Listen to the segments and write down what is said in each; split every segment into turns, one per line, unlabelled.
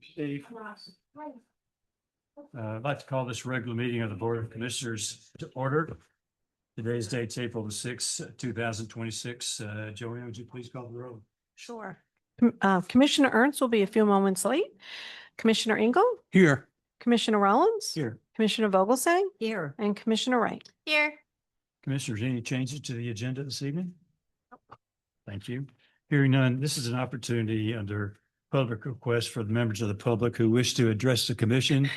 Steve. I'd like to call this regular meeting of the Board of Commissioners to order. Today's date's April the 6th, 2026. Joanne, would you please call the roll?
Sure. Commissioner Ernst will be a few moments late. Commissioner Engel,
Here.
Commissioner Rollins,
Here.
Commissioner Vogelsang,
Here.
and Commissioner Wright.
Here.
Commissioners, any changes to the agenda this evening? Thank you. Hearing none, this is an opportunity under public request for the members of the public who wish to address the commission.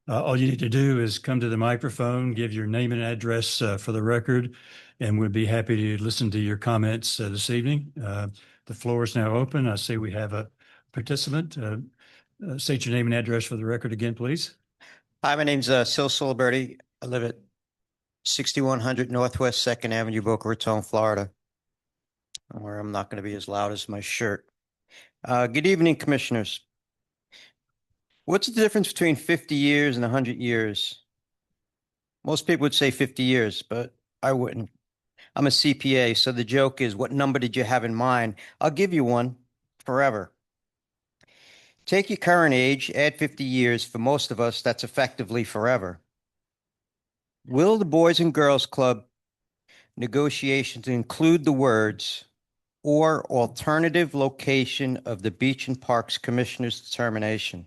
All you need to do is come to the microphone, give your name and address for the record, and we'd be happy to listen to your comments this evening. The floor is now open. I see we have a participant. State your name and address for the record again, please.
Hi, my name's Sil Soliberti. I live at 6100 Northwest 2nd Avenue, Boca Raton, Florida, where I'm not going to be as loud as my shirt. Good evening, commissioners. What's the difference between 50 years and 100 years? Most people would say 50 years, but I wouldn't. I'm a CPA, so the joke is, what number did you have in mind? I'll give you one: forever. Take your current age, add 50 years. For most of us, that's effectively forever. Will the Boys and Girls Club negotiations include the words "or alternative location of the Beach and Parks Commissioner's determination"?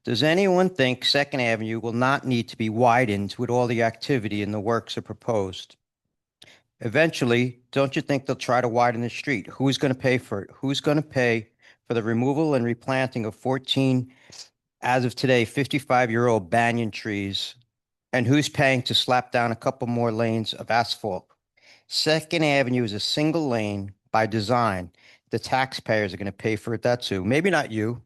Does anyone think 2nd Avenue will not need to be widened with all the activity and the works are proposed? Eventually, don't you think they'll try to widen the street? Who's going to pay for it? Who's going to pay for the removal and replanting of 14, as of today, 55-year-old banyan trees? And who's paying to slap down a couple more lanes of asphalt? 2nd Avenue is a single lane by design. The taxpayers are going to pay for it, that too. Maybe not you,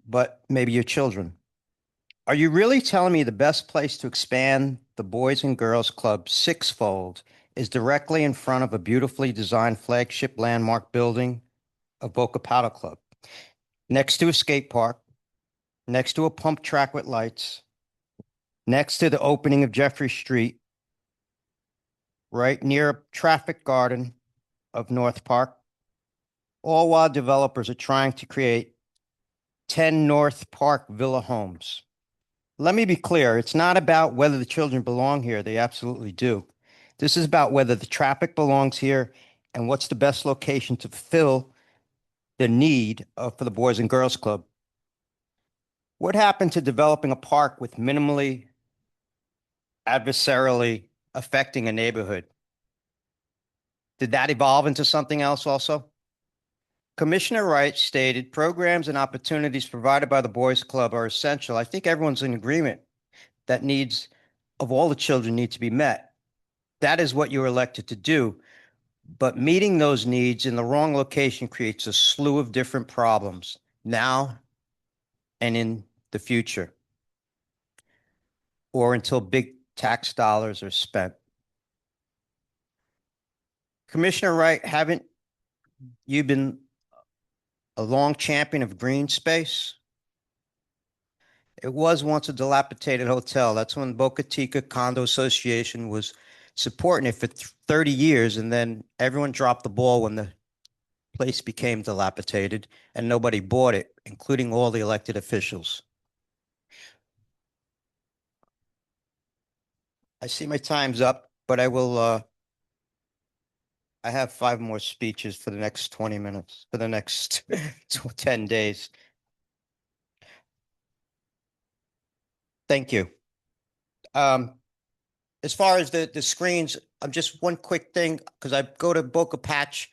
but maybe your children. Are you really telling me the best place to expand the Boys and Girls Club sixfold is directly in front of a beautifully designed flagship landmark building of Boca Paddle Club, next to a skate park, next to a pump track with lights, next to the opening of Jeffrey Street, right near a traffic garden of North Park, all while developers are trying to create 10 North Park Villa homes? Let me be clear. It's not about whether the children belong here. They absolutely do. This is about whether the traffic belongs here and what's the best location to fulfill the need for the Boys and Girls Club. What happened to developing a park with minimally adversarially affecting a neighborhood? Did that evolve into something else also? Commissioner Wright stated programs and opportunities provided by the Boys Club are essential. I think everyone's in agreement that needs of all the children need to be met. That is what you were elected to do. But meeting those needs in the wrong location creates a slew of different problems now and in the future, or until big tax dollars are spent. Commissioner Wright, haven't you been a long champion of green space? It was once a dilapidated hotel. That's when Boca Chica Condo Association was supporting it for 30 years, and then everyone dropped the ball when the place became dilapidated and nobody bought it, including all the elected officials. I see my time's up, but I will, I have 5 more speeches for the next 20 minutes, for the next 10 days. Thank you. As far as the screens, I'm just one quick thing, because I go to Boca Patch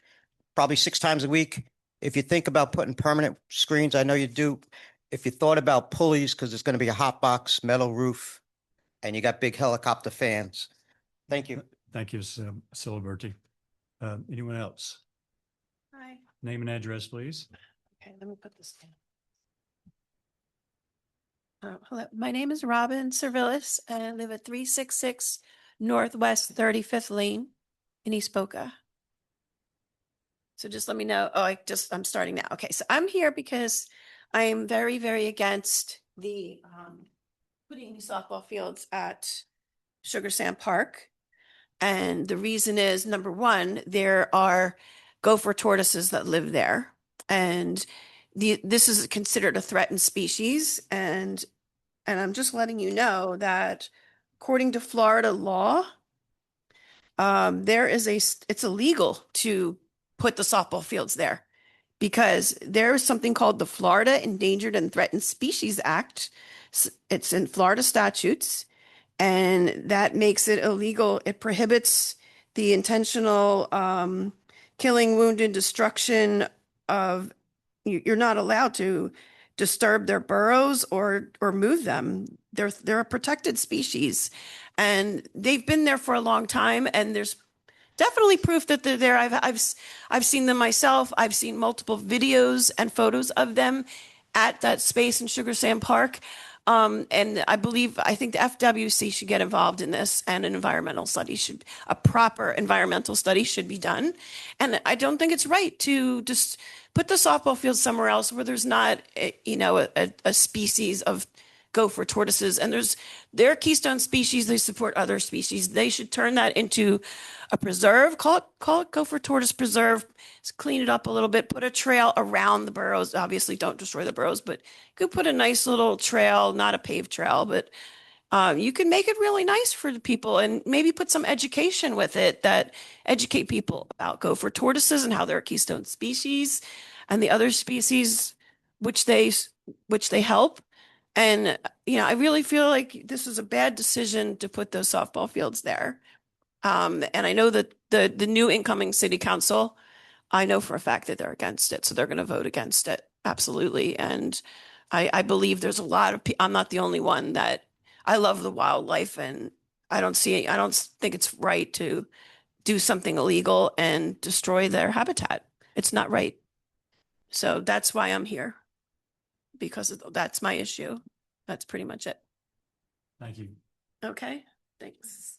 probably 6 times a week. If you think about putting permanent screens, I know you do. If you thought about pulleys, because it's going to be a hot box metal roof, and you got big helicopter fans. Thank you.
Thank you, Ciliberti. Anyone else?
Hi.
Name and address, please.
Okay, let me put this down. Hello, my name is Robin Servilis, and I live at 366 Northwest 35th Lane in East Boca. So just let me know. Oh, I'm starting now. Okay, so I'm here because I am very, very against the putting softball fields at Sugar Sand Park. And the reason is, number one, there are gopher tortoises that live there. And this is considered a threatened species, and I'm just letting you know that according to Florida law, it's illegal to put the softball fields there because there is something called the Florida Endangered and Threatened Species Act. It's in Florida statutes, and that makes it illegal. It prohibits the intentional killing, wounding, destruction of. You're not allowed to disturb their burrows or move them. They're a protected species, and they've been there for a long time. And there's definitely proof that they're there. I've seen them myself. I've seen multiple videos and photos of them at that space in Sugar Sand Park. And I think the FWC should get involved in this, and a proper environmental study should be done. And I don't think it's right to just put the softball field somewhere else where there's not, a species of gopher tortoises, and they're keystone species. They support other species. They should turn that into a preserve. Call it Gopher Tortoise Preserve. Just clean it up a little bit. Put a trail around the burrows. Obviously, don't destroy the burrows, but you could put a nice little trail, not a paved trail, but you can make it really nice for the people, and maybe put some education with it that educate people about gopher tortoises and how they're a keystone species, and the other species which they help. And, I really feel like this is a bad decision to put those softball fields there. And I know that the new incoming city council, I know for a fact that they're against it. So they're going to vote against it. Absolutely. And I believe there's a lot of I'm not the only one that I love the wildlife, and I don't think it's right to do something illegal and destroy their habitat. It's not right. So that's why I'm here, because that's my issue. That's pretty much it.
Thank you.
Okay, thanks.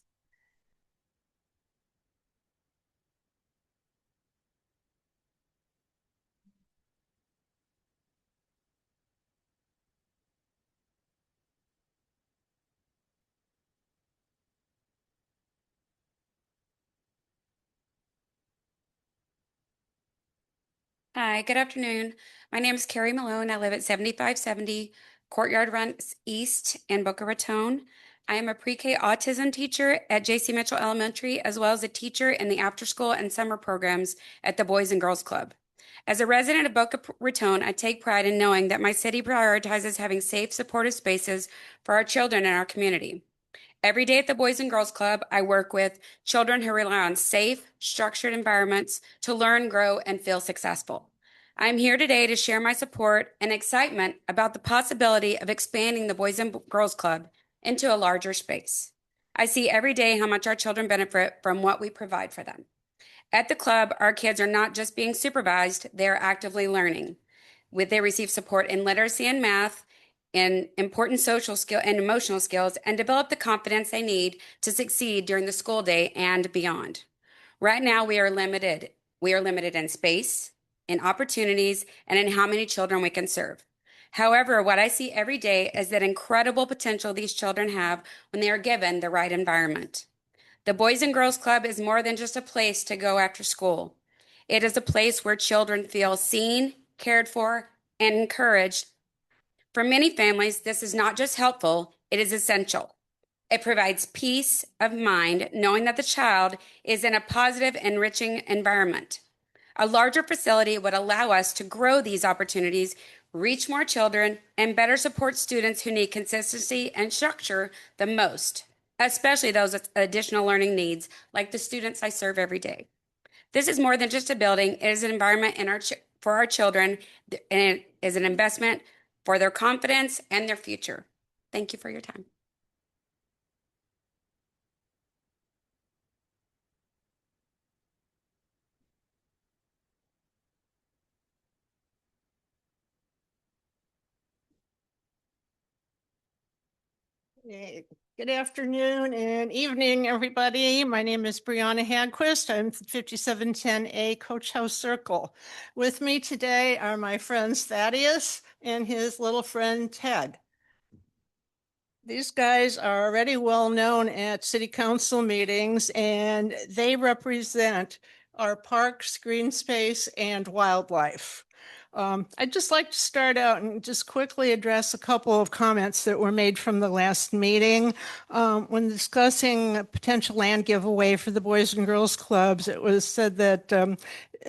Hi, good afternoon. My name is Carrie Malone. I live at 7570 Courtyard Run East in Boca Raton. I am a pre-K autism teacher at J.C. Mitchell Elementary, as well as a teacher in the after-school and summer programs at the Boys and Girls Club. As a resident of Boca Raton, I take pride in knowing that my city prioritizes having safe, supportive spaces for our children in our community. Every day at the Boys and Girls Club, I work with children who rely on safe, structured environments to learn, grow, and feel successful. I'm here today to share my support and excitement about the possibility of expanding the Boys and Girls Club into a larger space. I see every day how much our children benefit from what we provide for them. At the club, our kids are not just being supervised, they are actively learning. They receive support in literacy and math, in important social skill and emotional skills, and develop the confidence they need to succeed during the school day and beyond. Right now, we are limited. We are limited in space, in opportunities, and in how many children we can serve. However, what I see every day is that incredible potential these children have when they are given the right environment. The Boys and Girls Club is more than just a place to go after school. It is a place where children feel seen, cared for, and encouraged. For many families, this is not just helpful, it is essential. It provides peace of mind knowing that the child is in a positive, enriching environment. A larger facility would allow us to grow these opportunities, reach more children, and better support students who need consistency and structure the most, especially those with additional learning needs, like the students I serve every day. This is more than just a building. It is an environment for our children, and it is an investment for their confidence and their future. Thank you for your time.
Good afternoon and evening, everybody. My name is Brianna Hagquist. I'm 5710A Coach House Circle. With me today are my friends Thaddeus and his little friend Ted. These guys are already well known at city council meetings, and they represent our parks, green space, and wildlife. I'd just like to start out and just quickly address a couple of comments that were made from the last meeting. When discussing a potential land giveaway for the Boys and Girls Clubs, it was said that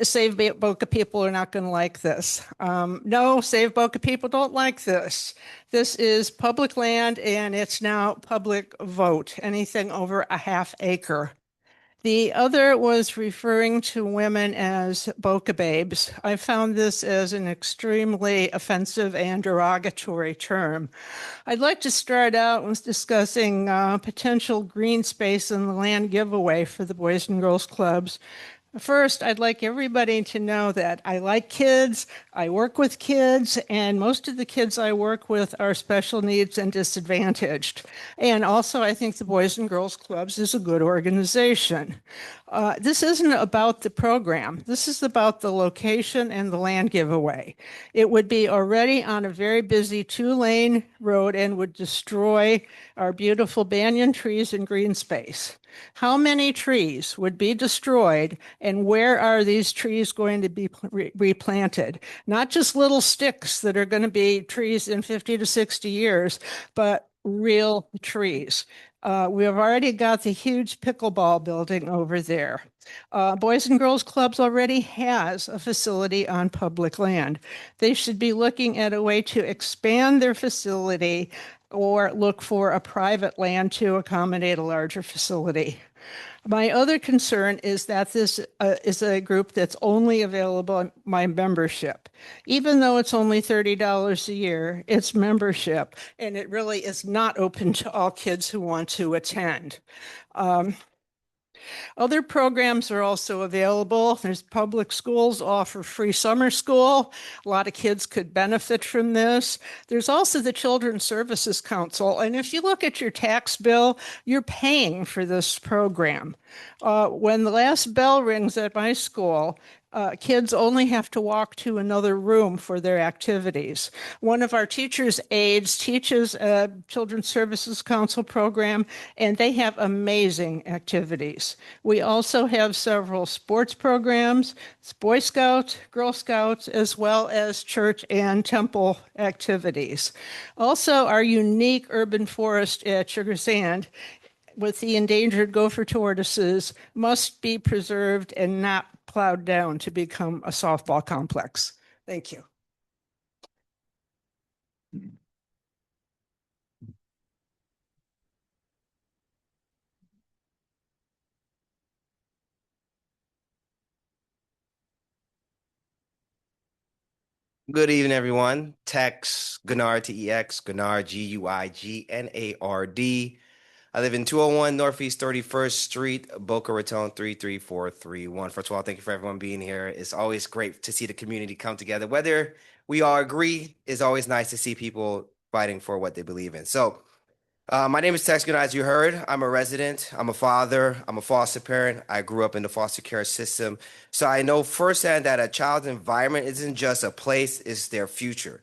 Save Boca people are not going to like this. No, Save Boca people don't like this. This is public land and it's now public vote, anything over a half acre. The other was referring to women as Boca babes. I found this as an extremely offensive and derogatory term. I'd like to start out with discussing potential green space in the land giveaway for the Boys and Girls Clubs. First, I'd like everybody to know that I like kids, I work with kids, and most of the kids I work with are special needs and disadvantaged. And also, I think the Boys and Girls Clubs is a good organization. This isn't about the program. This is about the location and the land giveaway. It would be already on a very busy 2-lane road and would destroy our beautiful banyan trees and green space. How many trees would be destroyed and where are these trees going to be replanted? Not just little sticks that are going to be trees in 50 to 60 years, but real trees. We have already got the huge pickleball building over there. Boys and Girls Clubs already has a facility on public land. They should be looking at a way to expand their facility or look for a private land to accommodate a larger facility. My other concern is that this is a group that's only available in my membership. Even though it's only $30 a year, it's membership, and it really is not open to all kids who want to attend. Other programs are also available. There's public schools offer free summer school. A lot of kids could benefit from this. There's also the Children's Services Council. And if you look at your tax bill, you're paying for this program. When the last bell rings at my school, kids only have to walk to another room for their activities. One of our teachers' aides teaches a Children's Services Council program, and they have amazing activities. We also have several sports programs, Boy Scouts, Girl Scouts, as well as church and temple activities. Also, our unique urban forest at Sugar Sand with the endangered gopher tortoises must be preserved and not plowed down to become a softball complex. Thank you.
Good evening, everyone. Tex Guinard, T-E-X, Guinard, G-U-I-G-N-A-R-D. I live in 201 Northeast 31st Street, Boca Raton 33431. First of all, thank you for everyone being here. It's always great to see the community come together. Whether we all agree, it's always nice to see people fighting for what they believe in. So, my name is Tex Guinard, as you heard. I'm a resident. I'm a father. I'm a foster parent. I grew up in the foster care system. So I know firsthand that a child's environment isn't just a place, it's their future.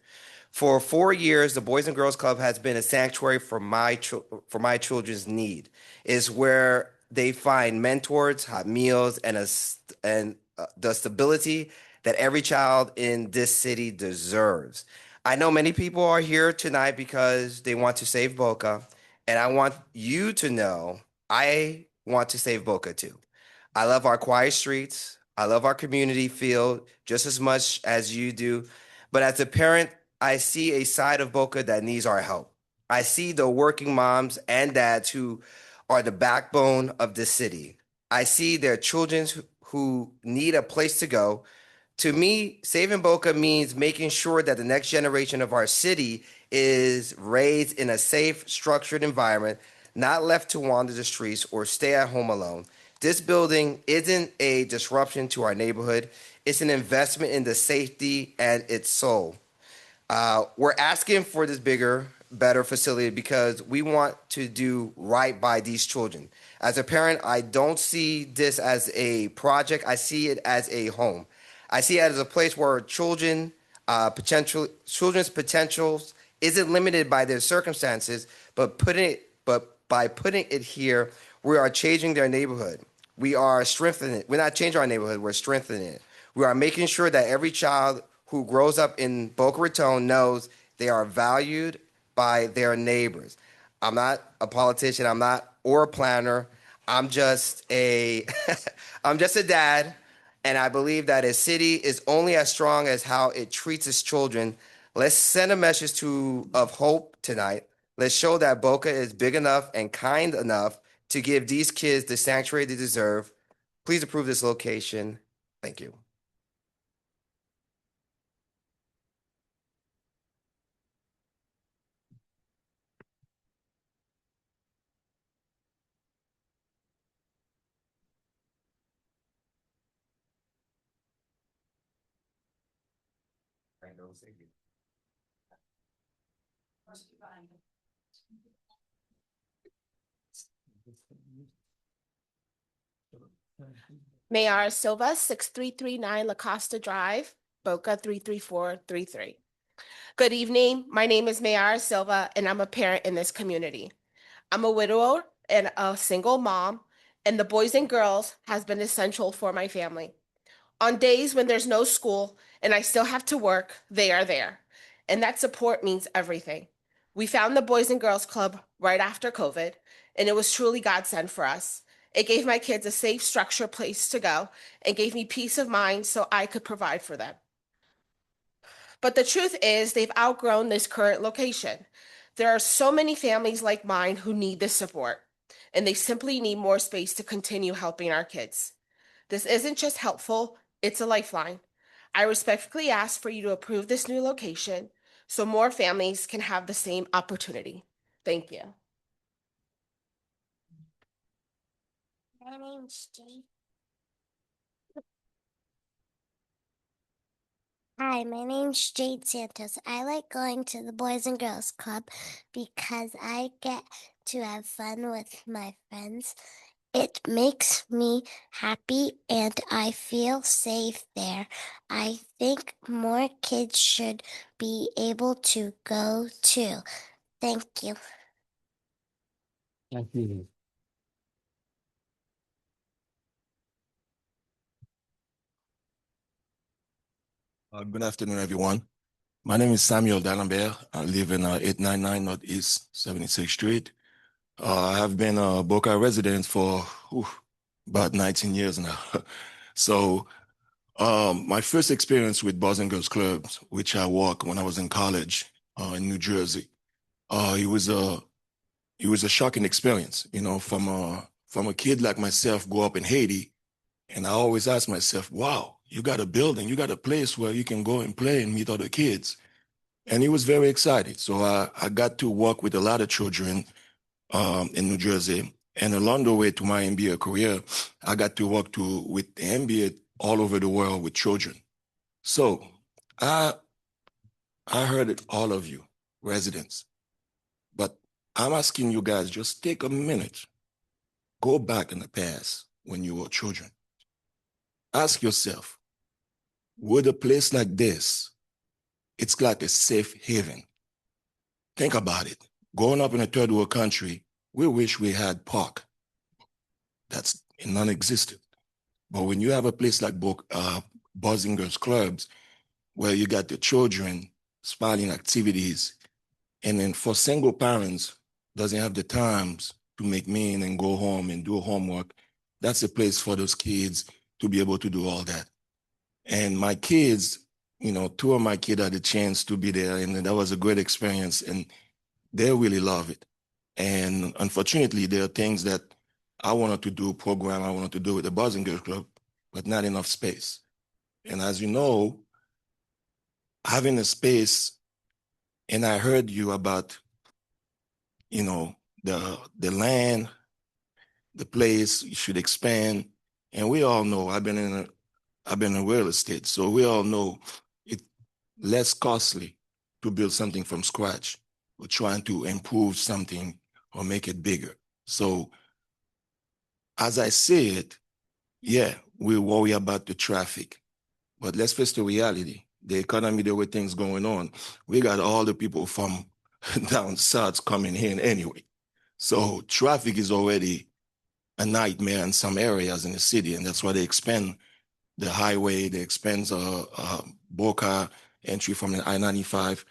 For 4 years, the Boys and Girls Club has been a sanctuary for my children's need. It's where they find mentors, hot meals, and the stability that every child in this city deserves. I know many people are here tonight because they want to save Boca, and I want you to know I want to save Boca too. I love our quiet streets. I love our community feel just as much as you do. But as a parent, I see a side of Boca that needs our help. I see the working moms and dads who are the backbone of the city. I see their children who need a place to go. To me, saving Boca means making sure that the next generation of our city is raised in a safe, structured environment, not left to wander the streets or stay at home alone. This building isn't a disruption to our neighborhood. It's an investment in the safety and its soul. We're asking for this bigger, better facility because we want to do right by these children. As a parent, I don't see this as a project. I see it as a home. I see it as a place where children's potentials isn't limited by their circumstances, but by putting it here, we are changing their neighborhood. We are strengthening it. We're not changing our neighborhood, we're strengthening it. We are making sure that every child who grows up in Boca Raton knows they are valued by their neighbors. I'm not a politician, I'm not or a planner. I'm just a I'm just a dad, and I believe that a city is only as strong as how it treats its children. Let's send a message of hope tonight. Let's show that Boca is big enough and kind enough to give these kids the sanctuary they deserve. Please approve this location. Thank you.
Mayara Silva, 6339 La Costa Drive, Boca 33433. Good evening. My name is Mayara Silva, and I'm a parent in this community. I'm a widower and a single mom, and the Boys and Girls has been essential for my family. On days when there's no school and I still have to work, they are there. And that support means everything. We found the Boys and Girls Club right after COVID, and it was truly godsend for us. It gave my kids a safe, structured place to go and gave me peace of mind so I could provide for them. But the truth is, they've outgrown this current location. There are so many families like mine who need this support, and they simply need more space to continue helping our kids. This isn't just helpful, it's a lifeline. I respectfully ask for you to approve this new location so more families can have the same opportunity. Thank you.
My name's Jade. Hi, my name's Jade Santos. I like going to the Boys and Girls Club because I get to have fun with my friends. It makes me happy and I feel safe there. I think more kids should be able to go too. Thank you.
Thank you.
Good afternoon, everyone. My name is Samuel D'Alembert. I live in 899 Northeast 76th Street. I have been a Boca resident for about 19 years now. So my first experience with Boys and Girls Clubs, which I walked when I was in college in New Jersey, it was a shocking experience, you know, from a kid like myself, grew up in Haiti, and I always ask myself, wow, you got a building, you got a place where you can go and play and meet other kids. And he was very excited. So I got to work with a lot of children in New Jersey. And along the way to my MBA career, I got to work with the MBA all over the world with children. So I heard it, all of you residents, but I'm asking you guys, just take a minute, go back in the past when you were children. Ask yourself, would a place like this, it's like a safe haven. Think about it. Growing up in a third world country, we wish we had park. That's non-existent. But when you have a place like Boys and Girls Clubs, where you got the children, smiling activities, and then for single parents, doesn't have the times to make mean and go home and do homework, that's a place for those kids to be able to do all that. And my kids, you know, 2 of my kids had the chance to be there, and that was a great experience, and they really love it. And unfortunately, there are things that I wanted to do, I wanted to do with the Boys and Girls Club, but not enough space. And as you know, having a space, and I heard you about, you know, the land, the place, you should expand. And we all know, I've been in real estate, so we all know it's less costly to build something from scratch. We're trying to improve something or make it bigger. So as I say it, yeah, we worry about the traffic, but let's face the reality. The economy, the way things going on, we got all the people from down south coming in anyway. So traffic is already a nightmare in some areas in the city, and that's why they expand the highway, they expand Boca entry from the I-95.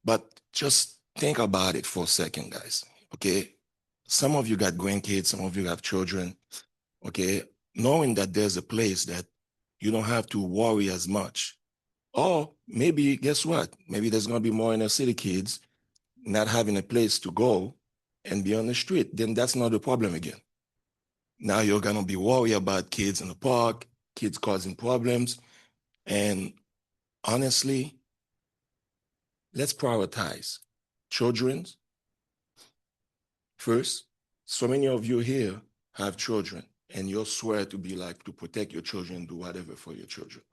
But just think about it for a second, guys. Okay. Some of you got grandkids, some of you have children. Okay. Knowing that there's a place that you don't have to worry as much. Or maybe, guess what? Maybe there's going to be more inner city kids not having a place to go and be on the street. Then that's not a problem again. Now you're going to be worried about kids in the park, kids causing problems. And honestly, let's prioritize children first. So many of you here have children and you'll swear to be like to protect your children, do whatever for your children.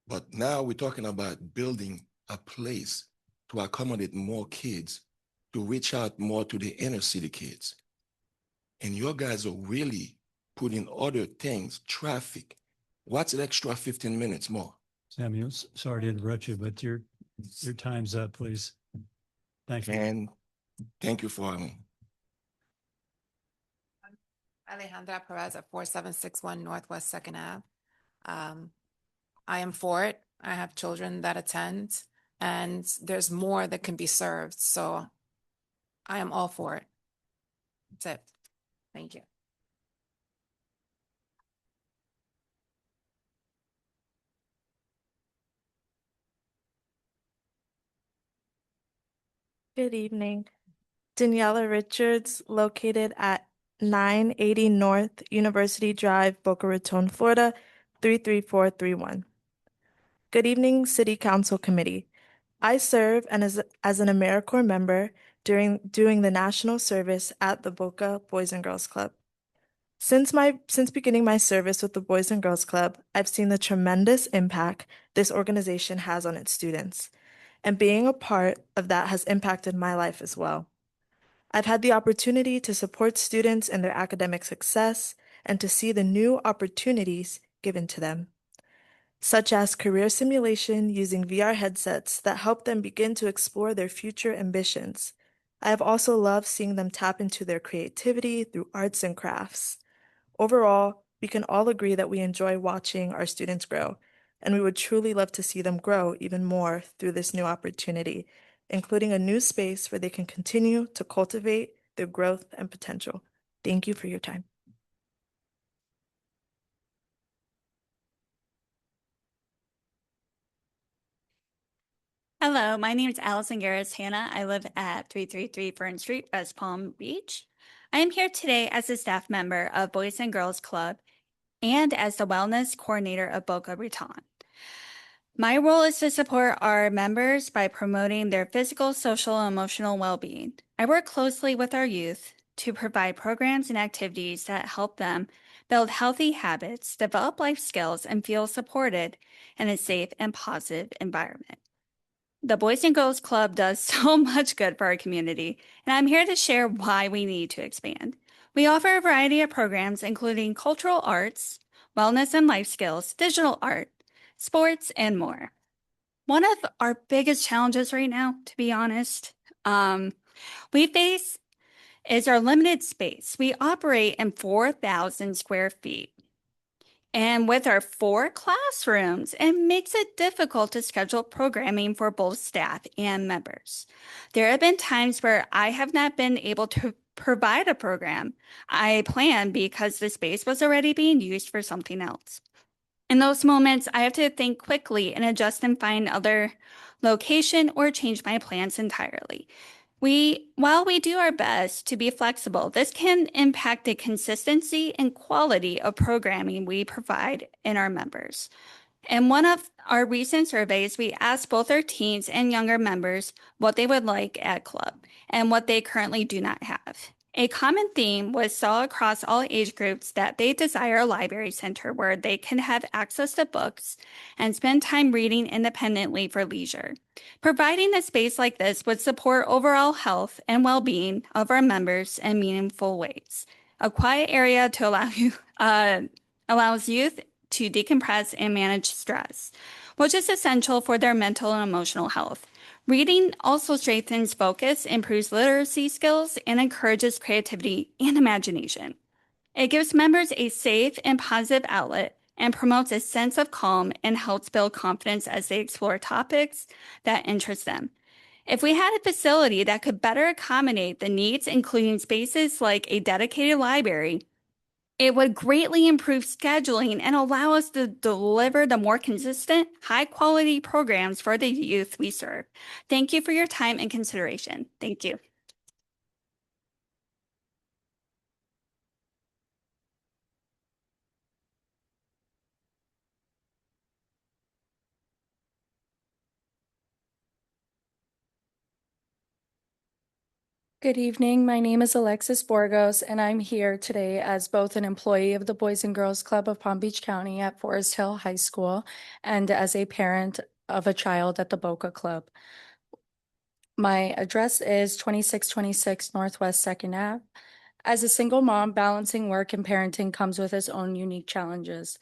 But now we're talking about building a place to accommodate more kids, to reach out more to the inner city kids. And you guys are really putting other things, traffic. What's an extra 15 minutes more?
Samuel, sorry to interrupt you, but your time's up, please. Thank you.
And thank you for having me.
Alejandra Perez at 4761 Northwest Second Ave. I am for it. I have children that attend, and there's more that can be served. So I am all for it. That's it. Thank you.
Good evening. Daniela Richards, located at 980 North University Drive, Boca Raton, Florida, 33431. Good evening, City Council Committee. I serve as an AmeriCorps member doing the national service at the Boca Boys and Girls Club. Since beginning my service with the Boys and Girls Club, I've seen the tremendous impact this organization has on its students, and being a part of that has impacted my life as well. I've had the opportunity to support students in their academic success and to see the new opportunities given to them, such as career simulation using VR headsets that help them begin to explore their future ambitions. I have also loved seeing them tap into their creativity through arts and crafts. Overall, we can all agree that we enjoy watching our students grow, and we would truly love to see them grow even more through this new opportunity, including a new space where they can continue to cultivate their growth and potential. Thank you for your time.
Hello, my name is Allison Garris Hanna. I live at 333 Fern Street, West Palm Beach. I am here today as a staff member of Boys and Girls Club and as the wellness coordinator of Boca Raton. My role is to support our members by promoting their physical, social, and emotional well-being. I work closely with our youth to provide programs and activities that help them build healthy habits, develop life skills, and feel supported in a safe and positive environment. The Boys and Girls Club does so much good for our community, and I'm here to share why we need to expand. We offer a variety of programs, including cultural arts, wellness and life skills, digital art, sports, and more. One of our biggest challenges right now, to be honest, we face is our limited space. We operate in 4,000 square feet. And with our 4 classrooms, it makes it difficult to schedule programming for both staff and members. There have been times where I have not been able to provide a program I planned because the space was already being used for something else. In those moments, I have to think quickly and adjust and find other location or change my plans entirely. While we do our best to be flexible, this can impact the consistency and quality of programming we provide in our members. In one of our recent surveys, we asked both our teens and younger members what they would like at club and what they currently do not have. A common theme was saw across all age groups that they desire a library center where they can have access to books and spend time reading independently for leisure. Providing a space like this would support overall health and well-being of our members in meaningful ways. A quiet area to allows youth to decompress and manage stress, which is essential for their mental and emotional health. Reading also strengthens focus, improves literacy skills, and encourages creativity and imagination. It gives members a safe and positive outlet and promotes a sense of calm and helps build confidence as they explore topics that interest them. If we had a facility that could better accommodate the needs, including spaces like a dedicated library, it would greatly improve scheduling and allow us to deliver the more consistent, high-quality programs for the youth we serve. Thank you for your time and consideration. Thank you.
Good evening. My name is Alexis Borgos, and I'm here today as both an employee of the Boys and Girls Club of Palm Beach County at Forest Hill High School and as a parent of a child at the Boca Club. My address is 2626 Northwest 2nd Ave. As a single mom, balancing work and parenting comes with its own unique challenges.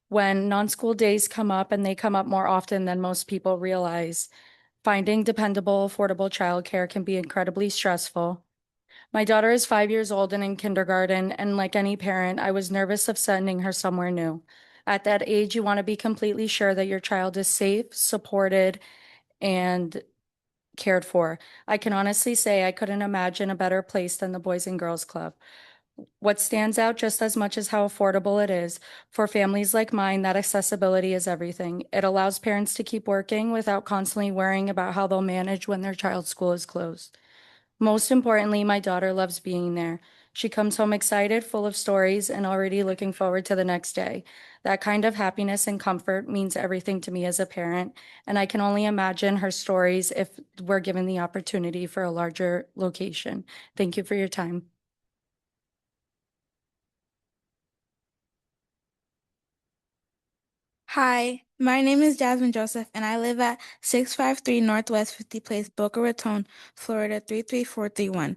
When non-school days come up, and they come up more often than most people realize, finding dependable, affordable childcare can be incredibly stressful. My daughter is 5 years old and in kindergarten, and like any parent, I was nervous of sending her somewhere new. At that age, you want to be completely sure that your child is safe, supported, and cared for. I can honestly say I couldn't imagine a better place than the Boys and Girls Club. What stands out just as much as how affordable it is, for families like mine, that accessibility is everything. It allows parents to keep working without constantly worrying about how they'll manage when their child's school is closed. Most importantly, my daughter loves being there. She comes home excited, full of stories, and already looking forward to the next day. That kind of happiness and comfort means everything to me as a parent, and I can only imagine her stories if we're given the opportunity for a larger location. Thank you for your time.
Hi, my name is Jasmine Joseph, and I live at 653 Northwest 50 Place, Boca Raton, Florida 33431.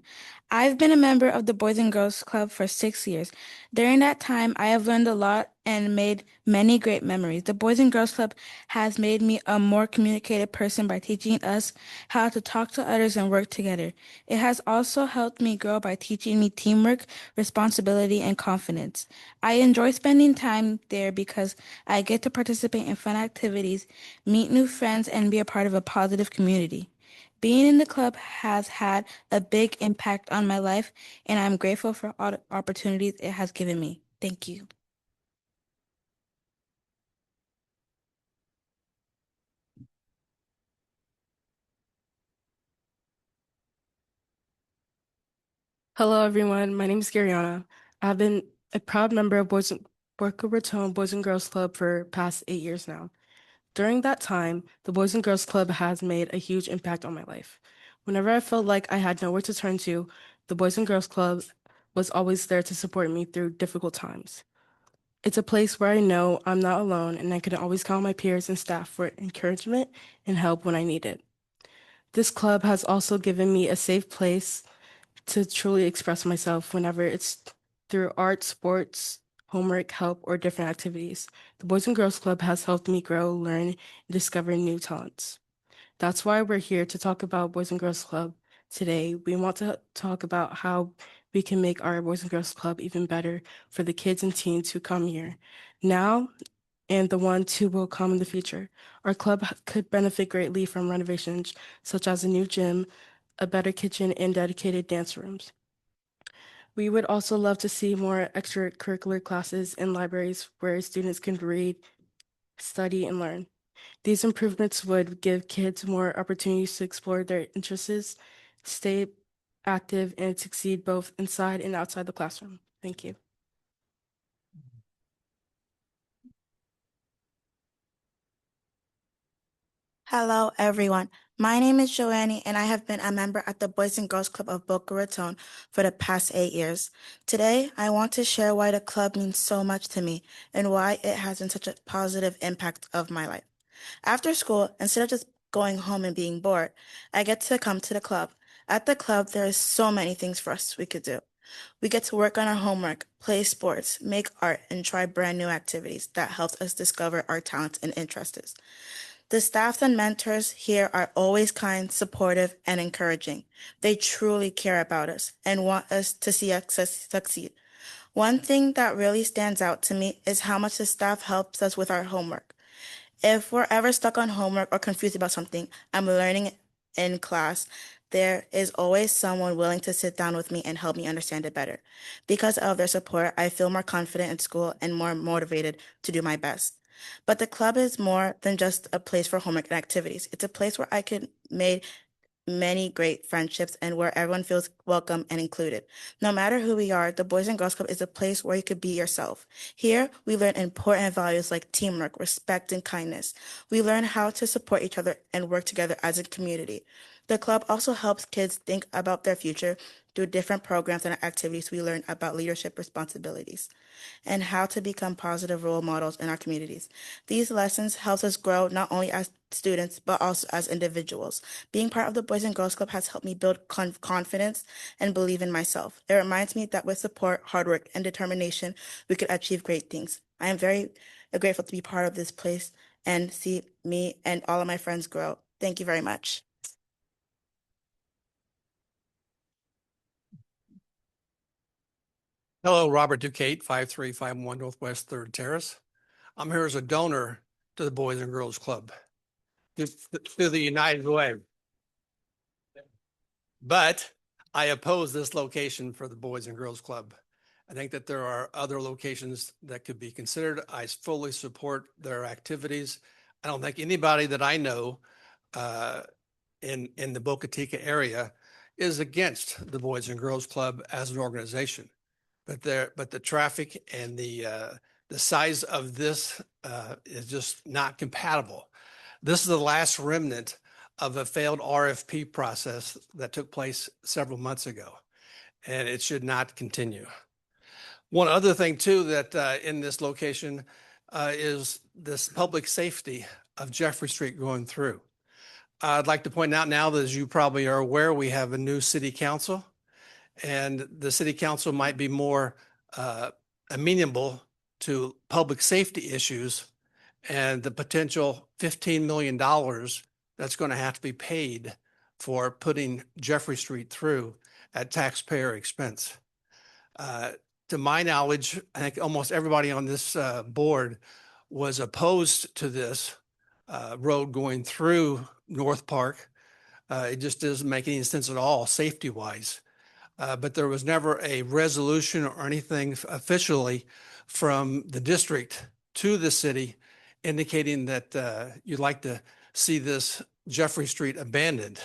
I've been a member of the Boys and Girls Club for 6 years. During that time, I have learned a lot and made many great memories. The Boys and Girls Club has made me a more communicated person by teaching us how to talk to others and work together. It has also helped me grow by teaching me teamwork, responsibility, and confidence. I enjoy spending time there because I get to participate in fun activities, meet new friends, and be a part of a positive community. Being in the club has had a big impact on my life, and I'm grateful for all the opportunities it has given me. Thank you.
Hello, everyone. My name is Gariana. I've been a proud member of Boca Raton Boys and Girls Club for past 8 years now. During that time, the Boys and Girls Club has made a huge impact on my life. Whenever I felt like I had nowhere to turn to, the Boys and Girls Club was always there to support me through difficult times. It's a place where I know I'm not alone, and I can always count on my peers and staff for encouragement and help when I need it. This club has also given me a safe place to truly express myself whenever it's through art, sports, homework, help, or different activities. The Boys and Girls Club has helped me grow, learn, and discover new talents. That's why we're here to talk about Boys and Girls Club today. We want to talk about how we can make our Boys and Girls Club even better for the kids and teens who come here now and the ones who will come in the future. Our club could benefit greatly from renovations such as a new gym, a better kitchen, and dedicated dance rooms. We would also love to see more extracurricular classes and libraries where students can read, study, and learn. These improvements would give kids more opportunities to explore their interests, stay active, and succeed both inside and outside the classroom. Thank you.
Hello, everyone. My name is Joannie, and I have been a member at the Boys and Girls Club of Boca Raton for the past 8 years. Today, I want to share why the club means so much to me and why it has been such a positive impact of my life. After school, instead of just going home and being bored, I get to come to the club. At the club, there are so many things for us we could do. We get to work on our homework, play sports, make art, and try brand new activities that help us discover our talents and interests. The staff and mentors here are always kind, supportive, and encouraging. They truly care about us and want us to see us succeed. One thing that really stands out to me is how much the staff helps us with our homework. If we're ever stuck on homework or confused about something I'm learning in class, there is always someone willing to sit down with me and help me understand it better. Because of their support, I feel more confident in school and more motivated to do my best. But the club is more than just a place for homework and activities. It's a place where I can make many great friendships and where everyone feels welcome and included. No matter who we are, the Boys and Girls Club is a place where you could be yourself. Here, we learn important values like teamwork, respect, and kindness. We learn how to support each other and work together as a community. The club also helps kids think about their future through different programs and activities. We learn about leadership responsibilities and how to become positive role models in our communities. These lessons help us grow not only as students, but also as individuals. Being part of the Boys and Girls Club has helped me build confidence and believe in myself. It reminds me that with support, hard work, and determination, we could achieve great things. I am very grateful to be part of this place and see me and all of my friends grow. Thank you very much.
Hello, Robert Ducate, 5351 Northwest 3rd Terrace. I'm here as a donor to the Boys and Girls Club, to the United Way. But I oppose this location for the Boys and Girls Club. I think that there are other locations that could be considered. I fully support their activities. I don't think anybody that I know in the Boca Chica area is against the Boys and Girls Club as an organization. But the traffic and the size of this is just not compatible. This is the last remnant of a failed RFP process that took place several months ago, and it should not continue. One other thing too that in this location is this public safety of Jeffrey Street going through. I'd like to point out now that, as you probably are aware, we have a new city council. And the city council might be more amenable to public safety issues and the potential $15 million that's going to have to be paid for putting Jeffrey Street through at taxpayer expense. To my knowledge, I think almost everybody on this board was opposed to this road going through North Park. It just doesn't make any sense at all, safety-wise. But there was never a resolution or anything officially from the district to the city indicating that you'd like to see this Jeffrey Street abandoned.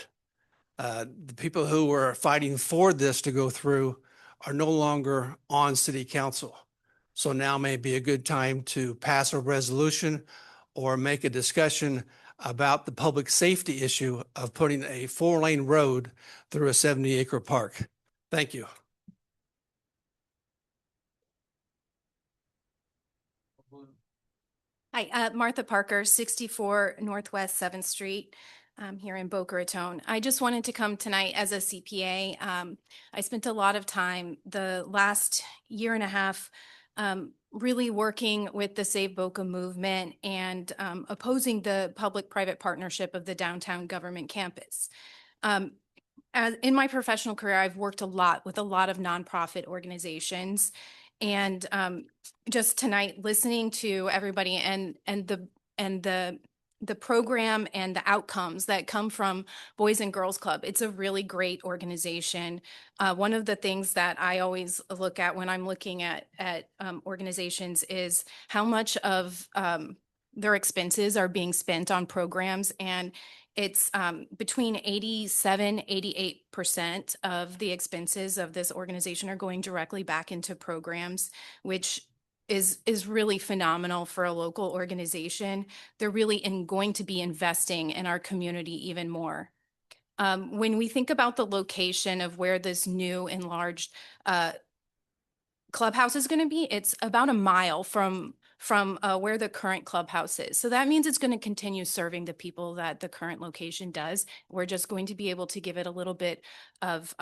The people who were fighting for this to go through are no longer on city council. So now may be a good time to pass a resolution or make a discussion about the public safety issue of putting a 4-lane road through a 70-acre park. Thank you.
Hi, Martha Parker, 64 Northwest 7th Street, here in Boca Raton. I just wanted to come tonight as a CPA. I spent a lot of time the last year and a half really working with the Save Boca movement and opposing the public-private partnership of the downtown government campus. In my professional career, I've worked a lot with a lot of nonprofit organizations, and just tonight listening to everybody and the program and the outcomes that come from Boys and Girls Club. It's a really great organization. One of the things that I always look at when I'm looking at organizations is how much of their expenses are being spent on programs, and it's between 87–88% of the expenses of this organization are going directly back into programs, which is really phenomenal for a local organization. They're really going to be investing in our community even more. When we think about the location of where this new enlarged clubhouse is going to be, it's about a mile from where the current clubhouse is. So that means it's going to continue serving the people that the current location does. We're just going to be able to give it a little bit of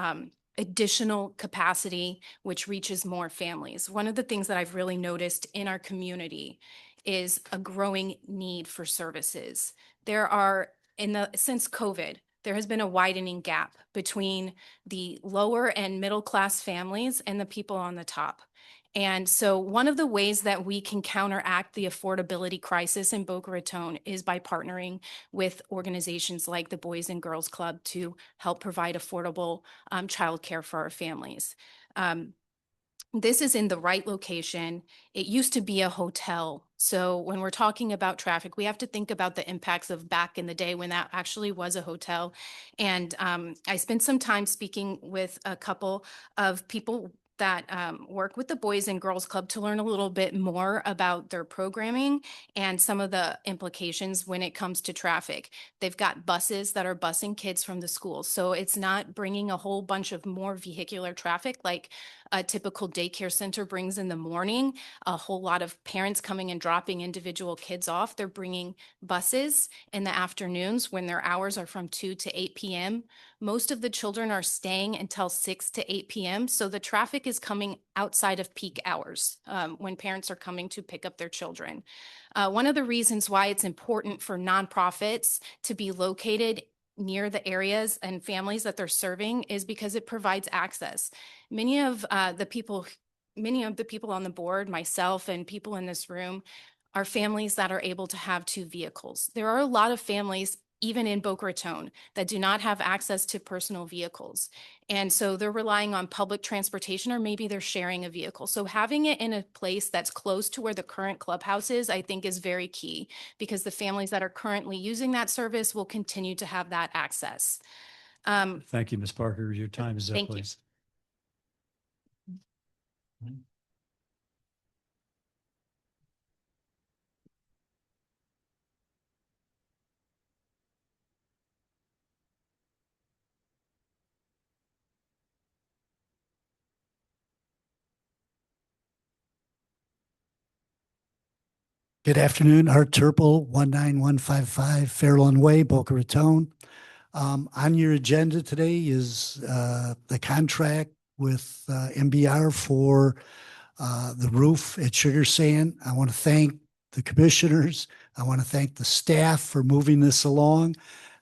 additional capacity, which reaches more families. One of the things that I've really noticed in our community is a growing need for services. There are, since COVID, there has been a widening gap between the lower and middle class families and the people on the top. And so one of the ways that we can counteract the affordability crisis in Boca Raton is by partnering with organizations like the Boys and Girls Club to help provide affordable childcare for our families. This is in the right location. It used to be a hotel. So when we're talking about traffic, we have to think about the impacts of back in the day when that actually was a hotel. And I spent some time speaking with a couple of people that work with the Boys and Girls Club to learn a little bit more about their programming and some of the implications when it comes to traffic. They've got buses that are busing kids from the schools. So it's not bringing a whole bunch of more vehicular traffic like a typical daycare center brings in the morning, a whole lot of parents coming and dropping individual kids off. They're bringing buses in the afternoons when their hours are from 2 to 8 p.m. Most of the children are staying until 6 to 8 p.m. So the traffic is coming outside of peak hours when parents are coming to pick up their children. One of the reasons why it's important for nonprofits to be located near the areas and families that they're serving is because it provides access. Many of the people on the board, myself and people in this room, are families that are able to have 2 vehicles. There are a lot of families, even in Boca Raton, that do not have access to personal vehicles. And so they're relying on public transportation, or maybe they're sharing a vehicle. So having it in a place that's close to where the current clubhouse is, I think is very key, because the families that are currently using that service will continue to have that access.
Thank you, Ms. Parker. Your time is up,
Thank you.
please.
Good afternoon, Art Turple, 19155 Fairlawn Way, Boca Raton. On your agenda today is the contract with MBR for the roof at Sugar Sand. I want to thank the commissioners. I want to thank the staff for moving this along.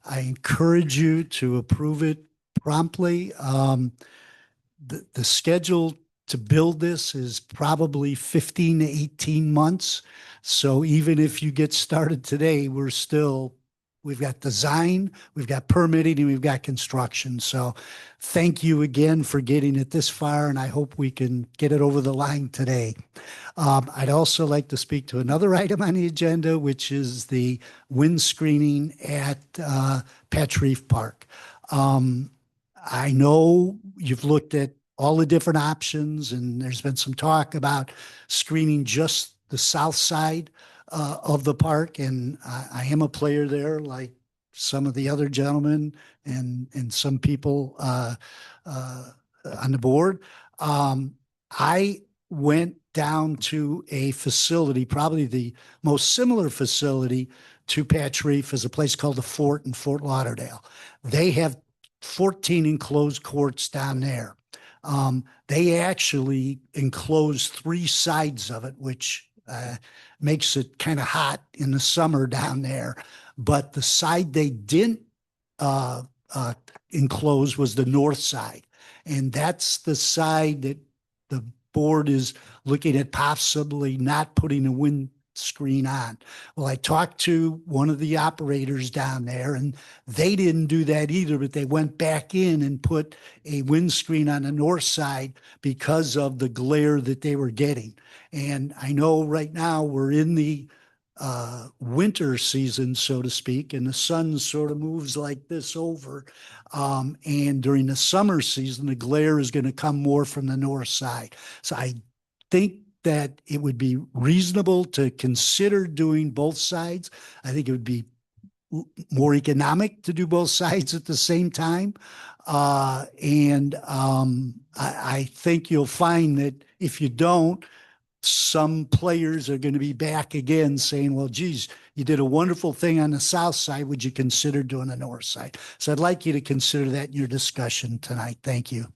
I encourage you to approve it promptly. The schedule to build this is probably 15 to 18 months. So even if you get started today, we've got design, we've got permitting, and we've got construction. So thank you again for getting it this far, and I hope we can get it over the line today. I'd also like to speak to another item on the agenda, which is the wind screening at Patch Reef Park. I know you've looked at all the different options, and there's been some talk about screening just the south side of the park. And I am a player there, like some of the other gentlemen and some people on the board. I went down to a facility, probably the most similar facility to Patch Reef, is a place called the Fort in Fort Lauderdale. They have 14 enclosed courts down there. They actually enclose 3 sides of it, which makes it kind of hot in the summer down there. But the side they didn't enclose was the north side. And that's the side that the board is looking at possibly not putting a windscreen on. Well, I talked to one of the operators down there, and they didn't do that either, but they went back in and put a windscreen on the north side because of the glare that they were getting. And I know right now we're in the winter season, so to speak, and the sun sort of moves like this over. And during the summer season, the glare is going to come more from the north side. So I think that it would be reasonable to consider doing both sides. I think it would be more economic to do both sides at the same time. I think you'll find that if you don't, some players are going to be back again saying, well, geez, you did a wonderful thing on the south side. Would you consider doing the north side? So I'd like you to consider that in your discussion tonight. Thank you.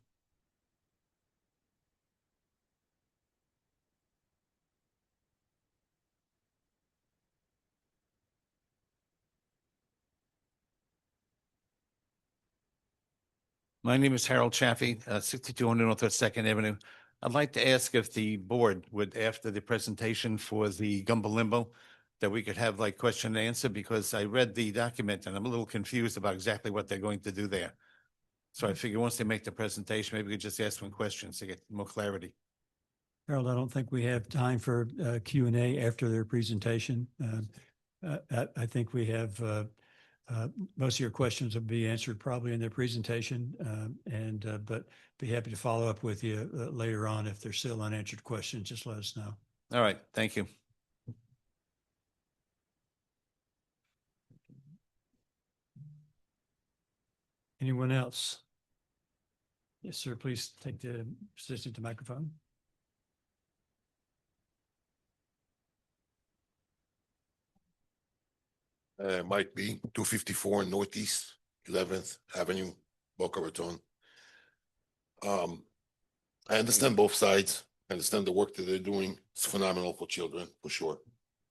My name is Harold Chaffee, 6200 Northwest Second Avenue. I'd like to ask if the board would, after the presentation for the Gumbo Limbo, that we could have like question and answer, because I read the document and I'm a little confused about exactly what they're going to do there. So I figure once they make the presentation, maybe we could just ask them questions to get more clarity.
Harold, I don't think we have time for Q&A after their presentation. I think we have most of your questions will be answered probably in their presentation, but be happy to follow up with you later on if there's still unanswered questions. Just let us know.
All right, thank you.
Anyone else? Yes, sir. Please take the position at the microphone.
Might be 254 Northeast 11th Avenue, Boca Raton. I understand both sides. I understand the work that they're doing. It's phenomenal for children, for sure.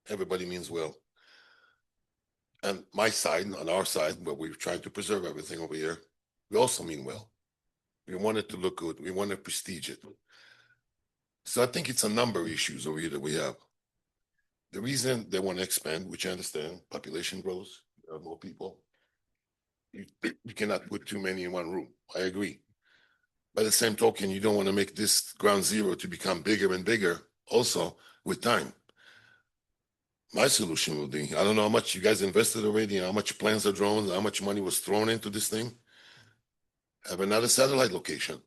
Everybody means well. And my side, on our side, where we're trying to preserve everything over here, we also mean well. We want it to look good. We want to prestige it. So I think it's a number of issues over here that we have. The reason they want to expand, which I understand, population grows, there are more people. You cannot put too many in one room. I agree. By the same token, you don't want to make this ground zero to become bigger and bigger also with time. My solution would be, I don't know how much you guys invested already, how much plans are drawn, how much money was thrown into this thing. Have another satellite location,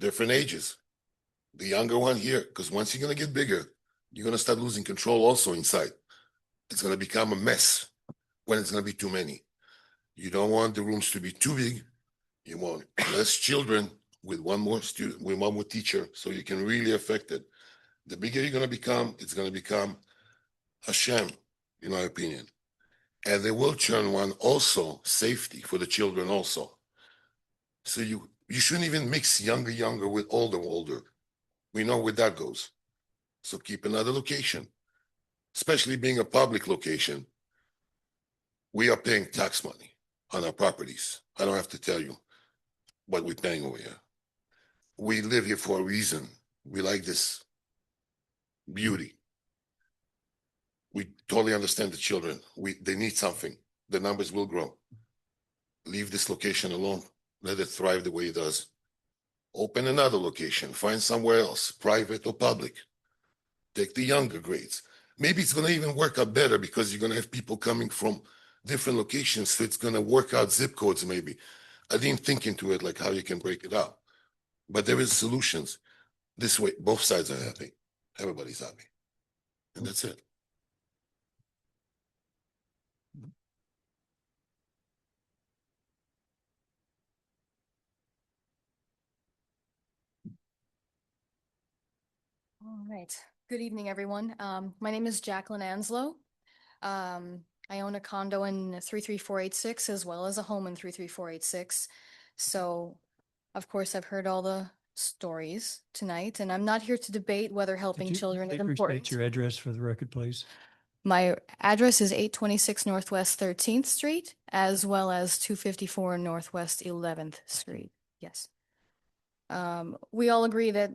different ages. The younger one here, because once you're going to get bigger, you're going to start losing control also inside. It's going to become a mess when it's going to be too many. You don't want the rooms to be too big. You want less children with one more student, with one more teacher, so you can really affect it. The bigger you're going to become, it's going to become a sham, in my opinion. And they will turn one also safety for the children also. So you shouldn't even mix younger with older. We know where that goes. So keep another location, especially being a public location. We are paying tax money on our properties. I don't have to tell you what we're paying over here. We live here for a reason. We like this beauty. We totally understand the children. They need something. The numbers will grow. Leave this location alone. Let it thrive the way it does. Open another location. Find somewhere else, private or public. Take the younger grades. Maybe it's going to even work out better because you're going to have people coming from different locations. So it's going to work out zip codes maybe. I didn't think into it like how you can break it up. But there is solutions. This way, both sides are happy. Everybody's happy. And that's it.
All right. Good evening, everyone. My name is Jacqueline Anslow. I own a condo in 33486 as well as a home in 33486. So, of course, I've heard all the stories tonight, and I'm not here to debate whether helping children is important.
Restate your address for the record, please.
My address is 826 Northwest 13th Street, as well as 254 Northwest 11th Street. Yes. We all agree that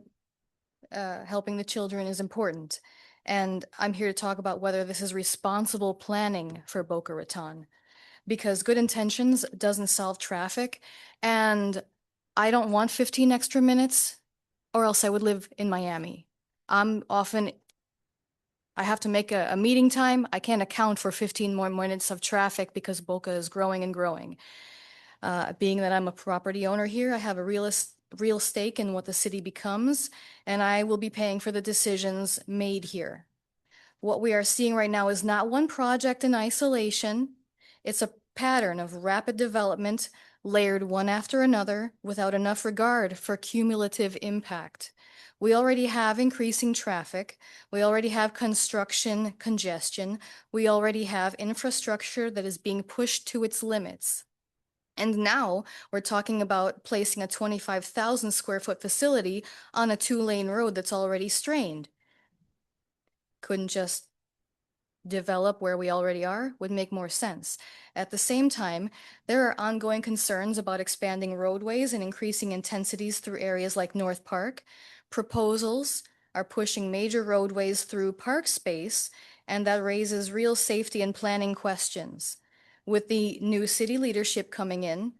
helping the children is important. And I'm here to talk about whether this is responsible planning for Boca Raton, because good intentions doesn't solve traffic. And I don't want 15 extra minutes, or else I would live in Miami. I have to make a meeting time. I can't account for 15 more minutes of traffic because Boca is growing and growing. Being that I'm a property owner here, I have a real stake in what the city becomes, and I will be paying for the decisions made here. What we are seeing right now is not one project in isolation. It's a pattern of rapid development layered one after another without enough regard for cumulative impact. We already have increasing traffic. We already have construction congestion. We already have infrastructure that is being pushed to its limits. And now we're talking about placing a 25,000 square foot facility on a 2-lane road that's already strained. Couldn't just develop where we already are? Would make more sense. At the same time, there are ongoing concerns about expanding roadways and increasing intensities through areas like North Park. proposals are pushing major roadways through park space, and that raises real safety and planning questions. With the new city leadership coming in,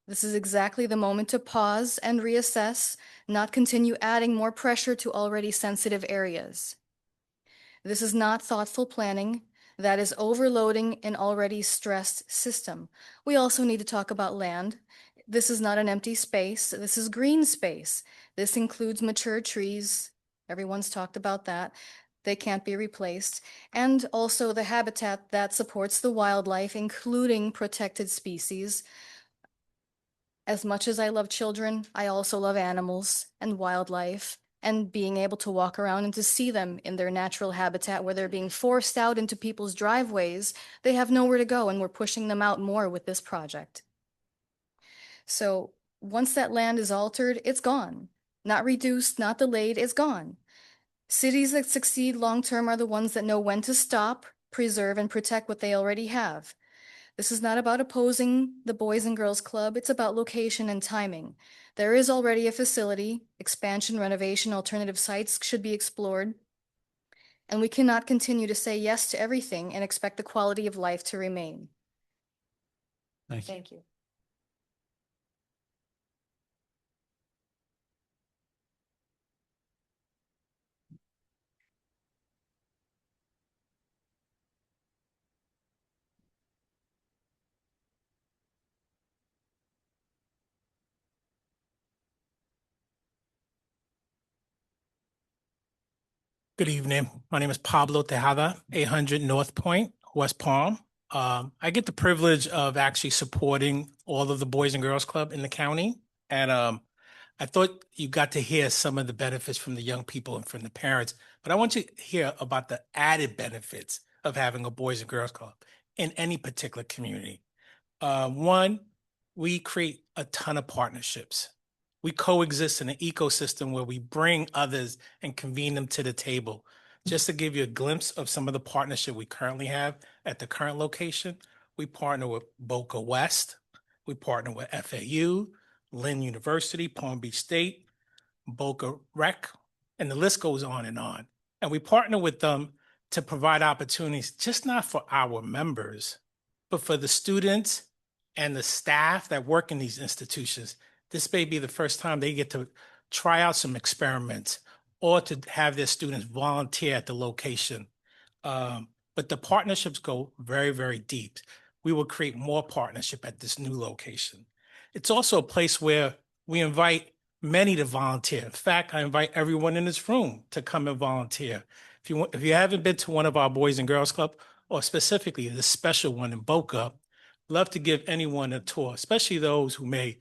this is exactly the moment to pause and reassess, not continue adding more pressure to already sensitive areas. This is not thoughtful planning. That is overloading an already stressed system. We also need to talk about land. This is not an empty space. This is green space. This includes mature trees. Everyone's talked about that. They can't be replaced. And also the habitat that supports the wildlife, including protected species. As much as I love children, I also love animals and wildlife, and being able to walk around and to see them in their natural habitat where they're being forced out into people's driveways. They have nowhere to go, and we're pushing them out more with this project. So once that land is altered, it's gone. Not reduced, not delayed, it's gone. Cities that succeed long-term are the ones that know when to stop, preserve, and protect what they already have. This is not about opposing the Boys and Girls Club. It's about location and timing. There is already a facility. Expansion, renovation, alternative sites should be explored. And we cannot continue to say yes to everything and expect the quality of life to remain.
Thank you.
Thank you.
Good evening. My name is Pablo Tejada, 800 North Point, West Palm. I get the privilege of actually supporting all of the Boys and Girls Club in the county. And I thought you got to hear some of the benefits from the young people and from the parents, but I want you to hear about the added benefits of having a Boys and Girls Club in any particular community. One, we create a ton of partnerships. We coexist in an ecosystem where we bring others and convene them to the table. Just to give you a glimpse of some of the partnership we currently have at the current location, we partner with Boca West, we partner with FAU, Lynn University, Palm Beach State, Boca Rec, and the list goes on. And we partner with them to provide opportunities, just not for our members, but for the students and the staff that work in these institutions. This may be the first time they get to try out some experiments or to have their students volunteer at the location. But the partnerships go very, very deep. We will create more partnership at this new location. It's also a place where we invite many to volunteer. In fact, I invite everyone in this room to come and volunteer. If you haven't been to one of our Boys and Girls Club, or specifically the special one in Boca, love to give anyone a tour, especially those who may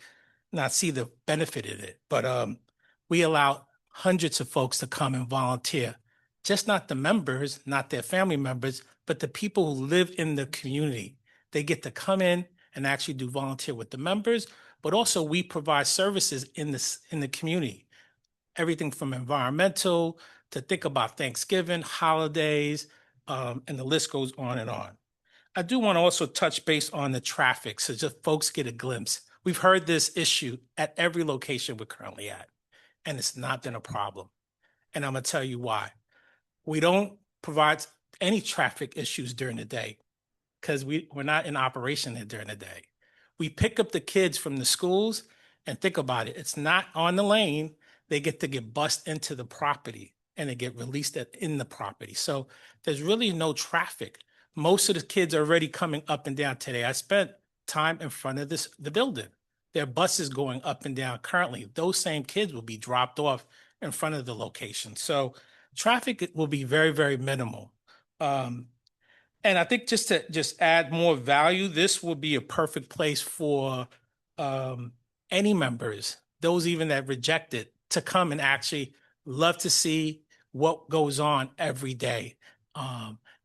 not see the benefit of it. But we allow hundreds of folks to come and volunteer, just not the members, not their family members, but the people who live in the community. They get to come in and actually do volunteer with the members, but also we provide services in the community. Everything from environmental to think about Thanksgiving, holidays, and the list goes on and on. I do want to also touch base on the traffic so just folks get a glimpse. We've heard this issue at every location we're currently at, and it's not been a problem. And I'm going to tell you why. We don't provide any traffic issues during the day because we're not in operation there during the day. We pick up the kids from the schools, and think about it. It's not on the lane. They get to get bussed into the property and they get released in the property. So there's really no traffic. Most of the kids are already coming up and down today. I spent time in front of the building. There are buses going up and down currently. Those same kids will be dropped off in front of the location. So traffic will be very, very minimal. And I think just to add more value, this will be a perfect place for any members, those even that reject it, to come and actually love to see what goes on every day.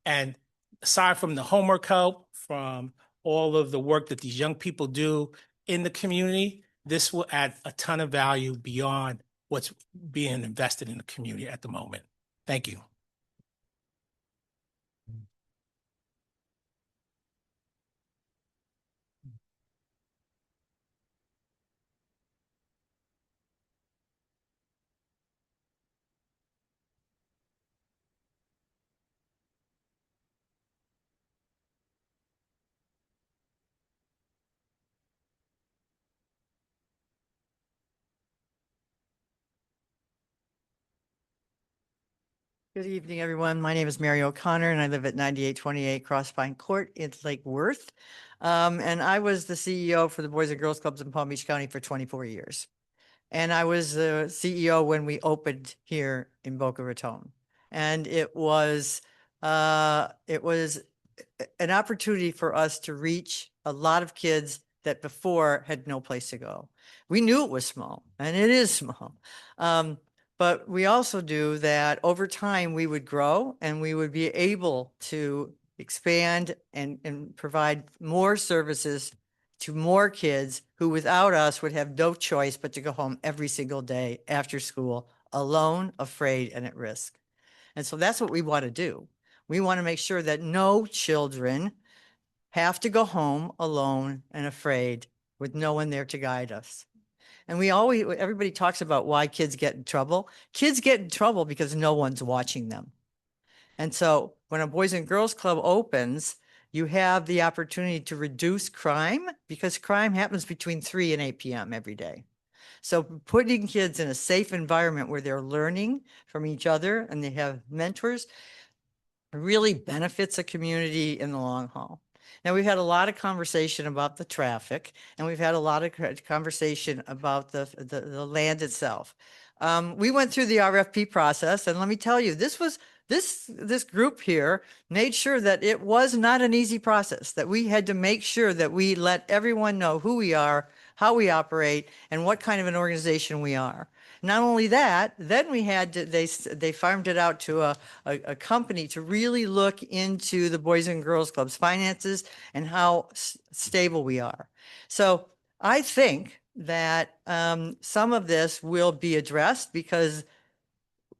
And aside from the homework help, from all of the work that these young people do in the community, this will add a ton of value beyond what's being invested in the community at the moment. Thank you.
Good evening, everyone. My name is Mary O'Connor and I live at 9828 Crosspine Court in Lake Worth. And I was the CEO for the Boys and Girls Clubs in Palm Beach County for 24 years. And I was the CEO when we opened here in Boca Raton. And it was an opportunity for us to reach a lot of kids that before had no place to go. We knew it was small, and it is small. But we also do that over time we would grow and we would be able to expand and provide more services to more kids who without us would have no choice but to go home every single day after school, alone, afraid, and at risk. And so that's what we want to do. We want to make sure that no children have to go home alone and afraid with no one there to guide us. And everybody talks about why kids get in trouble. Kids get in trouble because no one's watching them. And so when a Boys and Girls Club opens, you have the opportunity to reduce crime because crime happens between 3 and 8 p.m. every day. So putting kids in a safe environment where they're learning from each other and they have mentors really benefits a community in the long haul. Now, we've had a lot of conversation about the traffic, and we've had a lot of conversation about the land itself. We went through the RFP process, and let me tell you, this group here made sure that it was not an easy process, that we had to make sure that we let everyone know who we are, how we operate, and what kind of an organization we are. Not only that, then we had to, they farmed it out to a company to really look into the Boys and Girls Club's finances and how stable we are. So I think that some of this will be addressed because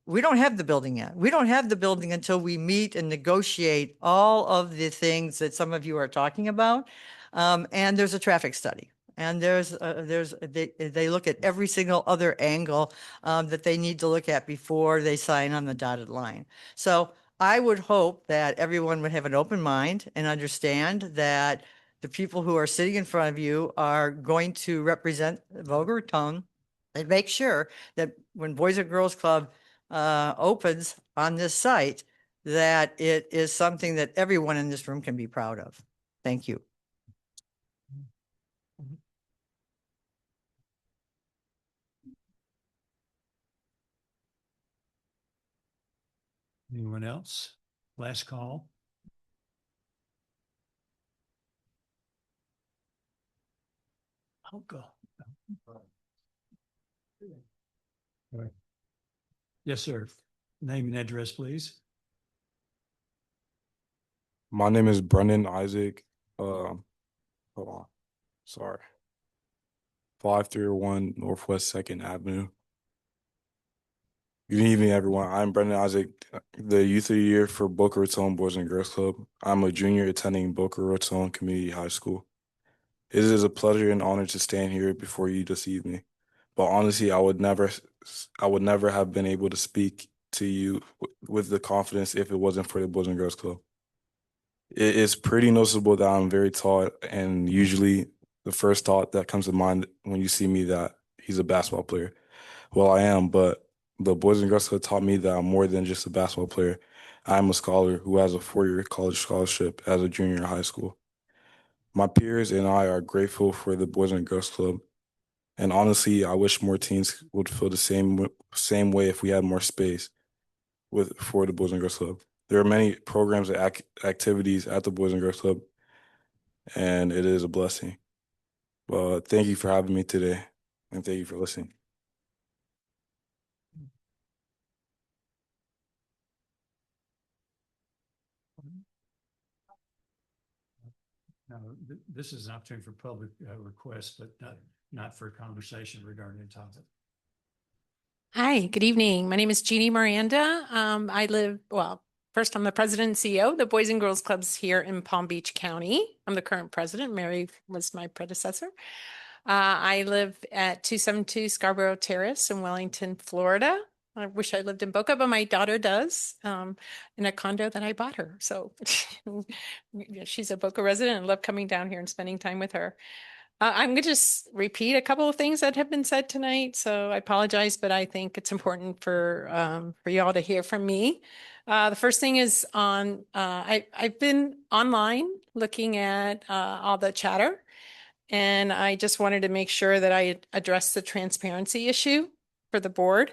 we don't have the building yet. We don't have the building until we meet and negotiate all of the things that some of you are talking about. And there's a traffic study. And they look at every single other angle that they need to look at before they sign on the dotted line. So I would hope that everyone would have an open mind and understand that the people who are sitting in front of you are going to represent Boca Raton and make sure that when Boys and Girls Club opens on this site, that it is something that everyone in this room can be proud of. Thank you.
Anyone else? Last call. I'll go. Yes, sir. Name and address, please.
My name is Brendan Isaac. Hold on. Sorry. 531 Northwest 2nd Avenue. Good evening, everyone. I'm Brendan Isaac, the Youth of the Year for Boca Raton Boys and Girls Club. I'm a junior attending Boca Raton Community High School. It is a pleasure and honor to stand here before you this evening. But honestly, I would never have been able to speak to you with the confidence if it wasn't for the Boys and Girls Club. It is pretty noticeable that I'm very tall, and usually the first thought that comes to mind when you see me that he's a basketball player. Well, I am, but the Boys and Girls Club taught me that I'm more than just a basketball player. I'm a scholar who has a 4-year college scholarship as a junior in high school. My peers and I are grateful for the Boys and Girls Club. And honestly, I wish more teens would feel the same way if we had more space for the Boys and Girls Club. There are many programs and activities at the Boys and Girls Club, and it is a blessing. Well, thank you for having me today, and thank you for listening.
Now, this is an opportunity for public requests, but not for a conversation regarding the topic.
Hi, good evening. My name is Jeannie Miranda. First, I'm the president and CEO of the Boys and Girls Clubs here in Palm Beach County. I'm the current president. Mary was my predecessor. I live at 272 Scarborough Terrace in Wellington, Florida. I wish I lived in Boca, but my daughter does, in a condo that I bought her. So she's a Boca resident and I love coming down here and spending time with her. I'm going to just repeat a couple of things that have been said tonight, so I apologize, but I think it's important for you all to hear from me. The first thing is on, I've been online looking at all the chatter, and I just wanted to make sure that I address the transparency issue for the board.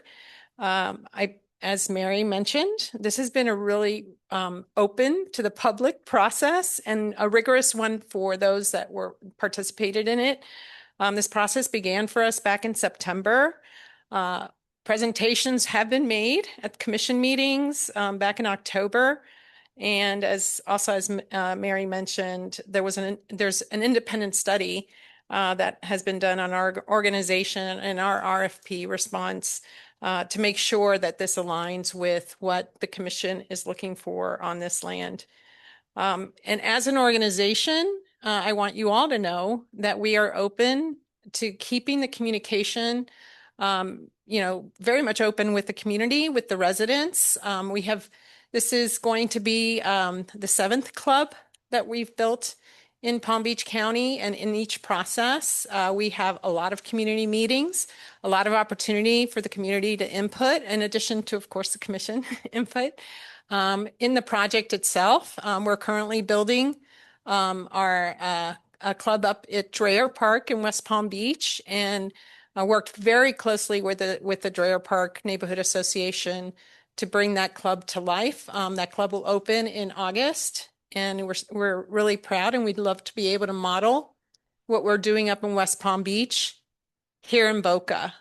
As Mary mentioned, this has been a really open to the public process and a rigorous one for those that were participated in it. This process began for us back in September. Presentations have been made at commission meetings back in October. And as Mary mentioned, there's an independent study that has been done on our organization and our RFP response to make sure that this aligns with what the commission is looking for on this land. And as an organization, I want you all to know that we are open to keeping the communication, very much open with the community, with the residents. This is going to be the 7th club that we've built in Palm Beach County, and in each process, we have a lot of community meetings, a lot of opportunity for the community to input, in addition to, of course, the commission input. In the project itself, we're currently building our a club up at Dreher Park in West Palm Beach, and worked very closely with the Dreher Park Neighborhood Association to bring that club to life. That club will open in August, and we're really proud, and we'd love to be able to model what we're doing up in West Palm Beach here in Boca.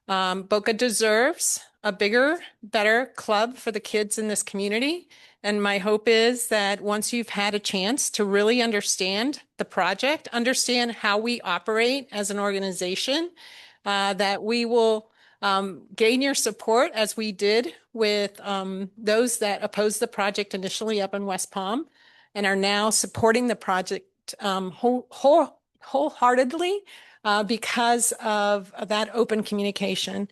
Boca deserves a bigger, better club for the kids in this community. And my hope is that once you've had a chance to really understand the project, understand how we operate as an organization, that we will gain your support as we did with those that opposed the project initially up in West Palm and are now supporting the project wholeheartedly because of that open communication.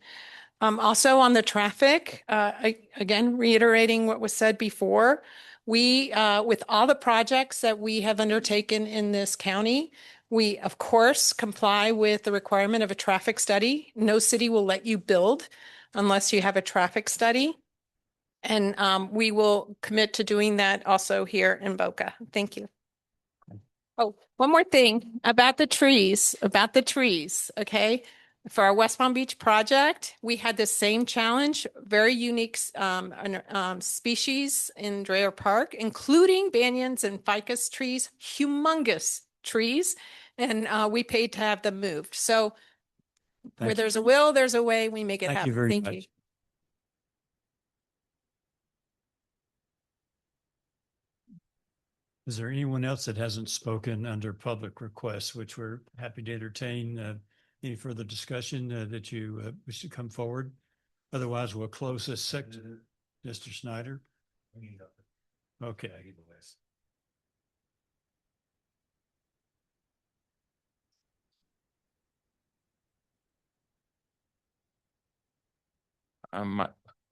Also on the traffic, again, reiterating what was said before, we, with all the projects that we have undertaken in this county, we, of course, comply with the requirement of a traffic study. No city will let you build unless you have a traffic study. And we will commit to doing that also here in Boca. Thank you. Oh, one more thing about the trees, okay? For our West Palm Beach project, we had the same challenge, very unique species in Dreher Park, including banyans and ficus trees, humongous trees, and we paid to have them moved. So where there's a will, there's a way, we make it happen.
Thank you very
Thank
much.
you.
Is there anyone else that hasn't spoken under public requests, which we're happy to entertain? Any further discussion that you wish to come forward? Otherwise, we'll close this section. Mr. Snyder? Okay.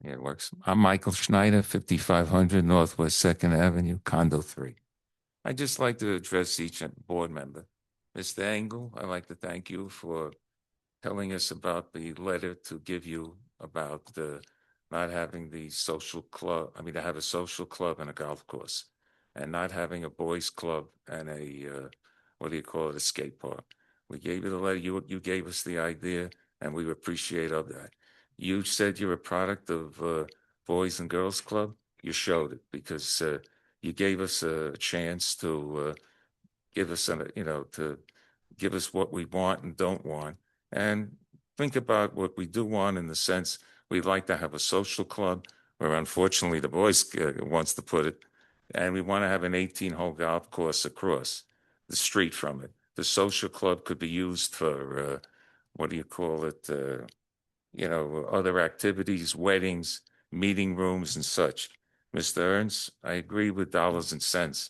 It works. I'm Michael Schneider, 5500 Northwest 2nd Avenue, Condo 3. I'd just like to address each board member. Mr. Engel, I'd like to thank you for telling us about the letter to give you about not having the social club, to have a social club and a golf course, and not having a boys club and a, a skate park. We gave you the letter, you gave us the idea, and we appreciate of that. You said you're a product of Boys and Girls Club. You showed it because you gave us a chance to give us, to give us what we want and don't want, and think about what we do want in the sense we'd like to have a social club where unfortunately the boys wants to put it, and we want to have an 18-hole golf course across the street from it. The social club could be used for, other activities, weddings, meeting rooms and such. Mr. Ernst, I agree with dollars and cents,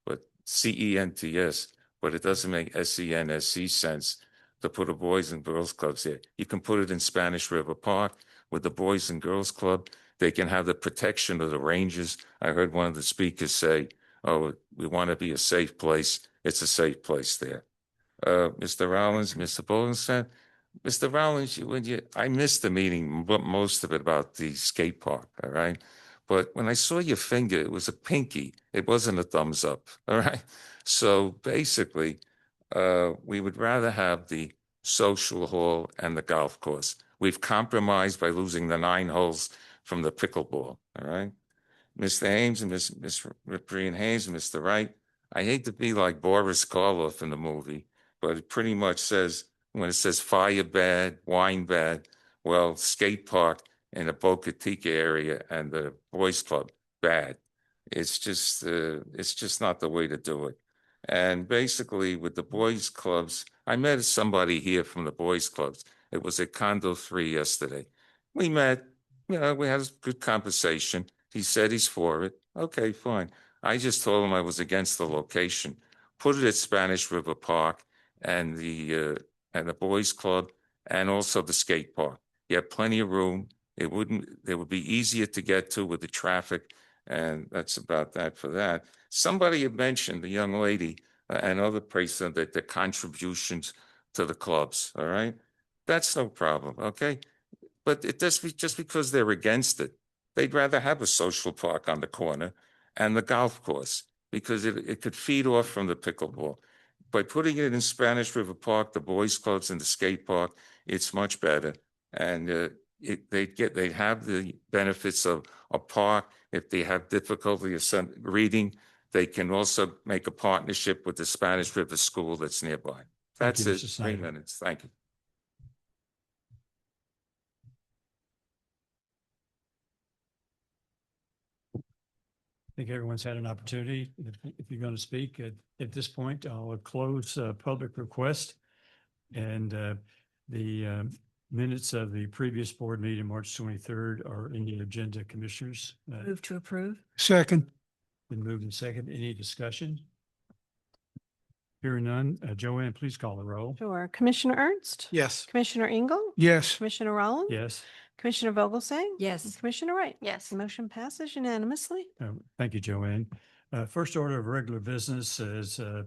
but CENTS, but it doesn't make SENSC sense to put a Boys and Girls Clubs there. You can put it in Spanish River Park with the Boys and Girls Club. They can have the protection of the rangers. I heard one of the speakers say, oh, we want to be a safe place. It's a safe place there. Mr. Rollins, Mr. Boldenstein. Mr. Rollins, I missed the meeting, but most of it about the skate park, all right? But when I saw your finger, it was a pinky. It wasn't a thumbs up, all right? So basically, we would rather have the social hall and the golf course. We've compromised by losing the 9 holes from the pickleball, all right? Mr. Ames and Ms. Brian Hayes and Mr. Wright, I hate to be like Boris Karloff in the movie, but it pretty much says, when it says fire bad, wine bad, well, skate park in the Boca Chica area and the boys club, bad. It's just not the way to do it. And basically with the boys clubs, I met somebody here from the boys clubs. It was at Condo 3 yesterday. We met, we had a good conversation. He said he's for it. Okay, fine. I just told him I was against the location. Put it at Spanish River Park and the boys club and also the skate park. You have plenty of room. It would be easier to get to with the traffic. And that's about that for that. Somebody had mentioned, the young lady and other person, that the contributions to the clubs, all right? That's no problem, okay? But it does just because they're against it. They'd rather have a social park on the corner and the golf course because it could feed off from the pickleball. By putting it in Spanish River Park, the boys clubs and the skate park, it's much better. And they'd have the benefits of a park. If they have difficulty reading, they can also make a partnership with the Spanish River School that's nearby. That's
you,
it,
Mr.
3
Snyder.
minutes. Thank you.
I think everyone's had an opportunity. If you're going to speak at this point, I'll close public request. And the minutes of the previous board meeting, March 23rd, are in the agenda, commissioners.
Move to approve.
Second.
Been moved and second. Any discussion? Hearing none. Joanne, please call the roll.
Sure. Commissioner Ernst?
Yes.
Commissioner Engel?
Yes.
Commissioner Rollins?
Yes.
Commissioner Vogelsang?
Yes.
And Commissioner Wright?
Yes.
Motion passes unanimously.
Thank you, Joanne. First order of regular business is a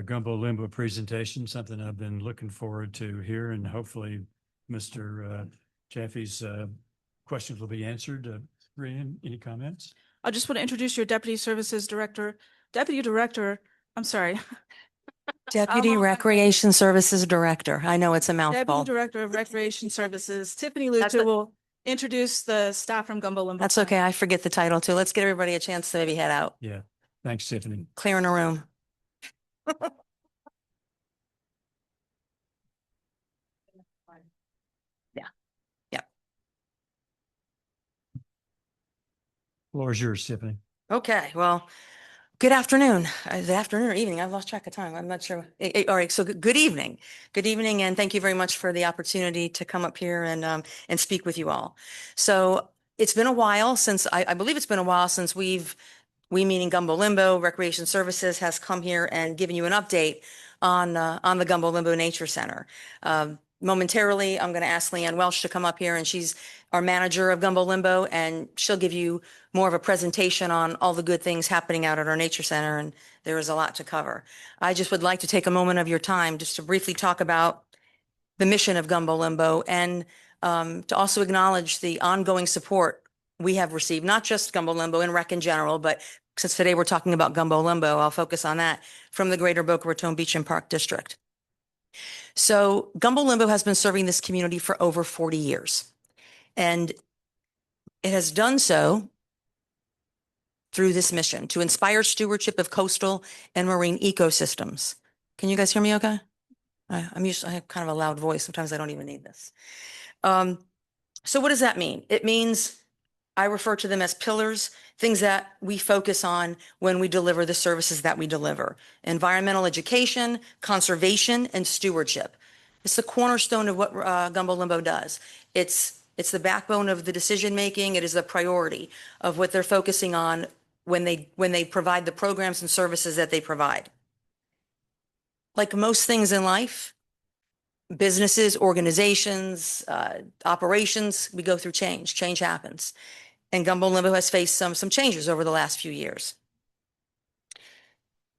gumbo limbo presentation, something I've been looking forward to here, and hopefully Mr. Chaffee's questions will be answered. Brian, any comments?
I just want to introduce your Deputy Director, I'm sorry.
Deputy Recreation Services Director. I know it's a mouthful.
Deputy Director of Recreation Services, Tiffany
That's
Lucha will introduce the staff from Gumbo Limbo.
That's okay. I forget the title too. Let's get everybody a chance to maybe head out.
Yeah. Thanks, Tiffany.
Clearing a room. Yeah. Yep.
Floor is yours, Tiffany.
Okay. Well, good afternoon. Is it afternoon or evening? I've lost track of time. I'm not sure. All right. So good evening. Good evening. And thank you very much for the opportunity to come up here and speak with you all. So it's been a while since I believe it's been a while since we meaning Gumbo Limbo Recreation Services has come here and given you an update on the Gumbo Limbo Nature Center. Momentarily, I'm going to ask Leanne Welsh to come up here, and she's our manager of Gumbo Limbo, and she'll give you more of a presentation on all the good things happening out at our nature center, and there is a lot to cover. I just would like to take a moment of your time just to briefly talk about the mission of Gumbo Limbo and to also acknowledge the ongoing support we have received, not just Gumbo Limbo and rec in general, but since today we're talking about Gumbo Limbo, I'll focus on that from the greater Boca Raton Beach and Park District. So Gumbo Limbo has been serving this community for over 40 years, and it has done so through this mission to inspire stewardship of coastal and marine ecosystems. Can you guys hear me okay? I have kind of a loud voice. Sometimes I don't even need this. So what does that mean? It means I refer to them as pillars, things that we focus on when we deliver the services that we deliver. Environmental education, conservation, and stewardship. It's the cornerstone of what Gumbo Limbo does. It's the backbone of the decision-making. It is the priority of what they're focusing on when they provide the programs and services that they provide. Like most things in life, businesses, organizations, operations, we go through change. Change happens. And Gumbo Limbo has faced some changes over the last few years.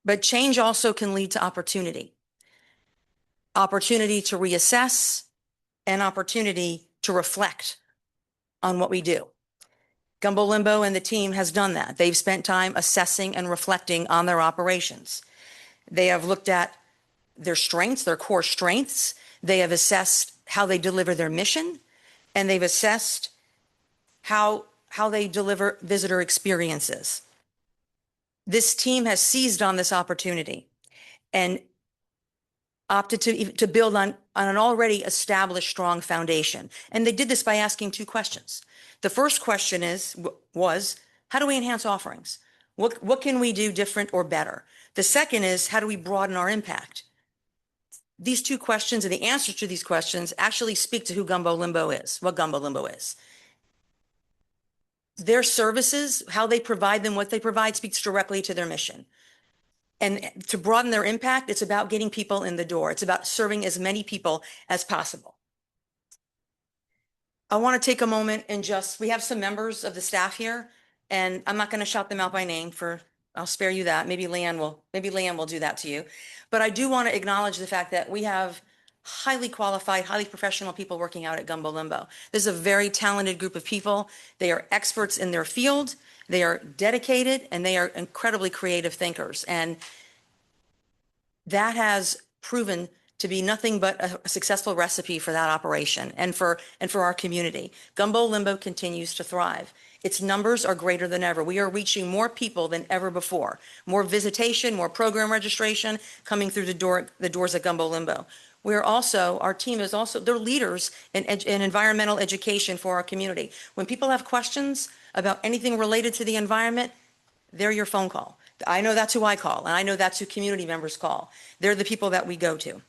But change also can lead to opportunity. opportunity to reassess, and opportunity to reflect on what we do. Gumbo Limbo and the team has done that. They've spent time assessing and reflecting on their operations. They have looked at their strengths, their core strengths. They have assessed how they deliver their mission, and they've assessed how they deliver visitor experiences. This team has seized on this opportunity and opted to build on an already established strong foundation. And they did this by asking two questions. The first question was, how do we enhance offerings? What can we do different or better? The second is, how do we broaden our impact? These two questions and the answers to these questions actually speak to who Gumbo Limbo is, what Gumbo Limbo is. Their services, how they provide them, what they provide speaks directly to their mission. And to broaden their impact, it's about getting people in the door. It's about serving as many people as possible. I want to take a moment and we have some members of the staff here, and I'm not going to shout them out by name I'll spare you that. Maybe Leanne will do that to you. But I do want to acknowledge the fact that we have highly qualified, highly professional people working out at Gumbo Limbo. This is a very talented group of people. They are experts in their field. They are dedicated, and they are incredibly creative thinkers. And that has proven to be nothing but a successful recipe for that operation and for our community. Gumbo Limbo continues to thrive. Its numbers are greater than ever. We are reaching more people than ever before. More visitation, more program registration coming through the doors at Gumbo Limbo. Our team is also, they're leaders in environmental education for our community. When people have questions about anything related to the environment, they're your phone call. I know that's who I call, and I know that's who community members call. They're the people that we go to.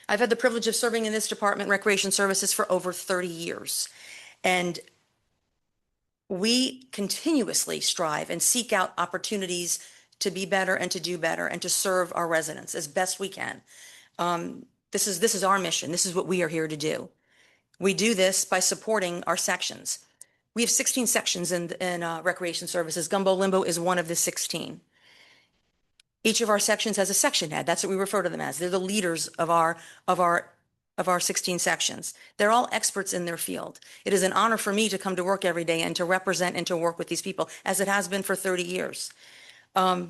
I've had the privilege of serving in this department, Recreation Services, for over 30 years. And we continuously strive and seek out opportunities to be better and to do better and to serve our residents as best we can. This is our mission. This is what we are here to do. We do this by supporting our sections. We have 16 sections in Recreation Services. Gumbo Limbo is one of the 16. Each of our sections has a section head. That's what we refer to them as. They're the leaders of our 16 sections. They're all experts in their field. It is an honor for me to come to work every day and to represent and to work with these people, as it has been for 30 years. I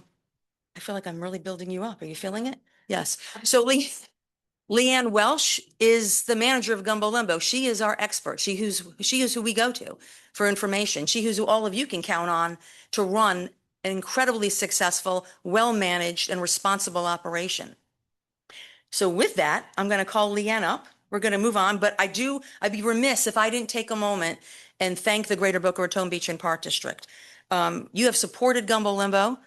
feel like I'm really building you up. Are you feeling it? Yes. So Leanne Welsh is the manager of Gumbo Limbo. She is our expert. She is who we go to for information. She is who all of you can count on to run an incredibly successful, well-managed, and responsible operation. So with that, I'm going to call Leanne up. We're going to move on, but I'd be remiss if I didn't take a moment and thank the Greater Boca Raton Beach and Park District. You have supported Gumbo Limbo,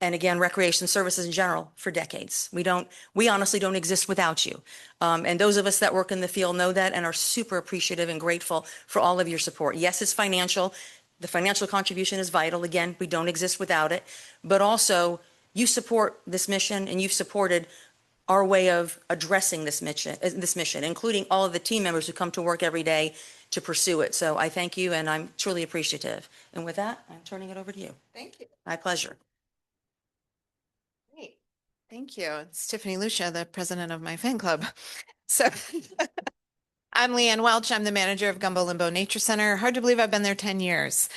and again, Recreation Services in general, for decades. We honestly don't exist without you. And those of us that work in the field know that and are super appreciative and grateful for all of your support. Yes, it's financial. The financial contribution is vital. Again, we don't exist without it. But also, you support this mission, and you've supported our way of addressing this mission, including all of the team members who come to work every day to pursue it. So I thank you, and I'm truly appreciative. And with that, I'm turning it over to you.
Thank you.
My pleasure.
Great. Thank you. It's Tiffany Lucia, the president of my fan club. So I'm Leanne Welch. I'm the manager of Gumbo Limbo Nature Center. Hard to believe I've been there 10 years.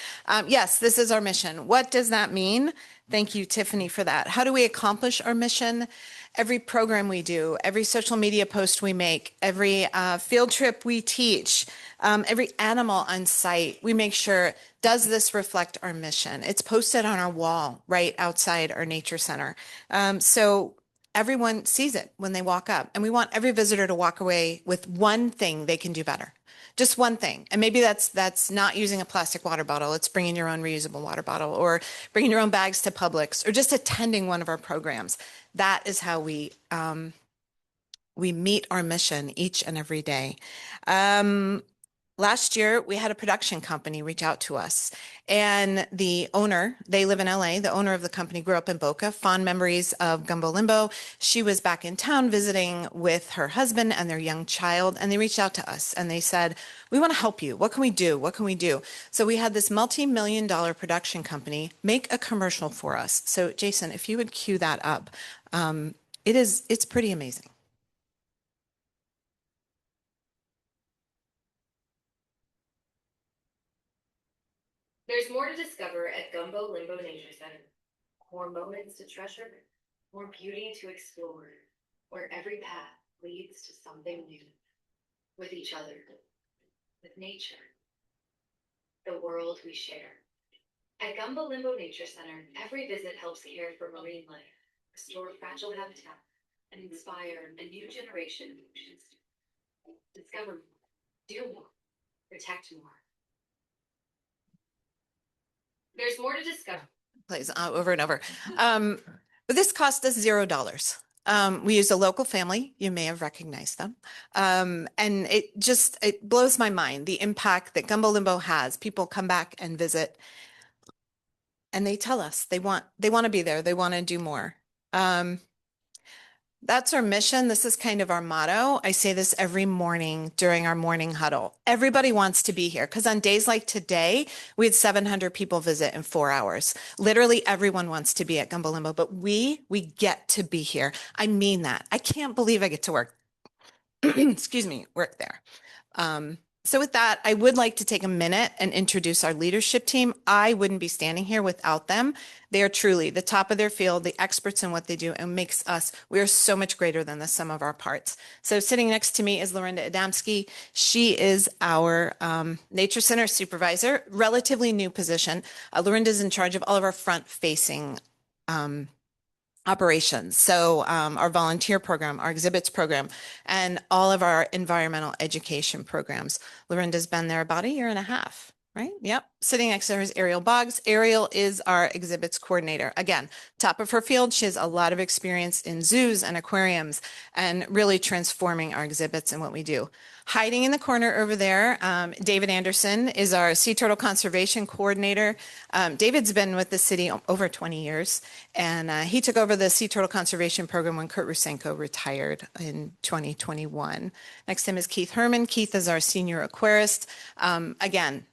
Yes, this is our mission. What does that mean? Thank you, Tiffany, for that. How do we accomplish our mission? Every program we do, every social media post we make, every field trip we teach, every animal on site, we make sure, does this reflect our mission? It's posted on our wall right outside our nature center. So everyone sees it when they walk up, and we want every visitor to walk away with one thing they can do better. Just one thing. And maybe that's not using a plastic water bottle. It's bringing your own reusable water bottle, or bringing your own bags to Publix, or just attending one of our programs. That is how we meet our mission each and every day. Last year, we had a production company reach out to us, and the owner, they live in LA, the owner of the company grew up in Boca, fond memories of Gumbo Limbo. She was back in town visiting with her husband and their young child, and they reached out to us and they said, we want to help you. What can we do? What can we do? So we had this multi-million-dollar production company make a commercial for us. So Jason, if you would cue that up, it's pretty amazing.
There's more to discover at Gumbo Limbo Nature Center. More moments to treasure, more beauty to explore, where every path leads to something new. With each other, with nature, the world we share. At Gumbo Limbo Nature Center, every visit helps care for marine life, restore fragile habitat, and inspire a new generation of oceans. Discover more, do more, protect more. There's more to discover.
Plays over and over. But this cost us $0. We use a local family. You may have recognized them. And it blows my mind, the impact that Gumbo Limbo has. People come back and visit and they tell us they want to be there. They want to do more. That's our mission. This is kind of our motto. I say this every morning during our morning huddle. Everybody wants to be here because on days like today, we had 700 people visit in 4 hours. Literally everyone wants to be at Gumbo Limbo, but we get to be here. I mean that. I can't believe I get to work, excuse me, work there. So with that, I would like to take a minute and introduce our leadership team. I wouldn't be standing here without them. They are truly the top of their field, the experts in what they do, and makes us, we are so much greater than the sum of our parts. So sitting next to me is Lorinda Adamski. She is our Nature Center supervisor, relatively new position. Lorinda is in charge of all of our front-facing operations. So our volunteer program, our exhibits program, and all of our environmental education programs. Lorinda's been there about 1.5 years, right? Yep. Sitting next to her is Ariel Boggs. Ariel is our exhibits coordinator. Again, top of her field. She has a lot of experience in zoos and aquariums and really transforming our exhibits and what we do. Hiding in the corner over there, David Anderson is our sea turtle conservation coordinator. David's been with the city over 20 years, and he took over the sea turtle conservation program when Kurt Rusenko retired in 2021. Next to him is Keith Herman. Keith is our senior aquarist. Again,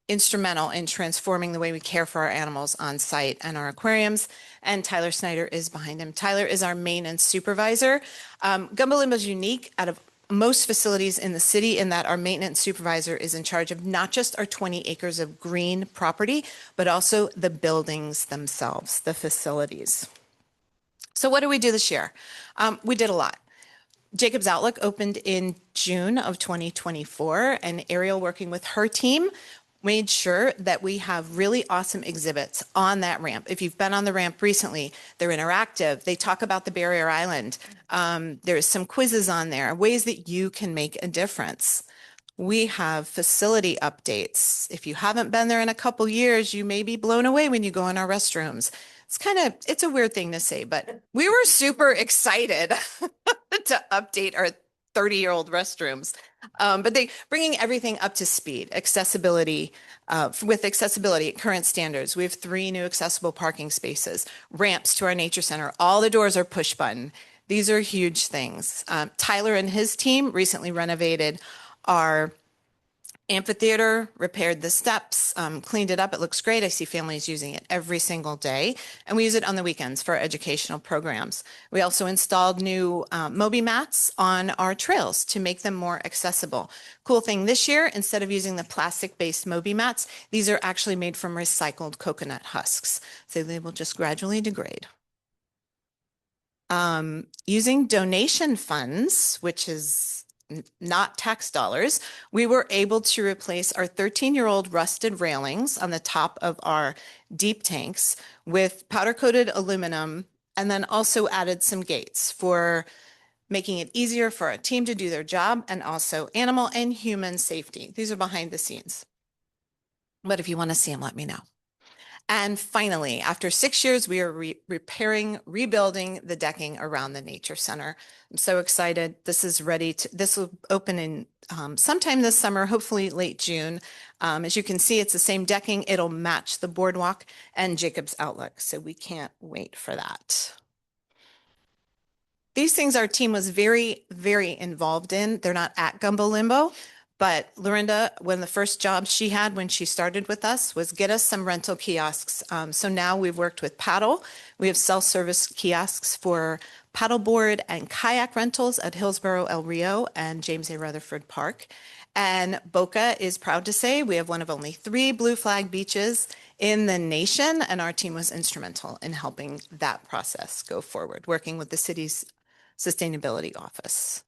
instrumental in transforming the way we care for our animals on site and our aquariums. And Tyler Snyder is behind him. Tyler is our maintenance supervisor. Gumbo Limbo is unique out of most facilities in the city in that our maintenance supervisor is in charge of not just our 20 acres of green property, but also the buildings themselves, the facilities. So what did we do this year? We did a lot. Jacob's Outlook opened in June of 2024, and Ariel, working with her team, made sure that we have really awesome exhibits on that ramp. If you've been on the ramp recently, they're interactive. They talk about the Barrier Island. There's some quizzes on there, ways that you can make a difference. We have facility updates. If you haven't been there in a couple years, you may be blown away when you go in our restrooms. It's a weird thing to say, but we were super excited to update our 30-year-old restrooms. But they bringing everything up to speed, accessibility, with accessibility at current standards. We have 3 new accessible parking spaces, ramps to our nature center. All the doors are push button. These are huge things. Tyler and his team recently renovated our amphitheater, repaired the steps, cleaned it up. It looks great. I see families using it every single day, and we use it on the weekends for educational programs. We also installed new Moby mats on our trails to make them more accessible. Cool thing this year, instead of using the plastic-based Moby mats, these are actually made from recycled coconut husks, so they will just gradually degrade. Using donation funds, which is not tax dollars, we were able to replace our 13-year-old rusted railings on the top of our deep tanks with powder-coated aluminum, and then also added some gates for making it easier for our team to do their job, and also animal and human safety. These are behind the scenes. But if you want to see them, let me know. And finally, after 6 years, we are rebuilding the decking around the Nature Center. I'm so excited. This is ready to, this will open in sometime this summer, hopefully late June. As you can see, it's the same decking. It'll match the boardwalk and Jacob's Outlook. So we can't wait for that. These things our team was very, very involved in. They're not at Gumbo Limbo. But Lorinda, one of the first jobs she had when she started with us was get us some rental kiosks. So now we've worked with Paddle. We have self-service kiosks for paddleboard and kayak rentals at Hillsborough El Rio and James A. Rutherford Park. And Boca is proud to say we have one of only 3 blue flag beaches in the nation, and our team was instrumental in helping that process go forward, working with the city's sustainability office.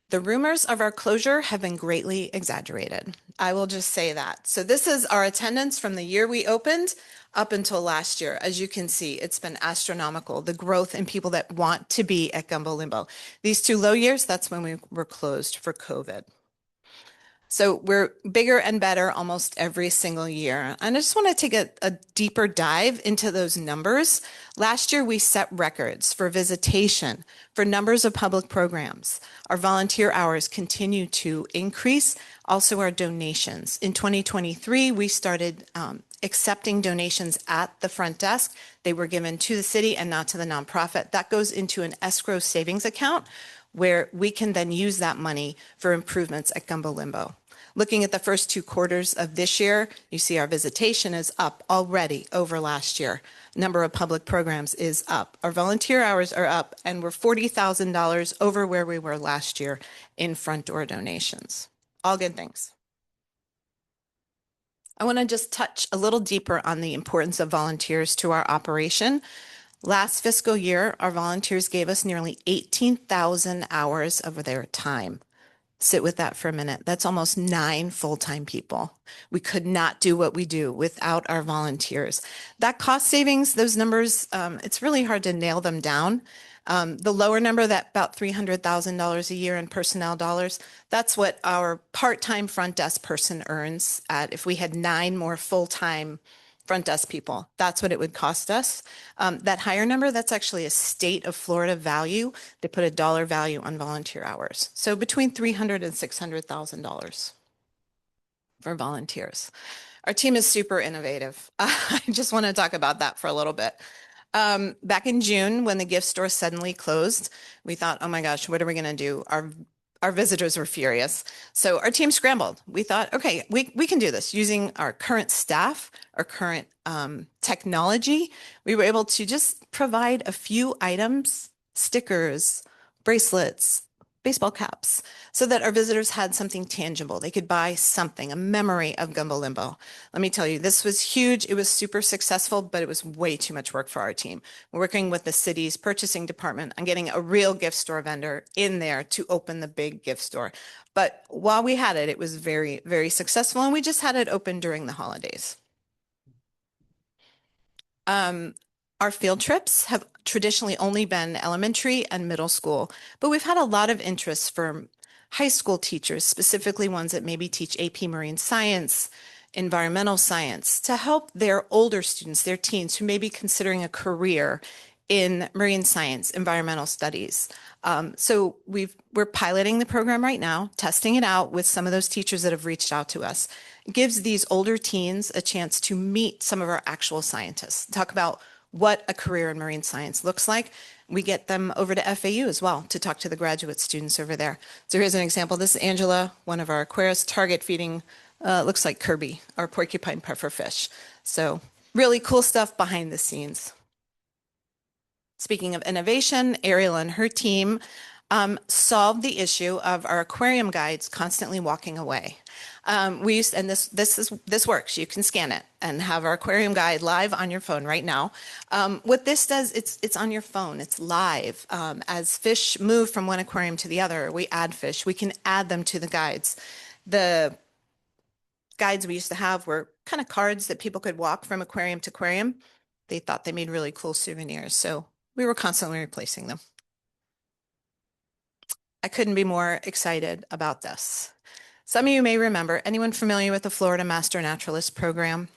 The rumors of our closure have been greatly exaggerated. I will just say that. So this is our attendance from the year we opened up until last year. As you can see, it's been astronomical, the growth in people that want to be at Gumbo Limbo. These 2 low years, that's when we were closed for COVID. So we're bigger and better almost every single year. And I just want to take a deeper dive into those numbers. Last year, we set records for visitation, for numbers of public programs. Our volunteer hours continue to increase, also our donations. In 2023, we started accepting donations at the front desk. They were given to the city and not to the nonprofit. That goes into an escrow savings account where we can then use that money for improvements at Gumbo Limbo. Looking at the first 2 quarters of this year, you see our visitation is up already over last year. Number of public programs is up. Our volunteer hours are up, and we're $40,000 over where we were last year in front door donations. All good things. I want to just touch a little deeper on the importance of volunteers to our operation. Last fiscal year, our volunteers gave us nearly 18,000 hours of their time. Sit with that for a minute. That's almost 9 full-time people. We could not do what we do without our volunteers. That cost savings, those numbers, it's really hard to nail them down. The lower number, that about $300,000 a year in personnel dollars, that's what our part-time front desk person earns at if we had 9 more full-time front desk people. That's what it would cost us. That higher number, that's actually a state of Florida value. They put a dollar value on volunteer hours. So between $300,000 and $600,000 for volunteers. Our team is super innovative. I just want to talk about that for a little bit. Back in June, when the gift store suddenly closed, we thought, oh my gosh, what are we going to do? Our visitors were furious. So our team scrambled. We thought, okay, we can do this using our current staff, our current technology. We were able to just provide a few items, stickers, bracelets, baseball caps, so that our visitors had something tangible. They could buy something, a memory of Gumbo Limbo. Let me tell you, this was huge. It was super successful, but it was way too much work for our team. We're working with the city's purchasing department on getting a real gift store vendor in there to open the big gift store. But while we had it, it was very, very successful, and we just had it open during the holidays. Our field trips have traditionally only been elementary and middle school, but we've had a lot of interest from high school teachers, specifically ones that maybe teach AP Marine Science, environmental science, to help their older students, their teens who may be considering a career in marine science, environmental studies. So we're piloting the program right now, testing it out with some of those teachers that have reached out to us. It gives these older teens a chance to meet some of our actual scientists, talk about what a career in marine science looks like. We get them over to FAU as well to talk to the graduate students over there. So here's an example. This is Angela, one of our aquarists, target feeding, looks like Kirby, our porcupine puffer fish. So really cool stuff behind the scenes. Speaking of innovation, Ariel and her team solved the issue of our aquarium guides constantly walking away. We used, and this works. You can scan it and have our aquarium guide live on your phone right now. What this does, it's on your phone. It's live. As fish move from one aquarium to the other, we add fish. We can add them to the guides. The guides we used to have were kind of cards that people could walk from aquarium to aquarium. They thought they made really cool souvenirs, so we were constantly replacing them. I couldn't be more excited about this. Some of you may remember, anyone familiar with the Florida Master Naturalist Program?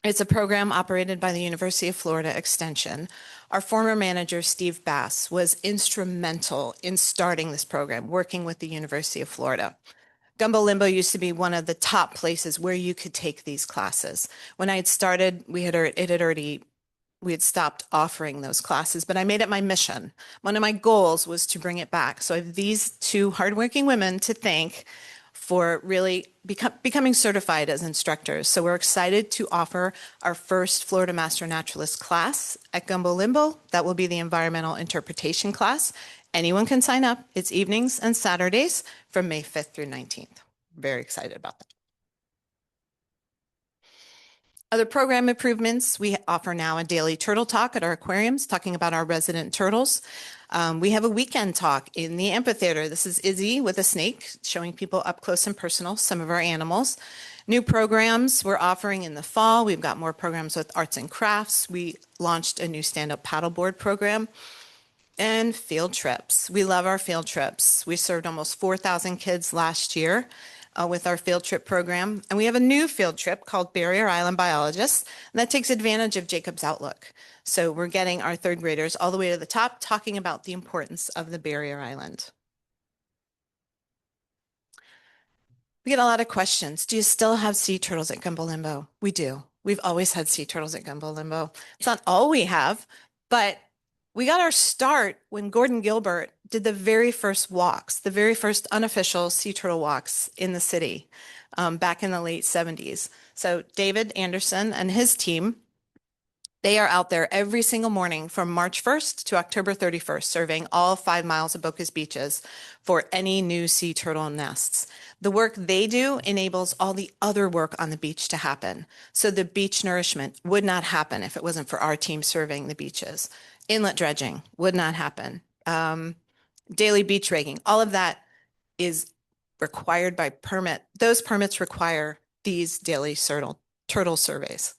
It's a program operated by the University of Florida Extension. Our former manager, Steve Bass, was instrumental in starting this program, working with the University of Florida. Gumbo Limbo used to be one of the top places where you could take these classes. When I had started, we had stopped offering those classes, but I made it my mission. One of my goals was to bring it back. So I have these 2 hardworking women to thank for really becoming certified as instructors. So we're excited to offer our first Florida Master Naturalist class at Gumbo Limbo. That will be the environmental interpretation class. Anyone can sign up. It's evenings and Saturdays from May 5th through 19th. Very excited about that. Other program improvements, we offer now a daily turtle talk at our aquariums, talking about our resident turtles. We have a weekend talk in the amphitheater. This is Izzy with a snake, showing people up close and personal some of our animals. New programs we're offering in the fall. We've got more programs with arts and crafts. We launched a new stand-up paddleboard program. And field trips. We love our field trips. We served almost 4,000 kids last year with our field trip program. And we have a new field trip called Barrier Island Biologists, and that takes advantage of Jacob's Outlook. So we're getting our third graders all the way to the top, talking about the importance of the Barrier Island. We get a lot of questions. Do you still have sea turtles at Gumbo Limbo? We do. We've always had sea turtles at Gumbo Limbo. It's not all we have, but we got our start when Gordon Gilbert did the very first walks, the very first unofficial sea turtle walks in the city back in the late 70s. So David Anderson and his team, they are out there every single morning from March 1st to October 31st, surveying all 5 miles of Boca's beaches for any new sea turtle nests. The work they do enables all the other work on the beach to happen. So the beach nourishment would not happen if it wasn't for our team surveying the beaches. Inlet dredging would not happen. Daily beach raking, all of that is required by permit. Those permits require these daily turtle surveys.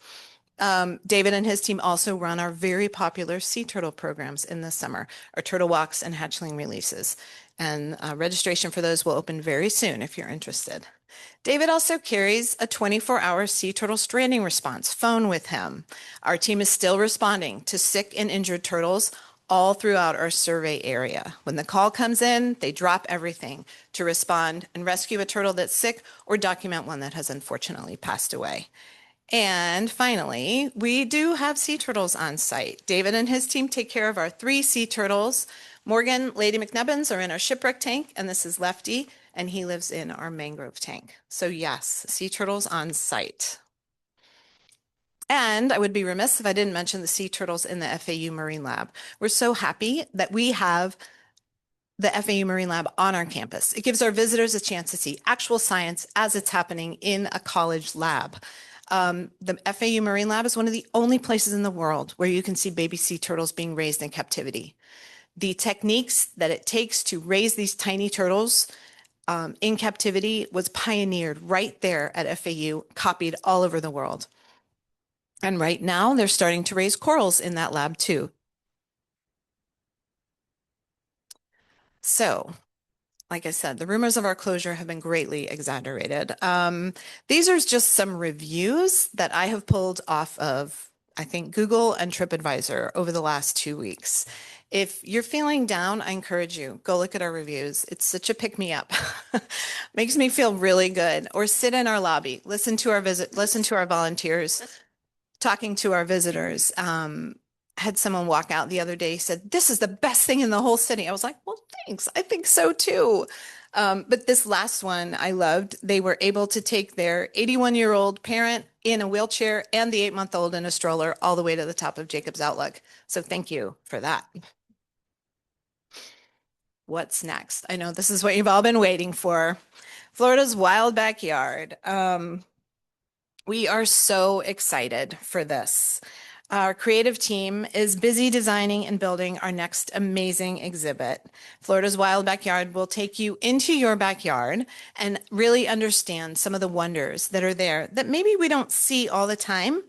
David and his team also run our very popular sea turtle programs in the summer, our turtle walks and hatchling releases. And registration for those will open very soon if you're interested. David also carries a 24-hour sea turtle stranding response phone with him. Our team is still responding to sick and injured turtles all throughout our survey area. When the call comes in, they drop everything to respond and rescue a turtle that's sick or document one that has unfortunately passed away. And finally, we do have sea turtles on site. David and his team take care of our 3 sea turtles. Morgan, Lady McNubbins are in our shipwreck tank, and this is Lefty, and he lives in our mangrove tank. So yes, sea turtles on site. And I would be remiss if I didn't mention the sea turtles in the FAU Marine Lab. We're so happy that we have the FAU Marine Lab on our campus. It gives our visitors a chance to see actual science as it's happening in a college lab. The FAU Marine Lab is one of the only places in the world where you can see baby sea turtles being raised in captivity. The techniques that it takes to raise these tiny turtles in captivity was pioneered right there at FAU, copied all over the world. And right now they're starting to raise corals in that lab too. So, like I said, the rumors of our closure have been greatly exaggerated. These are just some reviews that I have pulled off of, I think, Google and TripAdvisor over the last 2 weeks. If you're feeling down, I encourage you, go look at our reviews. It's such a pick-me-up. Makes me feel really good. Or sit in our lobby, listen to our volunteers, talking to our visitors. Had someone walk out the other day, said, "This is the best thing in the whole city." I was like, well, thanks. I think so too. But this last one I loved. They were able to take their 81-year-old parent in a wheelchair and the 8-month-old in a stroller all the way to the top of Jacob's Outlook. So thank you for that. What's next? I know this is what you've all been waiting for. Florida's Wild Backyard. We are so excited for this. Our creative team is busy designing and building our next amazing exhibit. Florida's Wild Backyard will take you into your backyard and really understand some of the wonders that are there that maybe we don't see all the time.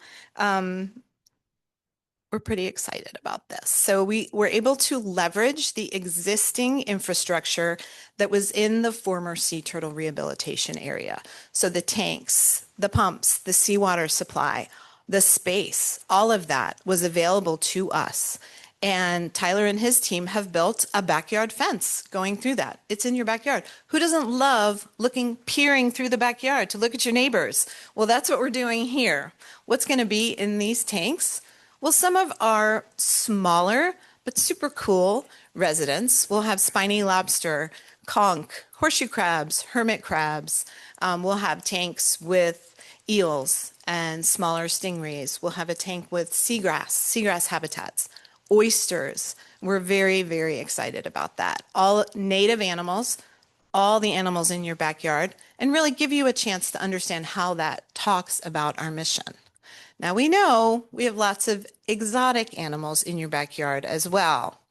We're pretty excited about this. So we were able to leverage the existing infrastructure that was in the former sea turtle rehabilitation area. So the tanks, the pumps, the seawater supply, the space, all of that was available to us. And Tyler and his team have built a backyard fence going through that. It's in your backyard. Who doesn't love peering through the backyard to look at your neighbors? Well, that's what we're doing here. What's going to be in these tanks? Well, some of our smaller but super cool residents will have spiny lobster, conch, horseshoe crabs, hermit crabs. We'll have tanks with eels and smaller stingrays. We'll have a tank with seagrass habitats, oysters. We're very, very excited about that. All native animals, all the animals in your backyard, and really give you a chance to understand how that talks about our mission. Now we know we have lots of exotic animals in your backyard as well.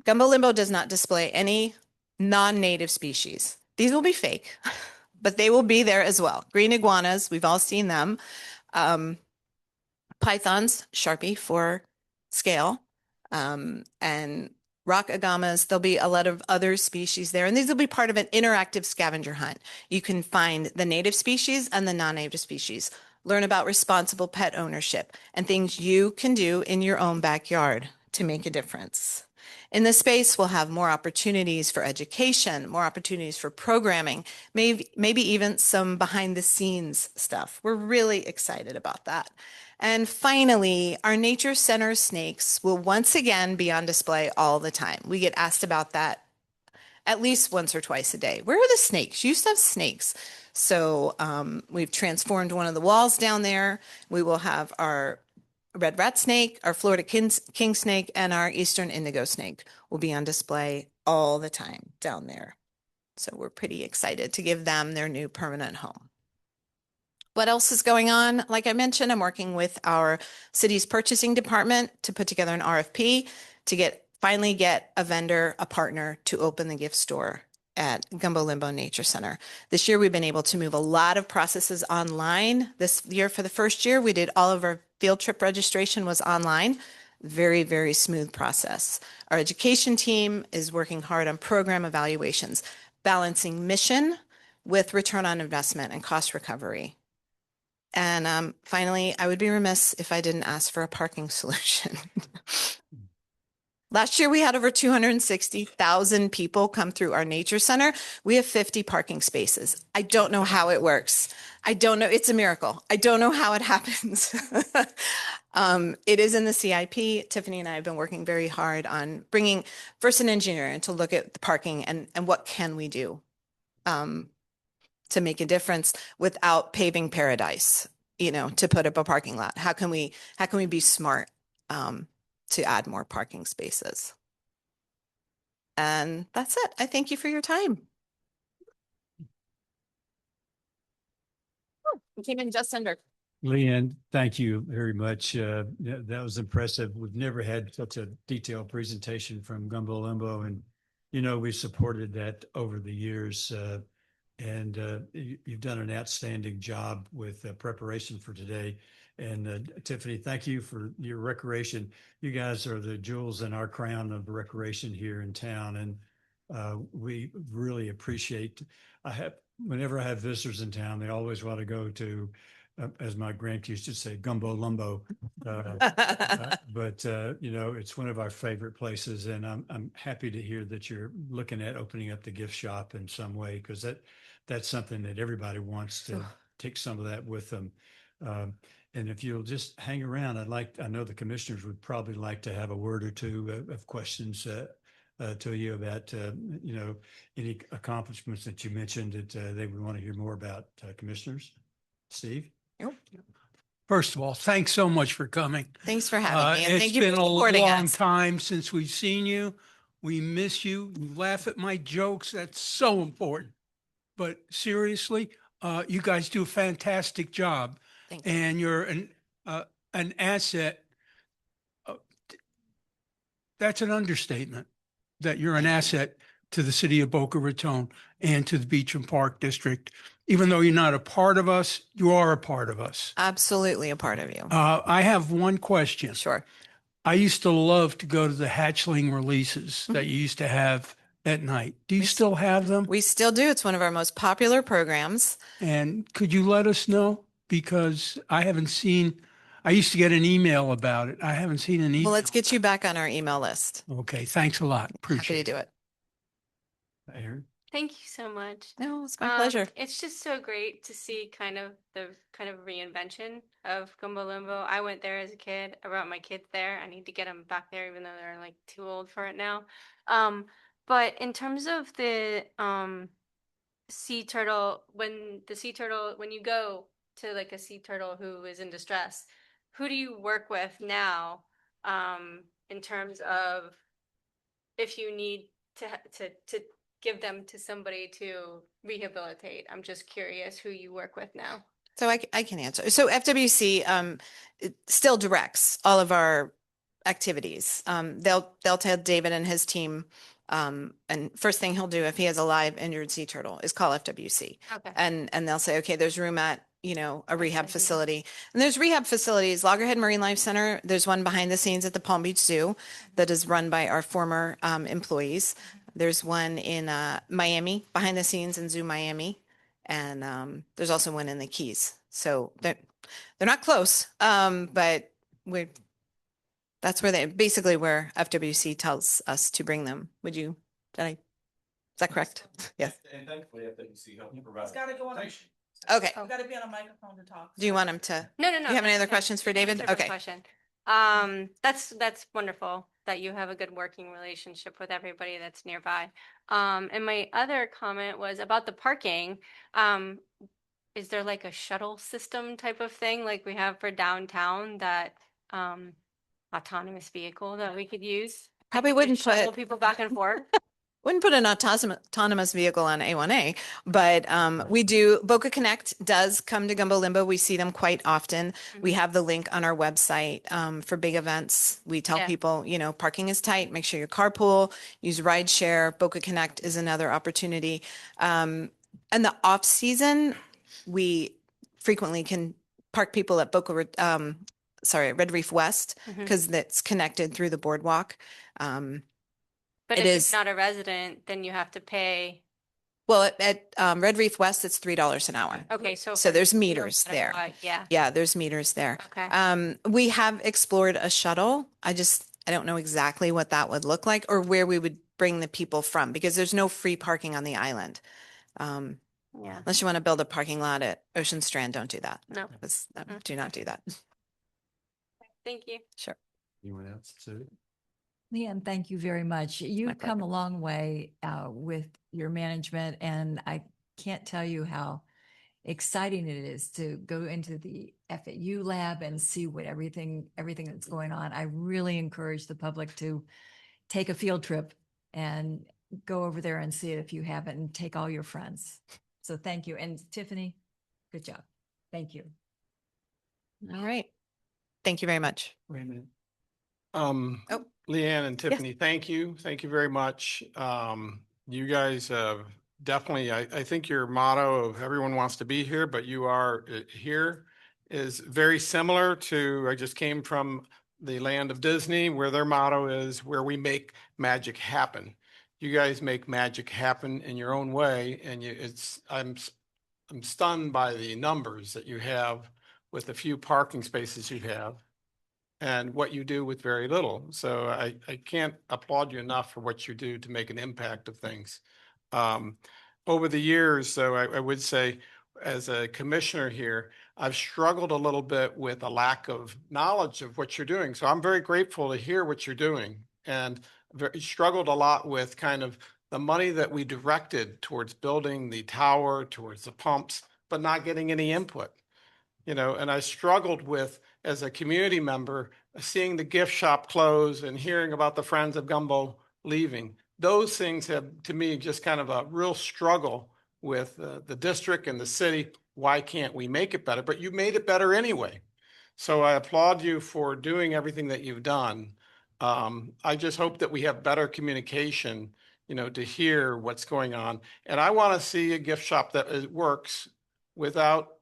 Gumbo Limbo does not display any non-native species. These will be fake, but they will be there as well. Green iguanas, we've all seen them. Pythons, Sharpie for scale, and rock agamas. There'll be a lot of other species there, and these will be part of an interactive scavenger hunt. You can find the native species and the non-native species. Learn about responsible pet ownership and things you can do in your own backyard to make a difference. In this space, we'll have more opportunities for education, more opportunities for programming, maybe even some behind the scenes stuff. We're really excited about that. And finally, our nature center snakes will once again be on display all the time. We get asked about that at least once or twice a day. Where are the snakes? You used to have snakes. So we've transformed one of the walls down there. We will have our red rat snake, our Florida king snake, and our eastern indigo snake will be on display all the time down there. So we're pretty excited to give them their new permanent home. What else is going on? Like I mentioned, I'm working with our city's purchasing department to put together an RFP to finally get a vendor, a partner to open the gift store at Gumbo Limbo Nature Center. This year, we've been able to move a lot of processes online. This year, for the first year, we did all of our field trip registration was online. Very, very smooth process. Our education team is working hard on program evaluations, balancing mission with return on investment and cost recovery. And finally, I would be remiss if I didn't ask for a parking solution. Last year, we had over 260,000 people come through our nature center. We have 50 parking spaces. I don't know how it works. I don't know. It's a miracle. I don't know how it happens. It is in the CIP. Tiffany and I have been working very hard on bringing first an engineer in to look at the parking and what can we do to make a difference without paving paradise, to put up a parking lot. How can we be smart? To add more parking spaces. And that's it. I thank you for your time. We came in just under.
Leanne, thank you very much. That was impressive. We've never had such a detailed presentation from Gumbo Limbo, and we supported that over the years. And you've done an outstanding job with preparation for today. And Tiffany, thank you for your recreation. You guys are the jewels in our crown of recreation here in town, and we really appreciate. Whenever I have visitors in town, they always want to go to, as my grandkids used to say, Gumbo Limbo. But it's one of our favorite places, and I'm happy to hear that you're looking at opening up the gift shop in some way, because that's something that everybody wants to take some of that with them. And if you'll just hang around, I know the commissioners would probably like to have a word or two of questions to you about, any accomplishments that you mentioned that they would want to hear more about. Commissioners, Steve?
Yep.
First of all, thanks so much for coming.
Thanks for having me. And thank you for
It's been a
supporting
long
us.
time since we've seen you. We miss you. You laugh at my jokes. That's so important. But seriously, you guys do a fantastic job.
Thank you.
And you're an asset. That's an understatement, that you're an asset to the city of Boca Raton and to the Beach and Park District. Even though you're not a part of us, you are a part of us.
Absolutely a part of you.
I have one question.
Sure.
I used to love to go to the hatchling releases that you used to have at night. Do you still have them?
We still do. It's one of our most popular programs.
And could you let us know? Because I haven't seen, I used to get an email about it. I haven't seen an email.
Well, let's get you back on our email list.
Okay, thanks a lot. Appreciate
Happy to do it.
Aaron?
Thank you so much.
No, it's my pleasure.
It's just so great to see the reinvention of Gumbo Limbo. I went there as a kid. I brought my kids there. I need to get them back there, even though they're too old for it now. But in terms of the sea turtle, when you go to like a sea turtle who is in distress, who do you work with now in terms of if you need to give them to somebody to rehabilitate? I'm just curious who you work with now.
So I can answer. So FWC it still directs all of our activities. They'll tell David and his team, and first thing he'll do if he has a live injured sea turtle is call FWC.
Okay.
And they'll say, okay, there's room at, a rehab facility. And there's rehab facilities, Loggerhead Marine Life Center. There's one behind the scenes at the Palm Beach Zoo that is run by our former employees. There's one in Miami, behind the scenes in Zoo Miami. And there's also one in the Keys. So they're not close, but that's where basically where FWC tells us to bring them. Is that correct? Yes.
And thankfully, FWC helped provide.
It's gotta go on.
Okay.
I've got to be on a microphone to talk.
Do you want him to?
No.
Do you have any other
no,
questions for David?
answer the
Okay.
Question. That's wonderful that you have a good working relationship with everybody that's nearby. And my other comment was about the parking. Is there like a shuttle system type of thing like we have for downtown that autonomous vehicle that we could use?
Probably wouldn't
Shuttle
put
people back and forth.
Wouldn't put an autonomous vehicle on A1A, but we do. Boca Connect does come to Gumbo Limbo. We see them quite often. We have the link on our website for big events. We tell
Yeah.
people, parking is tight. Make sure you carpool, use rideshare. Boca Connect is another opportunity. And the off season, we frequently can park people at Red Reef West because that's connected through the boardwalk.
But
It
if
is-
you're not a resident, then you have to pay.
Well, at Red Reef West, it's $3 an hour.
Okay, so
So
for
there's
New
meters
York,
there.
Yeah.
Yeah, there's meters there.
Okay.
We have explored a shuttle. I don't know exactly what that would look like or where we would bring the people from because there's no free parking on the island.
Yeah.
Unless you want to build a parking lot at Ocean Strand, don't do that.
No.
Do not do that.
Thank you.
Sure.
Anyone else? Sue?
Leanne, thank you very much. You've come a long way with your management, and I can't tell you how exciting it is to go into the FAU lab and see what everything that's going on. I really encourage the public to take a field trip and go over there and see it if you haven't, and take all your friends. So thank you. And Tiffany, good job. Thank you.
All right. Thank you very much.
Wait a minute.
Leanne and Tiffany, thank you. Thank you very much. You guys definitely, I think your motto of everyone wants to be here, but you are here is very similar to, I just came from the land of Disney where their motto is where we make magic happen. You guys make magic happen in your own way. And I'm stunned by the numbers that you have with the few parking spaces you have and what you do with very little. So I can't applaud you enough for what you do to make an impact of things. Over the years, so I would say as a commissioner here, I've struggled a little bit with a lack of knowledge of what you're doing. So I'm very grateful to hear what you're doing and struggled a lot with kind of the money that we directed towards building the tower, towards the pumps, but not getting any input. And I struggled with, as a community member, seeing the gift shop close and hearing about the Friends of Gumbo leaving. Those things have, to me, just kind of a real struggle with the district and the city. Why can't we make it better? But you made it better anyway. So I applaud you for doing everything that you've done. I just hope that we have better communication, to hear what's going on. And I want to see a gift shop that works without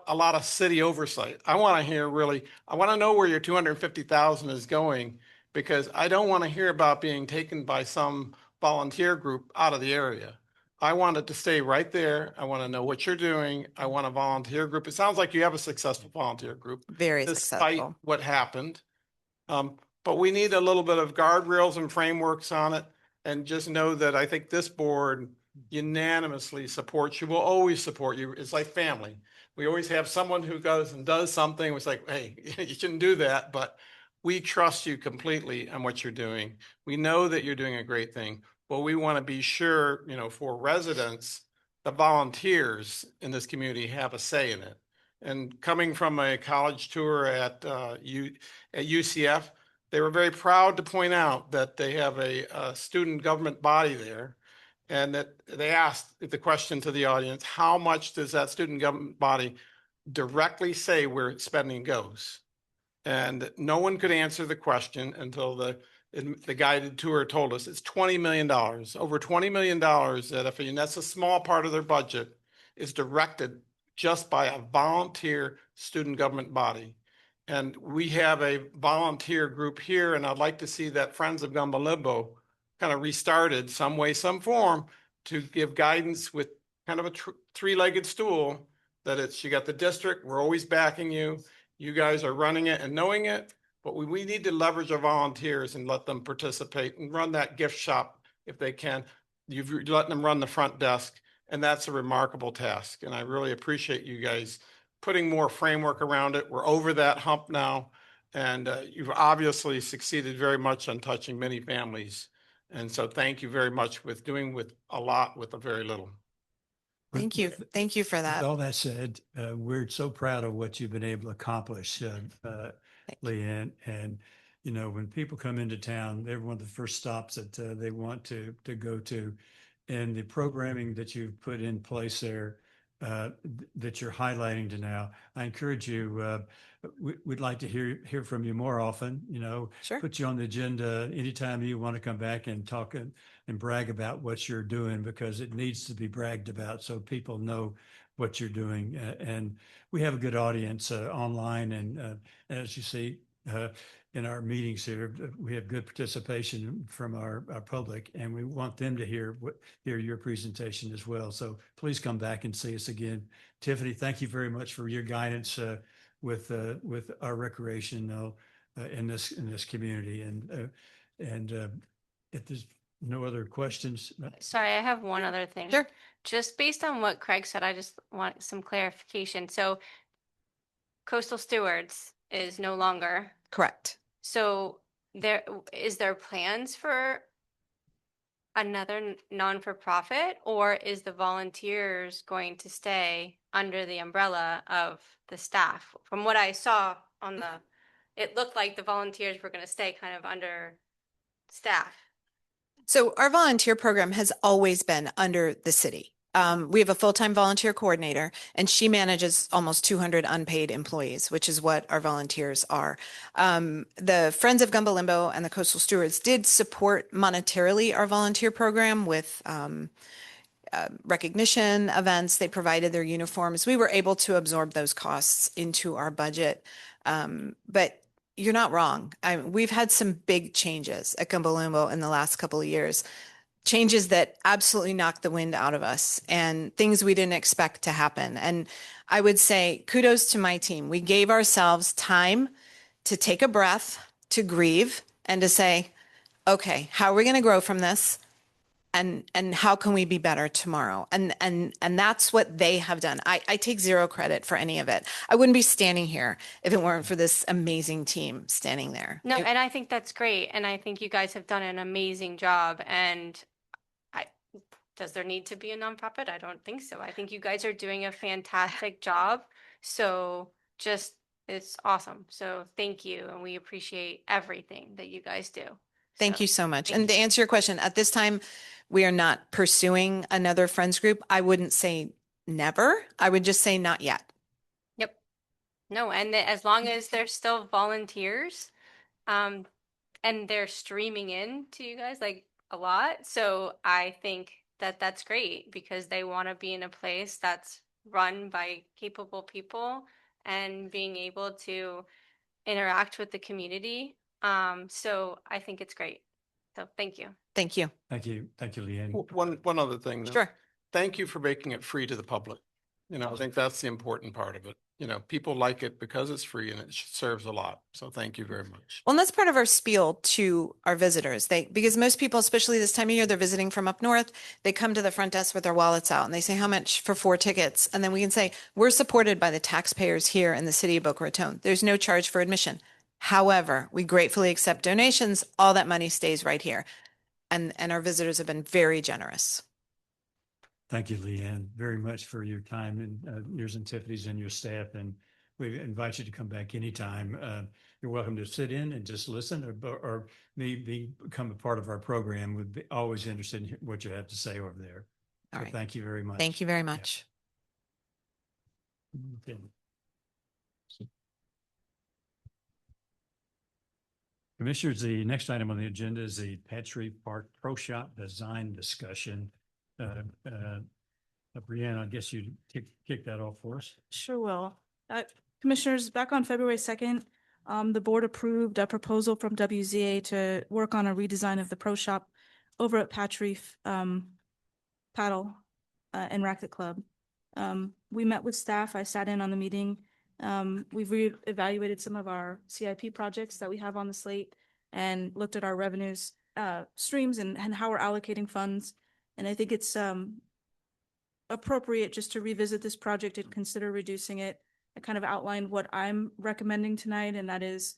a lot of city oversight. I want to know where your 250,000 is going, because I don't want to hear about being taken by some volunteer group out of the area. I want it to stay right there. I want to know what you're doing. I want a volunteer group. It sounds like you have a successful volunteer group.
Very
despite
successful.
what happened. But we need a little bit of guardrails and frameworks on it. And just know that I think this board unanimously supports you, will always support you. It's like family. We always have someone who goes and does something. It's like, hey, you shouldn't do that. But we trust you completely on what you're doing. We know that you're doing a great thing, but we want to be sure, for residents, the volunteers in this community have a say in it. And coming from a college tour at UCF, they were very proud to point out that they have a student government body there. And that they asked the question to the audience, how much does that student government body directly say where spending goes? And no one could answer the question until the guided tour told us it's $20 million, over $20 million that and that's a small part of their budget, is directed just by a volunteer student government body. And we have a volunteer group here, and I'd like to see that Friends of Gumbo Limbo kind of restarted some way, some form, to give guidance with kind of a three-legged stool, that it's, you got the district, we're always backing you, you guys are running it and knowing it, but we need to leverage our volunteers and let them participate and run that gift shop if they can. You've let them run the front desk, and that's a remarkable task. And I really appreciate you guys putting more framework around it. We're over that hump now, and you've obviously succeeded very much on touching many families. And so thank you very much with doing with a lot with a very little.
Thank you. Thank you for
With
that.
all that said, we're so proud of what you've been able to accomplish, Leanne. And, when people come into town, they're one of the first stops that they want to go to. And the programming that you've put in place there, that you're highlighting to now, I encourage you, we'd like to hear from you more often,
Sure.
put you on the agenda anytime you want to come back and talk and brag about what you're doing, because it needs to be bragged about so people know what you're doing. And we have a good audience online, and as you see in our meetings here, we have good participation from our public, and we want them to hear your presentation as well. So please come back and see us again. Tiffany, thank you very much for your guidance with our recreation in this community. And if there's no other questions.
Sorry, I have one other thing.
Sure.
Just based on what Craig said, I just want some clarification. So Coastal Stewards is no longer.
Correct.
So is there plans for another non-for-profit, or is the volunteers going to stay under the umbrella of the staff? From what I saw it looked like the volunteers were going to stay kind of under staff.
So our volunteer program has always been under the city. We have a full-time volunteer coordinator, and she manages almost 200 unpaid employees, which is what our volunteers are. The Friends of Gumbo Limbo and the Coastal Stewards did support monetarily our volunteer program with recognition events. They provided their uniforms. We were able to absorb those costs into our budget. But you're not wrong. We've had some big changes at Gumbo Limbo in the last couple of years. Changes that absolutely knocked the wind out of us and things we didn't expect to happen. And I would say kudos to my team. We gave ourselves time to take a breath, to grieve, and to say, okay, how are we going to grow from this? And how can we be better tomorrow? And that's what they have done. I take zero credit for any of it. I wouldn't be standing here if it weren't for this amazing team standing there.
No, and I think that's great. And I think you guys have done an amazing job. And does there need to be a nonprofit? I don't think so. I think you guys are doing a fantastic job. So it's awesome. So thank you. And we appreciate everything that you guys do.
Thank you so much. And to answer your question, at this time, we are not pursuing another friends group. I wouldn't say never. I would just say not yet.
Yep. No, and as long as there's still volunteers, and they're streaming in to you guys like a lot. So I think that's great because they want to be in a place that's run by capable people and being able to interact with the community. So I think it's great. So thank you.
Thank you.
Thank you. Thank you, Leanne.
One other thing. though.
Sure.
Thank you for making it free to the public. I think that's the important part of it. People like it because it's free and it serves a lot. So thank you very much.
Well, and that's part of our spiel to our visitors. Because most people, especially this time of year, they're visiting from up north. They come to the front desk with their wallets out and they say, how much for 4 tickets? And then we can say, we're supported by the taxpayers here in the city of Boca Raton. There's no charge for admission. However, we gratefully accept donations. All that money stays right here. And our visitors have been very generous.
Thank you, Leanne, very much for your time and yours and Tiffany's and your staff. And we invite you to come back anytime. You're welcome to sit in and just listen or maybe become a part of our program. We'd be always interested in what you have to say over there.
All
So
right.
thank you very much.
Thank you very much.
Okay. Commissioners, the next item on the agenda is the Patchogue Park Pro Shop design discussion. Brianne, I guess you'd kick that off for us.
Sure will. Commissioners, back on February 2nd, the board approved a proposal from WZA to work on a redesign of the pro shop over at Patch Reef Paddle and Racquet Club. We met with staff. I sat in on the meeting. We've reevaluated some of our CIP projects that we have on the slate and looked at our revenues streams and how we're allocating funds. And I think it's appropriate just to revisit this project and consider reducing it. I kind of outlined what I'm recommending tonight, and that is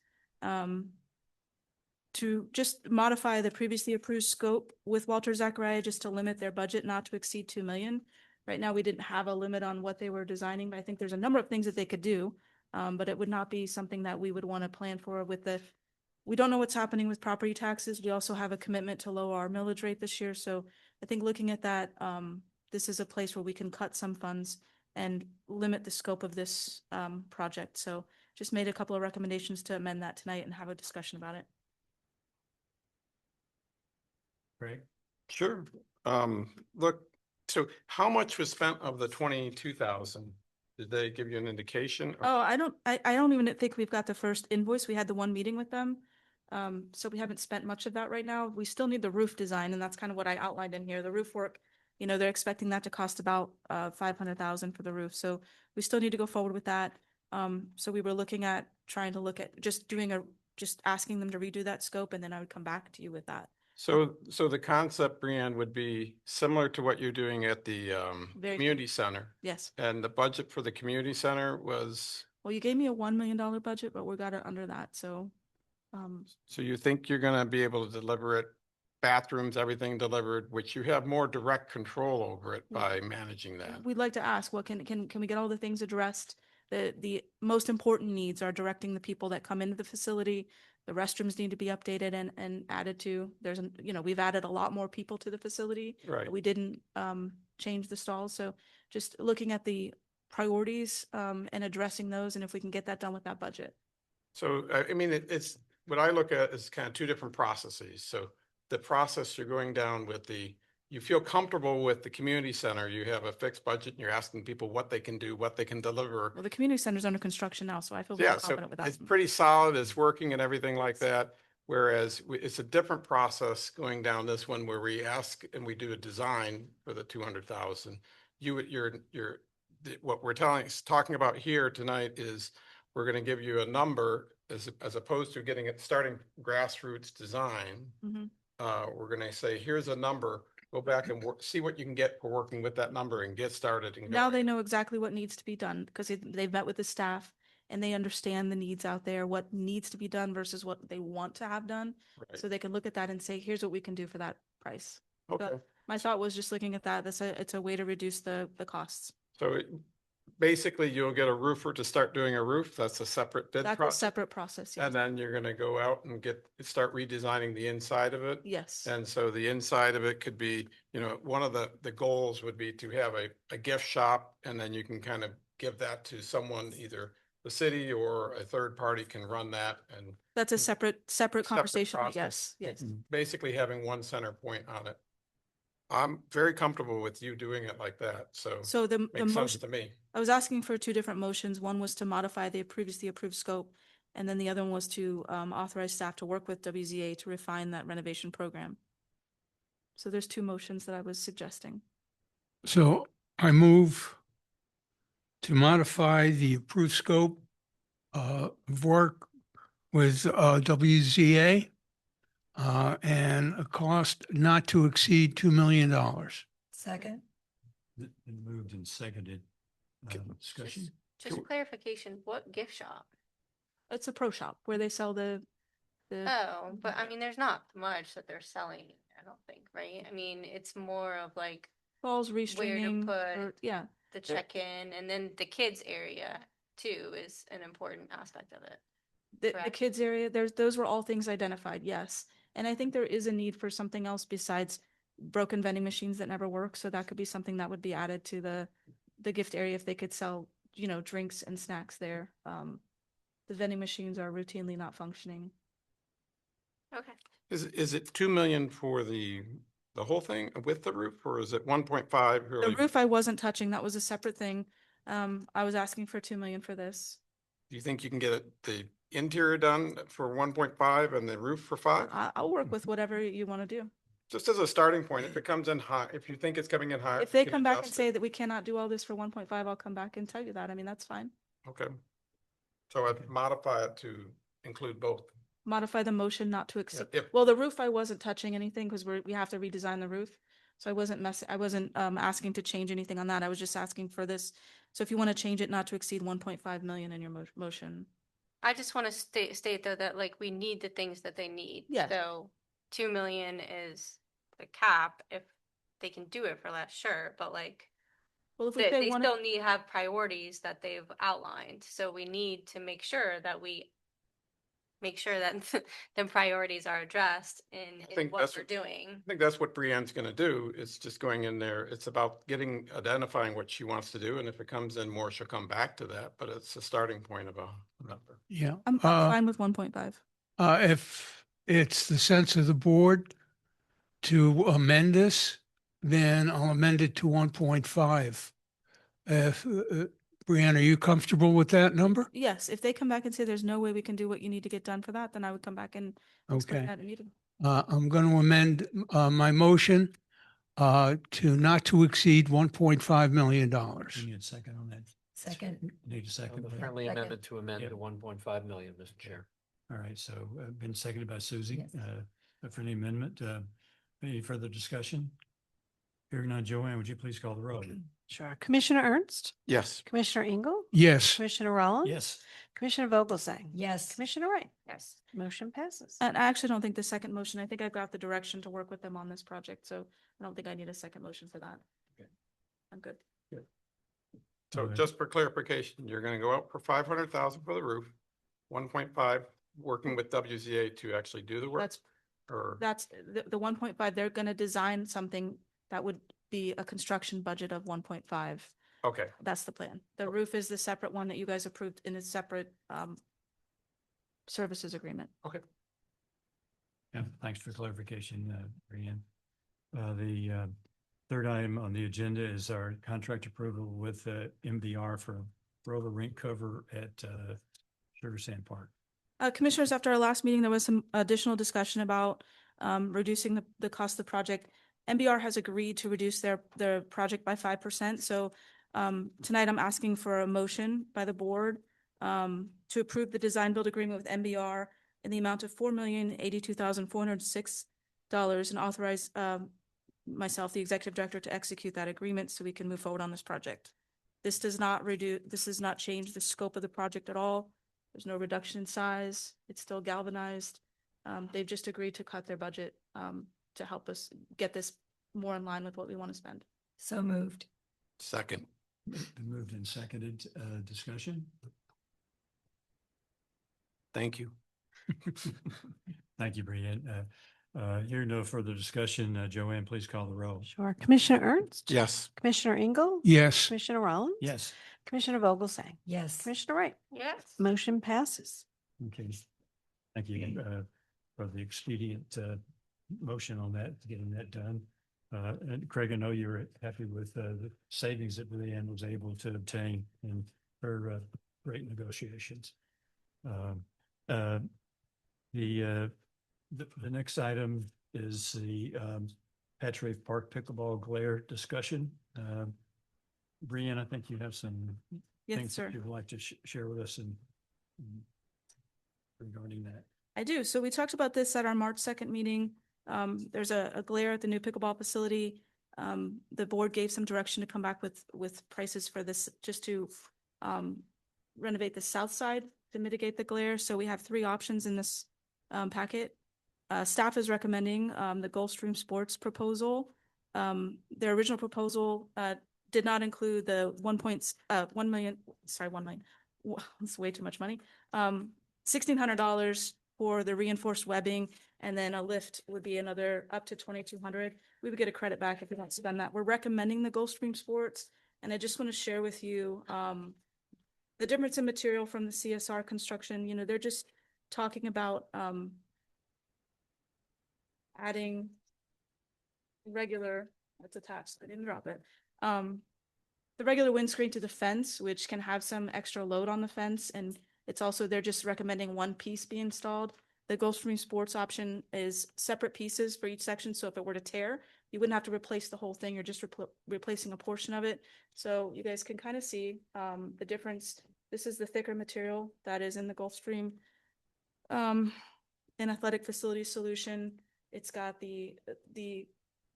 to just modify the previously approved scope with Walter Zachariah just to limit their budget not to exceed 2 million. Right now, we didn't have a limit on what they were designing, but I think there's a number of things that they could do. But it would not be something that we would want to plan for with we don't know what's happening with property taxes. We also have a commitment to lower our millage rate this year. So I think looking at that, this is a place where we can cut some funds and limit the scope of this project. So just made a couple of recommendations to amend that tonight and have a discussion about it.
Greg?
Sure. Look, so how much was spent of the 22,000? Did they give you an indication?
Oh, I don't even think we've got the first invoice. We had the one meeting with them. So we haven't spent much of that right now. We still need the roof design, and that's kind of what I outlined in here. The roof work, you know, they're expecting that to cost about 500,000 for the roof. So we still need to go forward with that. So we were trying to look at just asking them to redo that scope, and then I would come back to you with that.
So the concept, Brianne, would be similar to what you're doing at the
Very
community center.
Yes.
And the budget for the community center was,
Well, you gave me a $1 million budget, but we got it under that. So
so you think you're gonna be able to deliver it, bathrooms, everything delivered, which you have more direct control over it by managing that?
we'd like to ask, what can we get all the things addressed? The most important needs are directing the people that come into the facility. The restrooms need to be updated and added to. We've added a lot more people to the facility.
Right.
We didn't change the stalls. So just looking at the priorities and addressing those, and if we can get that done with that budget.
So, I mean, it's, what I look at is kind of two different processes. So the process you're going down with you feel comfortable with the community center, you have a fixed budget and you're asking people what they can do, what they can deliver.
Well, the community center's under construction now, so I feel very
Yeah, so
confident with that.
it's pretty solid, it's working and everything like that. Whereas it's a different process going down this one where we ask and we do a design for the 200,000. What we're talking about here tonight is we're going to give you a number as opposed to starting grassroots design.
Mhm.
We're going to say, here's a number, go back and see what you can get for working with that number and get started. And
Now they know exactly what needs to be done because they've met with the staff and they understand the needs out there, what needs to be done versus what they want to have done.
Right.
So they can look at that and say, here's what we can do for that price.
Okay.
But my thought was just looking at that, it's a way to reduce the costs.
So basically you'll get a roofer to start doing a roof. That's a separate bid
That's a
process.
separate process. Yes.
And then you're going to go out and start redesigning the inside of it.
Yes.
And so the inside of it could be, one of the goals would be to have a gift shop, and then you can kind of give that to someone, either the city or a third party can run that. And
That's a separate conversation. But
process.
yes. Yes.
basically having one center point on it. I'm very comfortable with you doing it like that.
So the
makes sense
motion,
to me.
I was asking for two different motions. One was to modify the previously approved scope, and then the other one was to authorize staff to work with WZA to refine that renovation program. So there's two motions that I was suggesting.
So I move to modify the approved scope of work with WZA and a cost not to exceed $2 million.
Second.
Been moved and seconded. Discussion?
Just clarification, what gift shop?
It's a pro shop where they sell the.
Oh, but I mean, there's not much that they're selling, I don't think, right? I mean, it's more of like
Balls
where to
restringing,
put
yeah.
the check-in, and then the kids area too is an important aspect of it.
The
correct?
kids area, those were all things identified, yes. And I think there is a need for something else besides broken vending machines that never work. So that could be something that would be added to the gift area if they could sell, drinks and snacks there. The vending machines are routinely not functioning.
Okay.
Is it 2 million for the whole thing with the roof, or is it 1.5?
The roof I wasn't touching, that was a separate thing. I was asking for 2 million for this.
Do you think you can get the interior done for 1.5 and the roof for 5?
I'll work with whatever you want to do.
Just as a starting point, if it comes in high, if you think it's coming in high.
If they
you can
come back and
adjust it.
say that we cannot do all this for 1.5, I'll come back and tell you that. I mean, that's fine.
Okay. So I'd modify it to include both.
Modify the motion not to exceed.
if-
Well, the roof, I wasn't touching anything because we have to redesign the roof. So I wasn't asking to change anything on that. I was just asking for this. So if you want to change it not to exceed 1.5 million in your motion.
I just want to state though that like we need the things that they need.
Yes.
So 2 million is the cap. If they can do it for less, sure. But like
Well, if we
they
say one,
still need to have priorities that they've outlined. So we need to make sure that the priorities are addressed in
think
what
that's
we're
what-
doing.
I think that's what Brienne's going to do. It's just going in there. It's about identifying what she wants to do. And if it comes in more, she'll come back to that. But it's a starting point of a number.
Yeah.
I'm fine with 1.5.
If it's the sense of the board to amend this, then I'll amend it to 1.5. If, Brianne, are you comfortable with that number?
Yes, if they come back and say there's no way we can do what you need to get done for that, then I would come back and explain
Okay.
that in a meeting.
I'm going to amend my motion to not to exceed $1.5 million.
You need a second on that?
Second.
Need a second?
The friendly
Second.
amendment to amend
Yeah.
to 1.5 million, Mr. Chair.
All right, so been seconded by Susie,
Yes.
for any amendment. Any further discussion? Hearing none, Joanne, would you please call the roll?
Sure. Commissioner Ernst,
Yes.
Commissioner Engel,
Yes.
Commissioner Rollins.
Yes.
Commissioner Vogelsang.
Yes.
Commissioner Wright.
Yes.
Motion passes.
And I actually don't think the second motion, I think I've got the direction to work with them on this project, so I don't think I need a second motion for that.
Okay.
I'm good.
So
Okay.
just for clarification, you're going to go out for 500,000 for the roof, 1.5 working with WZA to actually do the work.
That's the 1.5, they're gonna design something that would be a construction budget of 1.5.
Okay.
That's the plan. The roof is the separate one that you guys approved in a separate services agreement.
Okay.
Yeah, thanks for clarification, Brianne. The third item on the agenda is our contract approval with MBR for roller rink cover at Sugar Sand Park.
Commissioners, after our last meeting, there was some additional discussion about reducing the cost of the project. MBR has agreed to reduce their project by 5%. So tonight I'm asking for a motion by the board to approve the design build agreement with MBR in the amount of $4,082,406 and authorize myself, the executive director, to execute that agreement so we can move forward on this project. This does not change the scope of the project at all. There's no reduction in size. It's still galvanized. They've just agreed to cut their budget to help us get this more in line with what we want to spend.
So moved.
Second.
Been moved and seconded, discussion?
Thank you.
Thank you, Brianne. Hearing no further discussion, Joanne, please call the roll.
Sure. Commissioner Ernst.
Yes.
Commissioner Engel.
Yes.
Commissioner Rollins.
Yes.
Commissioner Vogelsang.
Yes.
Commissioner Wright.
Yes.
Motion passes.
Okay. Thank you for the expedient motion on that, getting that done. And Craig, I know you were happy with the savings that Brianne was able to obtain in her rate negotiations. The next item is the Patriot Park pickleball glare discussion. Brianne, I think you have some
Yes,
things
sir.
that you'd like to share with us and regarding that.
I do. So we talked about this at our March 2nd meeting. There's a glare at the new pickleball facility. The board gave some direction to come back with prices for this, just to renovate the south side.
to mitigate the glare. So we have three options in this packet. Staff is recommending the Gulfstream Sports proposal. Their original proposal did not include the 1 million, it's way too much money. $1,600 for the reinforced webbing, and then a lift would be another up to $2,200. We would get a credit back if we don't spend that. We're recommending the Gulfstream Sports, and I just want to share with you the difference in material from the CSR construction. You know, they're just talking about adding regular, it's attached, I didn't drop it. The regular windscreen to the fence, which can have some extra load on the fence, and it's also, they're just recommending one piece be installed. The Gulfstream Sports option is separate pieces for each section, so if it were to tear, you wouldn't have to replace the whole thing, you're just replacing a portion of it. So you guys can kind of see the difference. This is the thicker material that is in the Gulfstream an athletic facility solution. It's got the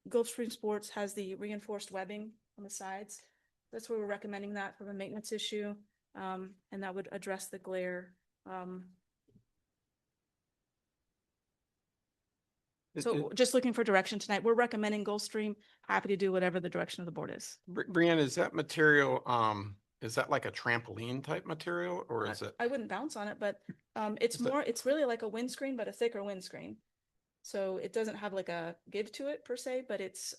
Gulfstream Sports has the reinforced webbing on the sides. That's where we're recommending that from a maintenance issue, and that would address the glare. So just looking for direction tonight. We're recommending Gulfstream. Happy to do whatever the direction of the board is.
Brianna, is that material, is that like a trampoline type material, or is it?
I wouldn't bounce on it, but it's more, it's really like a windscreen, but a thicker windscreen. So it doesn't have like a give to it per se, but it's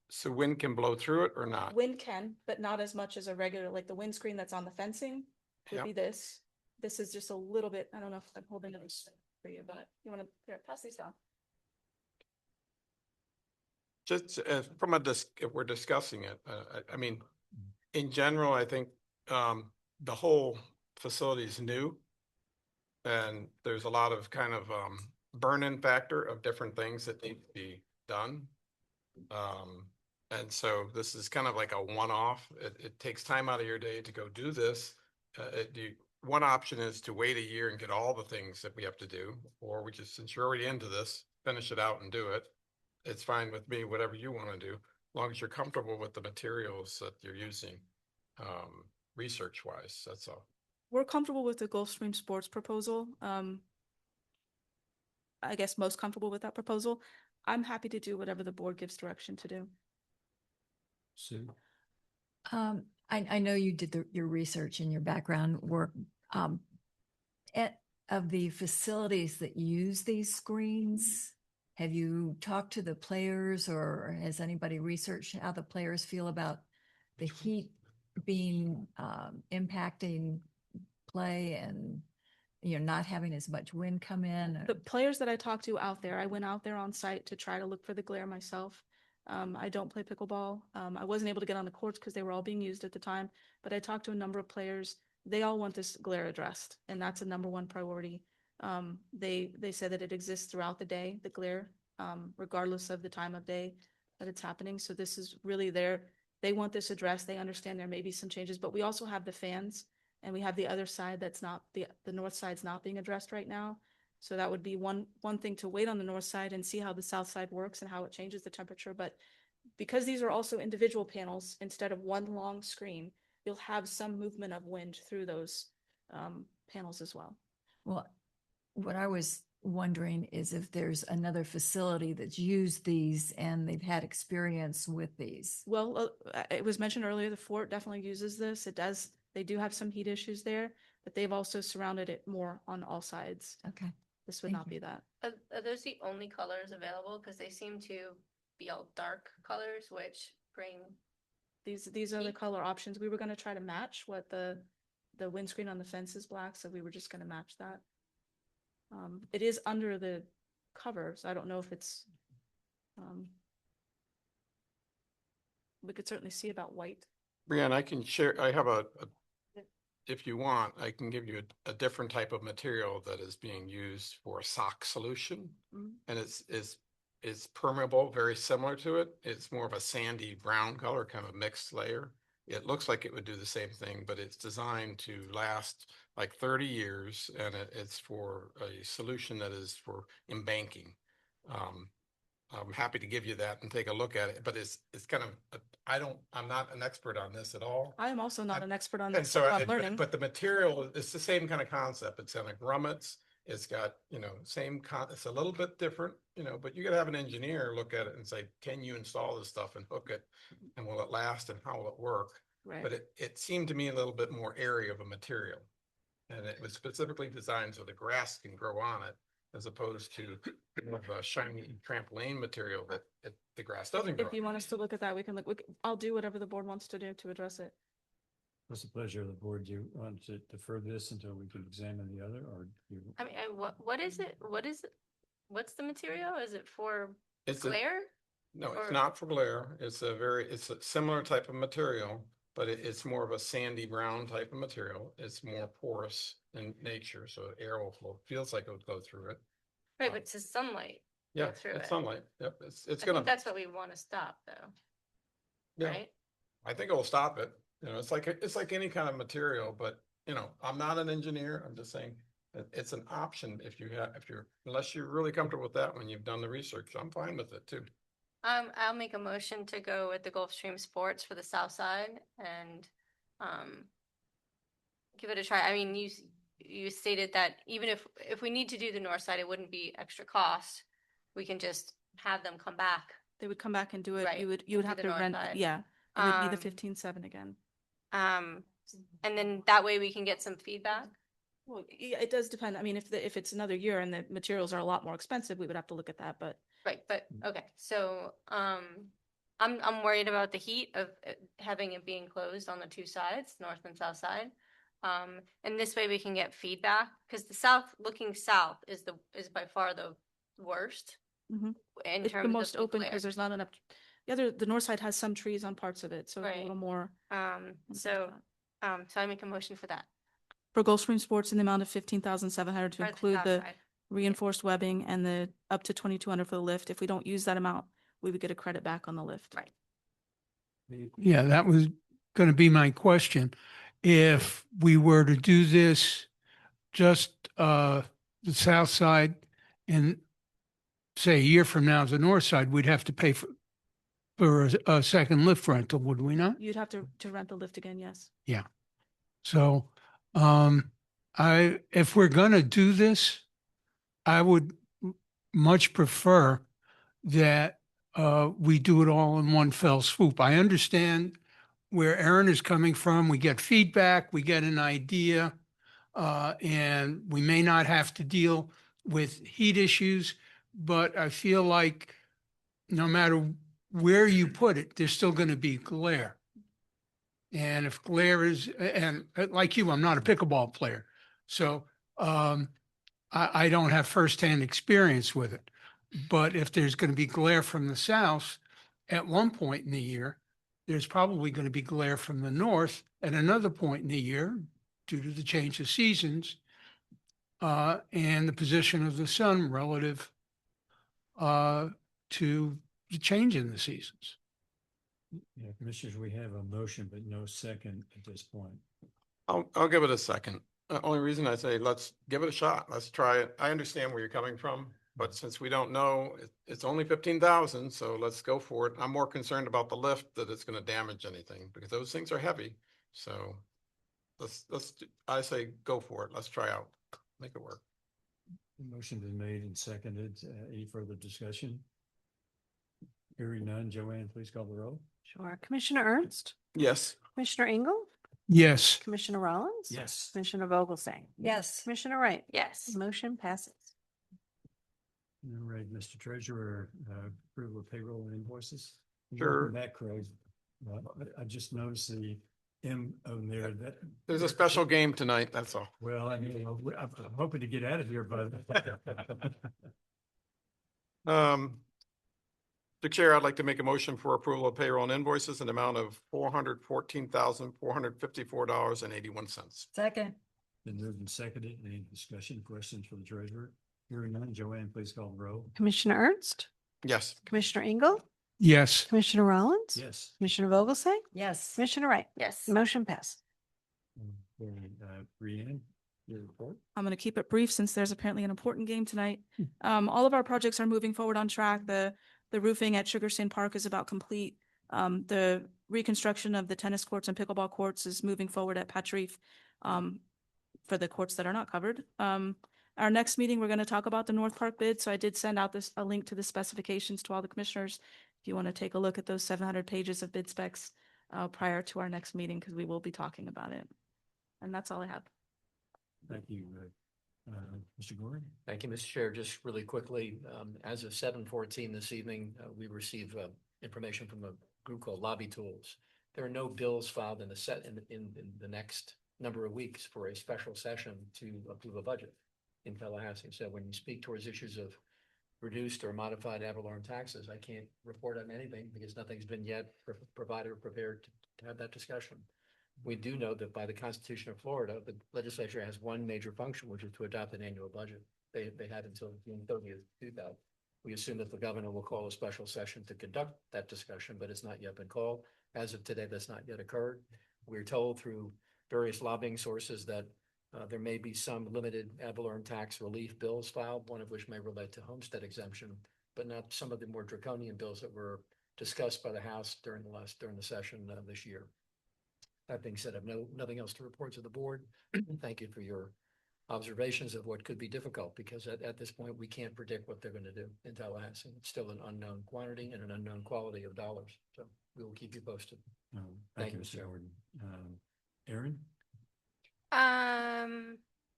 So wind can blow through it or not?
wind can, but not as much as a regular, like the windscreen that's on the fencing would
Yep.
be this. This is just a little bit, I don't know if I'm holding it for you, but you want to, here, pass these down.
Just from a, if we're discussing it, I mean, in general, I think the whole facility is new. And there's a lot of kind of burn-in factor of different things that need to be done. And so this is kind of like a one-off. It takes time out of your day to go do this. One option is to wait a year and get all the things that we have to do, or we just, since you're already into this, finish it out and do it. It's fine with me, whatever you want to do, as long as you're comfortable with the materials that you're using, research-wise, that's all.
We're comfortable with the Gulfstream Sports proposal. I guess most comfortable with that proposal. I'm happy to do whatever the board gives direction to do.
Sue?
I know you did your research and your background work. Of the facilities that use these screens, have you talked to the players, or has anybody researched how the players feel about the heat being impacting play and, you know, not having as much wind come in?
The players that I talked to out there, I went out there on site to try to look for the glare myself. I don't play pickleball. I wasn't able to get on the courts because they were all being used at the time, but I talked to a number of players. They all want this glare addressed, and that's a number one priority. They said that it exists throughout the day, the glare, regardless of the time of day that it's happening. So this is really they want this addressed. They understand there may be some changes, but we also have the fans, and we have the other side that's not, the north side's not being addressed right now. So that would be one thing to wait on the north side and see how the south side works and how it changes the temperature. But because these are also individual panels, instead of one long screen, you'll have some movement of wind through those panels as well.
Well, what I was wondering is if there's another facility that's used these and they've had experience with these.
Well, it was mentioned earlier, the fort definitely uses this. They do have some heat issues there, but they've also surrounded it more on all sides.
Okay.
This would not be that.
Are those the only colors available? Because they seem to be all dark colors, which bring.
These are the color options. We were going to try to match what the windscreen on the fence is black, so we were just going to match that. It is under the cover, so I don't know if it's. We could certainly see about white.
Brianne, I can share, I have if you want, I can give you a different type of material that is being used for a sock solution.
Mhm.
And it's permeable, very similar to it. It's more of a sandy brown color, kind of mixed layer. It looks like it would do the same thing, but it's designed to last like 30 years, and it's for a solution that is for embanking. I'm happy to give you that and take a look at it, but it's kind of I'm not an expert on this at all.
I am also not an expert on
And
this,
so,
so I'm
but-
learning.
but the material, it's the same kind of concept. It's on a grommets. It's got, it's a little bit different, but you gotta have an engineer look at it and say, can you install this stuff and hook it? And will it last and how will it work?
Right.
But it seemed to me a little bit more airy of a material. And it was specifically designed so the grass can grow on it as opposed to more of a shiny trampoline material that the grass doesn't grow.
If you want us to look at that, we can look, I'll do whatever the board wants to do to address it.
What's the pleasure of the board? Do you want to defer this until we can examine the other, or do you?
I mean, what is it? What is it? What's the material? Is it for
It's a-
glare?
No, it's
Or-
not for glare. It's a similar type of material, but it's more of a sandy brown type of material. It's more porous in nature, so air will flow, feels like it would go through it.
Right, but it's the sunlight. go
Yeah,
through
it's
it.
sunlight. Yep, it's
I think
gonna,
that's what we want to stop, though.
yeah,
Right?
I think it will stop it. It's like any kind of material, but I'm not an engineer. I'm just saying that it's an option unless you're really comfortable with that when you've done the research. I'm fine with it too.
I'll make a motion to go with the Gulfstream Sports for the south side and give it a try. I mean, you stated that even if we need to do the north side, it wouldn't be extra cost. We can just have them come back.
They would come back and do it.
Right,
You would
do
have
the
to
north
rent,
side.
yeah. It would be the
Um,
15.7 again.
And then that way we can get some feedback.
Well, yeah, it does depend. I mean, if it's another year and the materials are a lot more expensive, we would have to look at that, but
Right, but, okay, so, I'm worried about the heat of having it being closed on the two sides, north and south side. And this way we can get feedback, because looking south is by far the worst
Mhm.
in
it's
terms
the
of
most
the
open
glare.
because there's not enough. The north side has some trees on parts of it, so it's a
Right.
little more.
So I make a motion for that.
For Gulfstream Sports in the amount of 15,700 to
For the
include
south
the
side.
reinforced webbing and the up to 2,200 for the lift. If we don't use that amount, we would get a credit back on the lift.
Right.
Yeah, that was going to be my question. If we were to do this just the south side and say a year from now the north side, we'd have to pay for a second lift rental, would we not?
You'd have to rent the lift again, yes.
Yeah. So, if we're gonna do this, I would much prefer that, we do it all in one fell swoop. I understand where Aaron is coming from. We get feedback, we get an idea, and we may not have to deal with heat issues, but I feel like no matter where you put it, there's still going to be glare. And if glare is, and like you, I'm not a pickleball player. So I don't have firsthand experience with it. But if there's going to be glare from the south at one point in the year, there's probably going to be glare from the north at another point in the year due to the change of seasons and the position of the sun relative to the change in the seasons.
Yeah, Commissioners, we have a motion, but no second at this point.
I'll give it a second. Only reason I say, let's give it a shot. Let's try it. I understand where you're coming from, but since we don't know, it's only 15,000, so let's go for it. I'm more concerned about the lift, that it's gonna damage anything, because those things are heavy. So I say, go for it. Let's try out, make it work.
Motion been made and seconded. Any further discussion? Hearing none. Joanne, please call the roll.
Sure. Commissioner Ernst,
Yes.
Commissioner Engel,
Yes.
Commissioner Rollins.
Yes.
Commissioner Vogelsang.
Yes.
Commissioner Wright.
Yes.
Motion passes.
All right, Mr. Treasurer, approval of payroll and invoices.
Sure.
Welcome back, Craig. I just noticed the M on there that.
There's a special game tonight, that's all.
Well, I mean, I'm hoping to get out of here, but.
Mr. Chair, I'd like to make a motion for approval of payroll and invoices in the amount of $414,454.81.
Second.
Been moved and seconded. Any discussion, questions for the treasurer? Hearing none. Joanne, please call the roll.
Commissioner Ernst,
Yes.
Commissioner Engel,
Yes.
Commissioner Rollins.
Yes.
Commissioner Vogelsang.
Yes.
Commissioner Wright.
Yes.
Motion passes.
Brianne, your report.
I'm going to keep it brief since there's apparently an important game tonight. All of our projects are moving forward on track. The roofing at Sugar Stand Park is about complete. The reconstruction of the tennis courts and pickleball courts is moving forward at Patrice for the courts that are not covered. Our next meeting, we're going to talk about the North Park bid. So I did send out a link to the specifications to all the commissioners. If you want to take a look at those 700 pages of bid specs prior to our next meeting, because we will be talking about it. And that's all I have.
Thank you, Mr. Gordon.
Thank you, Mr. Chair. Just really quickly, as of 7:14 this evening, we received information from a group called Lobby Tools. There are no bills filed in the next number of weeks for a special session to approve a budget in Tallahassee. So when you speak towards issues of reduced or modified ad valorem taxes, I can't report on anything because nothing's been yet provided or prepared to have that discussion. We do know that by the Constitution of Florida, the legislature has one major function, which is to adopt an annual budget. They had until June 30th to do that. We assume that the governor will call a special session to conduct that discussion, but it's not yet been called. As of today, that's not yet occurred. We're told through various lobbying sources that there may be some limited ad valorem tax relief bills filed, one of which may relate to homestead exemption, but not some of the more draconian bills that were discussed by the House during the session this year. That being said, I have nothing else to report to the board. Thank you for your observations of what could be difficult, because at this point, we can't predict what they're going to do in Tallahassee. It's still an unknown quantity and an unknown quality of dollars. So we will keep you posted.
Thank you, Mr. Gordon. Aaron?
I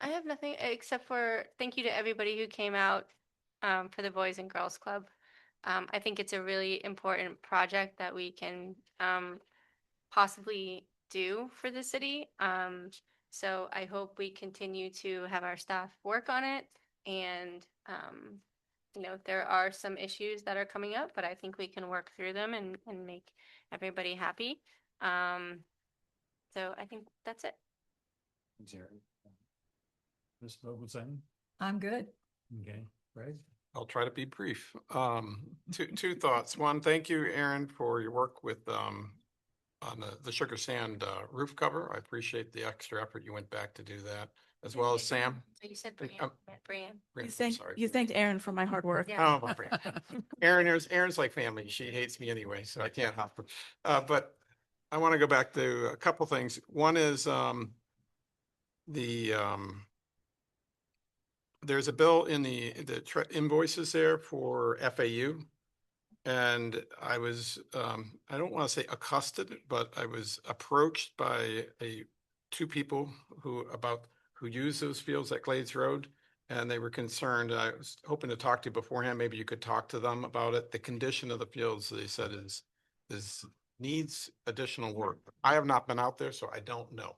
have nothing except for thank you to everybody who came out for the Boys and Girls Club. I think it's a really important project that we can possibly do for the city. So I hope we continue to have our staff work on it. And, there are some issues that are coming up, but I think we can work through them and make everybody happy. So I think that's it.
Thanks, Aaron. Ms. Vogelstein?
I'm good.
Okay, Greg?
I'll try to be brief. Two thoughts. One, thank you, Aaron, for your work with on the Sugar Sand roof cover. I appreciate the extra effort you went back to do that, as well as Sam.
You said Brian.
You thanked Aaron for my hard work.
Oh, my friend. Aaron's like family. She hates me anyway, so I can't help her. But I want to go back to a couple things. One is there's a bill in the invoices there for FAU. And I was, I don't want to say accosted, but I was approached by two people who use those fields at Glades Road. And they were concerned. I was hoping to talk to you beforehand. Maybe you could talk to them about it. The condition of the fields, they said, needs additional work. I have not been out there, so I don't know.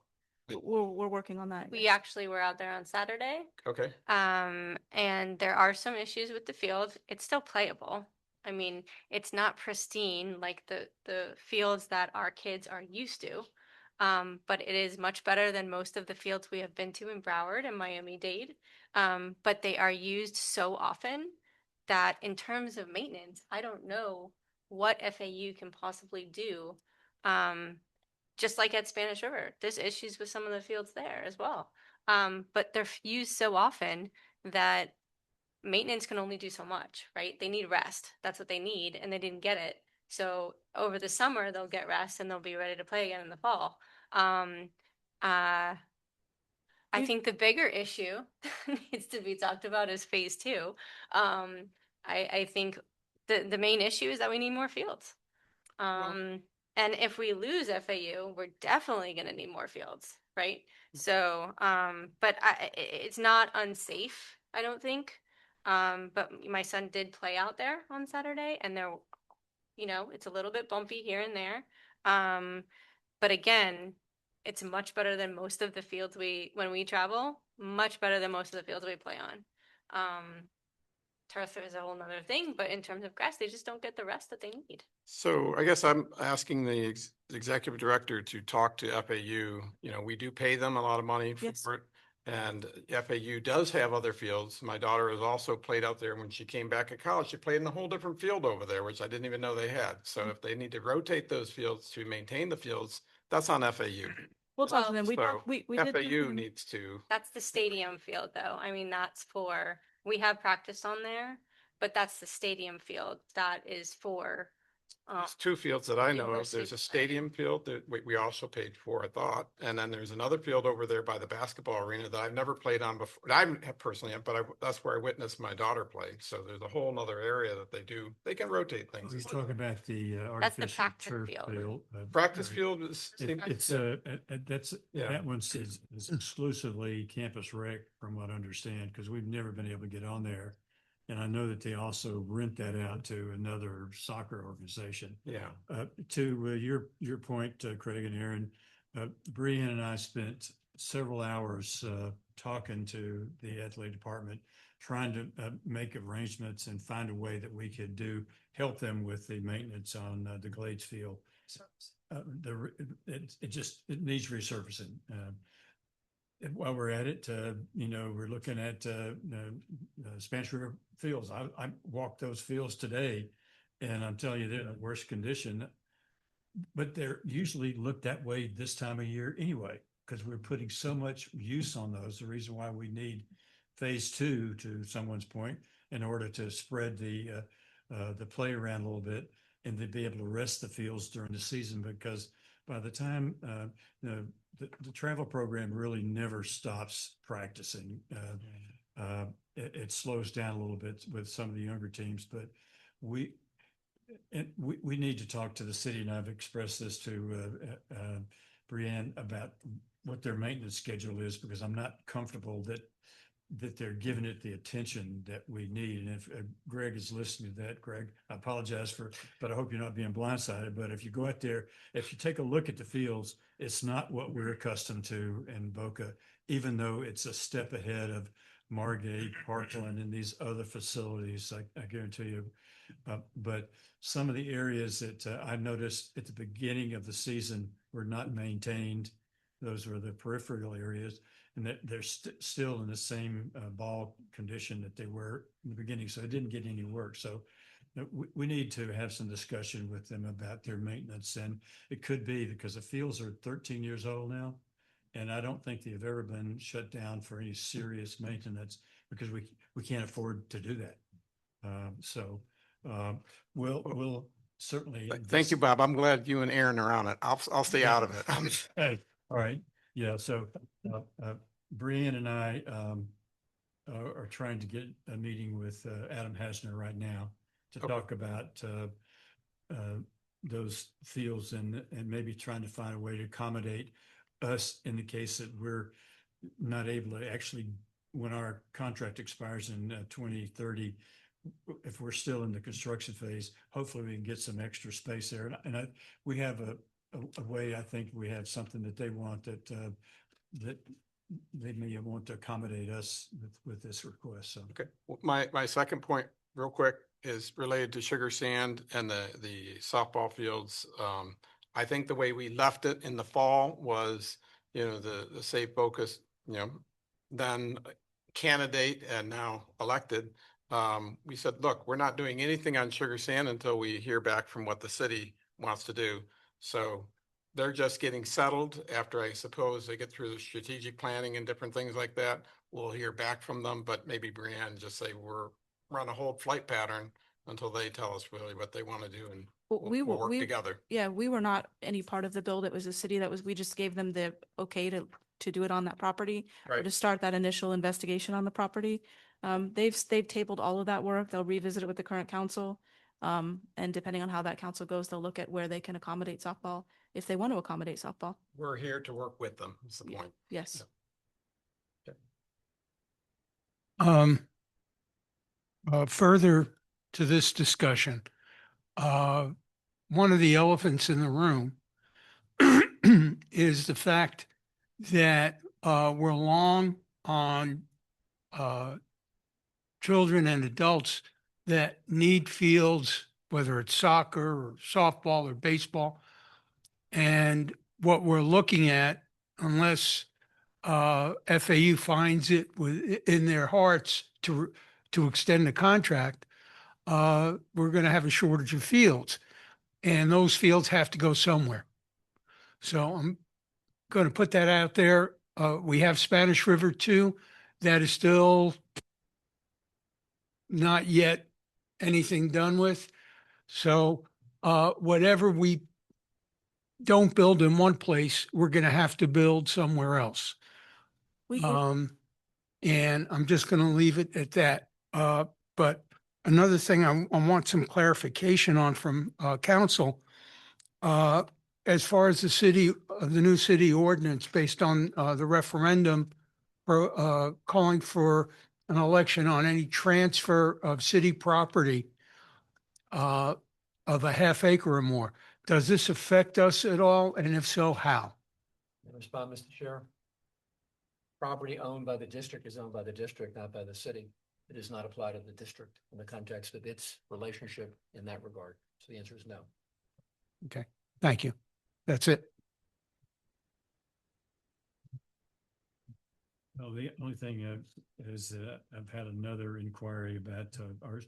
We're working on that.
We actually were out there on Saturday.
Okay.
And there are some issues with the field. It's still playable. I mean, it's not pristine like the fields that our kids are used to. But it is much better than most of the fields we have been to in Broward and Miami-Dade. But they are used so often that in terms of maintenance, I don't know what FAU can possibly do. Just like at Spanish River, there's issues with some of the fields there as well. But they're used so often that maintenance can only do so much, right? They need rest. That's what they need, and they didn't get it. So over the summer, they'll get rest and they'll be ready to play again in the fall. I think the bigger issue needs to be talked about is phase 2. I think the main issue is that we need more fields. And if we lose FAU, we're definitely going to need more fields, right? So, but it's not unsafe, I don't think. But my son did play out there on Saturday, and there, it's a little bit bumpy here and there. But again, it's much better than most of the fields when we travel, much better than most of the fields we play on. Turf is a whole nother thing, but in terms of grass, they just don't get the rest that they need.
So I guess I'm asking the executive director to talk to FAU. We do pay them a lot of money for it. And FAU does have other fields. My daughter has also played out there. When she came back at college, she played in a whole different field over there, which I didn't even know they had. So if they need to rotate those fields to maintain the fields, that's on FAU.
We'll talk to them. We did
FAU needs to.
That's the stadium field, though. I mean, we have practice on there, but that's the stadium field. That is for
There's two fields that I know of.
University
There's a
play.
stadium field that we also paid for, I thought. And then there's another field over there by the basketball arena that I've never played on before. I have personally, but that's where I witnessed my daughter play. So there's a whole nother area that they do. They can rotate things.
We're talking about the
That's the
artificial
practice
turf
field.
field.
Practice field is.
It's that's,
Yeah.
that one's is exclusively campus rec from what I understand, because we've never been able to get on there. And I know that they also rent that out to another soccer organization.
Yeah.
To your point, Craig and Aaron, Brian and I spent several hours talking to the athletic department, trying to make arrangements and find a way that we could help them with the maintenance on the Glades field. It needs resurfacing. And while we're at it, we're looking at Spanish River Fields. I walked those fields today, and I'm telling you, they're in the worst condition. But they're usually looked that way this time of year anyway, because we're putting so much use on those. The reason why we need phase 2, to someone's point, in order to spread the play around a little bit and to be able to rest the fields during the season, because by the time the travel program really never stops practicing. It slows down a little bit with some of the younger teams, but we need to talk to the city, and I've expressed this to Brianne about what their maintenance schedule is, because I'm not comfortable that they're giving it the attention that we need. And if Greg is listening to that, Greg, I apologize but I hope you're not being blindsided. But if you go out there, if you take a look at the fields, it's not what we're accustomed to in Boca, even though it's a step ahead of Margate, Parkland, and these other facilities, I guarantee you. But some of the areas that I noticed at the beginning of the season were not maintained. Those were the peripheral areas, and that they're still in the same ball condition that they were in the beginning. So it didn't get any work. So we need to have some discussion with them about their maintenance. And it could be because the fields are 13 years old now, and I don't think they've ever been shut down for any serious maintenance, because we can't afford to do that. We'll certainly.
Thank you, Bob. I'm glad you and Aaron are on it. I'll stay out of it.
Hey, all right. Yeah. So Brian and I are trying to get a meeting with Adam Hasner right now to talk about those fields and maybe trying to find a way to accommodate us in the case that we're not able to actually, when our contract expires in 2030, if we're still in the construction phase, hopefully we can get some extra space there. And we have a way, I think we have something that they want that they may want to accommodate us with this request. So.
Okay. My second point real quick is related to Sugar Sand and the softball fields. I think the way we left it in the fall was, the Safe Focus, then candidate and now elected. We said, look, we're not doing anything on Sugar Sand until we hear back from what the city wants to do. So they're just getting settled after, I suppose, they get through the strategic planning and different things like that. We'll hear back from them, but maybe Brianne just say we're on a hold flight pattern until they tell us really what they want to do, and we'll work together.
Yeah, we were not any part of the build. It was the city we just gave them the okay to do it on that property, or
Right.
to start that initial investigation on the property. They've tabled all of that work. They'll revisit it with the current council. And depending on how that council goes, they'll look at where they can accommodate softball, if they want to accommodate softball.
We're here to work with them. That's the point.
Yes.
Further to this discussion, one of the elephants in the room is the fact that we're long on children and adults that need fields, whether it's soccer or softball or baseball. And what we're looking at, unless FAU finds it in their hearts to extend the contract, we're going to have a shortage of fields, and those fields have to go somewhere. So I'm going to put that out there. We have Spanish River too. That is still not yet anything done with. So whatever we don't build in one place, we're going to have to build somewhere else.
We can,
And I'm just going to leave it at that. But another thing I want some clarification on from council. As far as the new city ordinance based on the referendum for calling for an election on any transfer of city property of a half acre or more. Does this affect us at all? And if so, how?
May I respond, Mr. Chair? Property owned by the district is owned by the district, not by the city. It does not apply to the district in the context of its relationship in that regard. So the answer is no.
Okay, thank you. That's it.
Well, the only thing is I've had another inquiry about our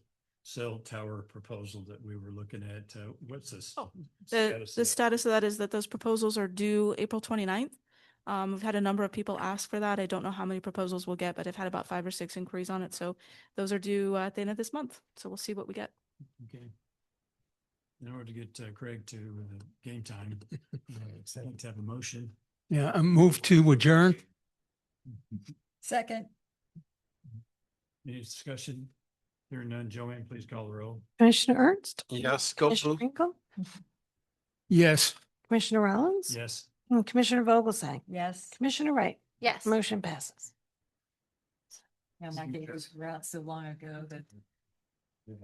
cell tower proposal that we were looking at. What's this?
the status of that is that those proposals are due April 29th. We've had a number of people ask for that. I don't know how many proposals we'll get, but I've had about 5 or 6 inquiries on it. So those are due at the end of this month. So we'll see what we get.
Okay. In order to get Craig to game time, excited to have a motion.
Yeah, I move to adjourn.
Second.
Any discussion? Hearing none, Joanne, please call the roll.
Commissioner Ernst?
Yes, go
Commissioner
blue.
Hinkle?
Yes.
Commissioner Rollins?
Yes.
And Commissioner Vogelsang?
Yes.
Commissioner Wright?
Yes.
Motion passes.
And that gave us around so long ago that
Yeah.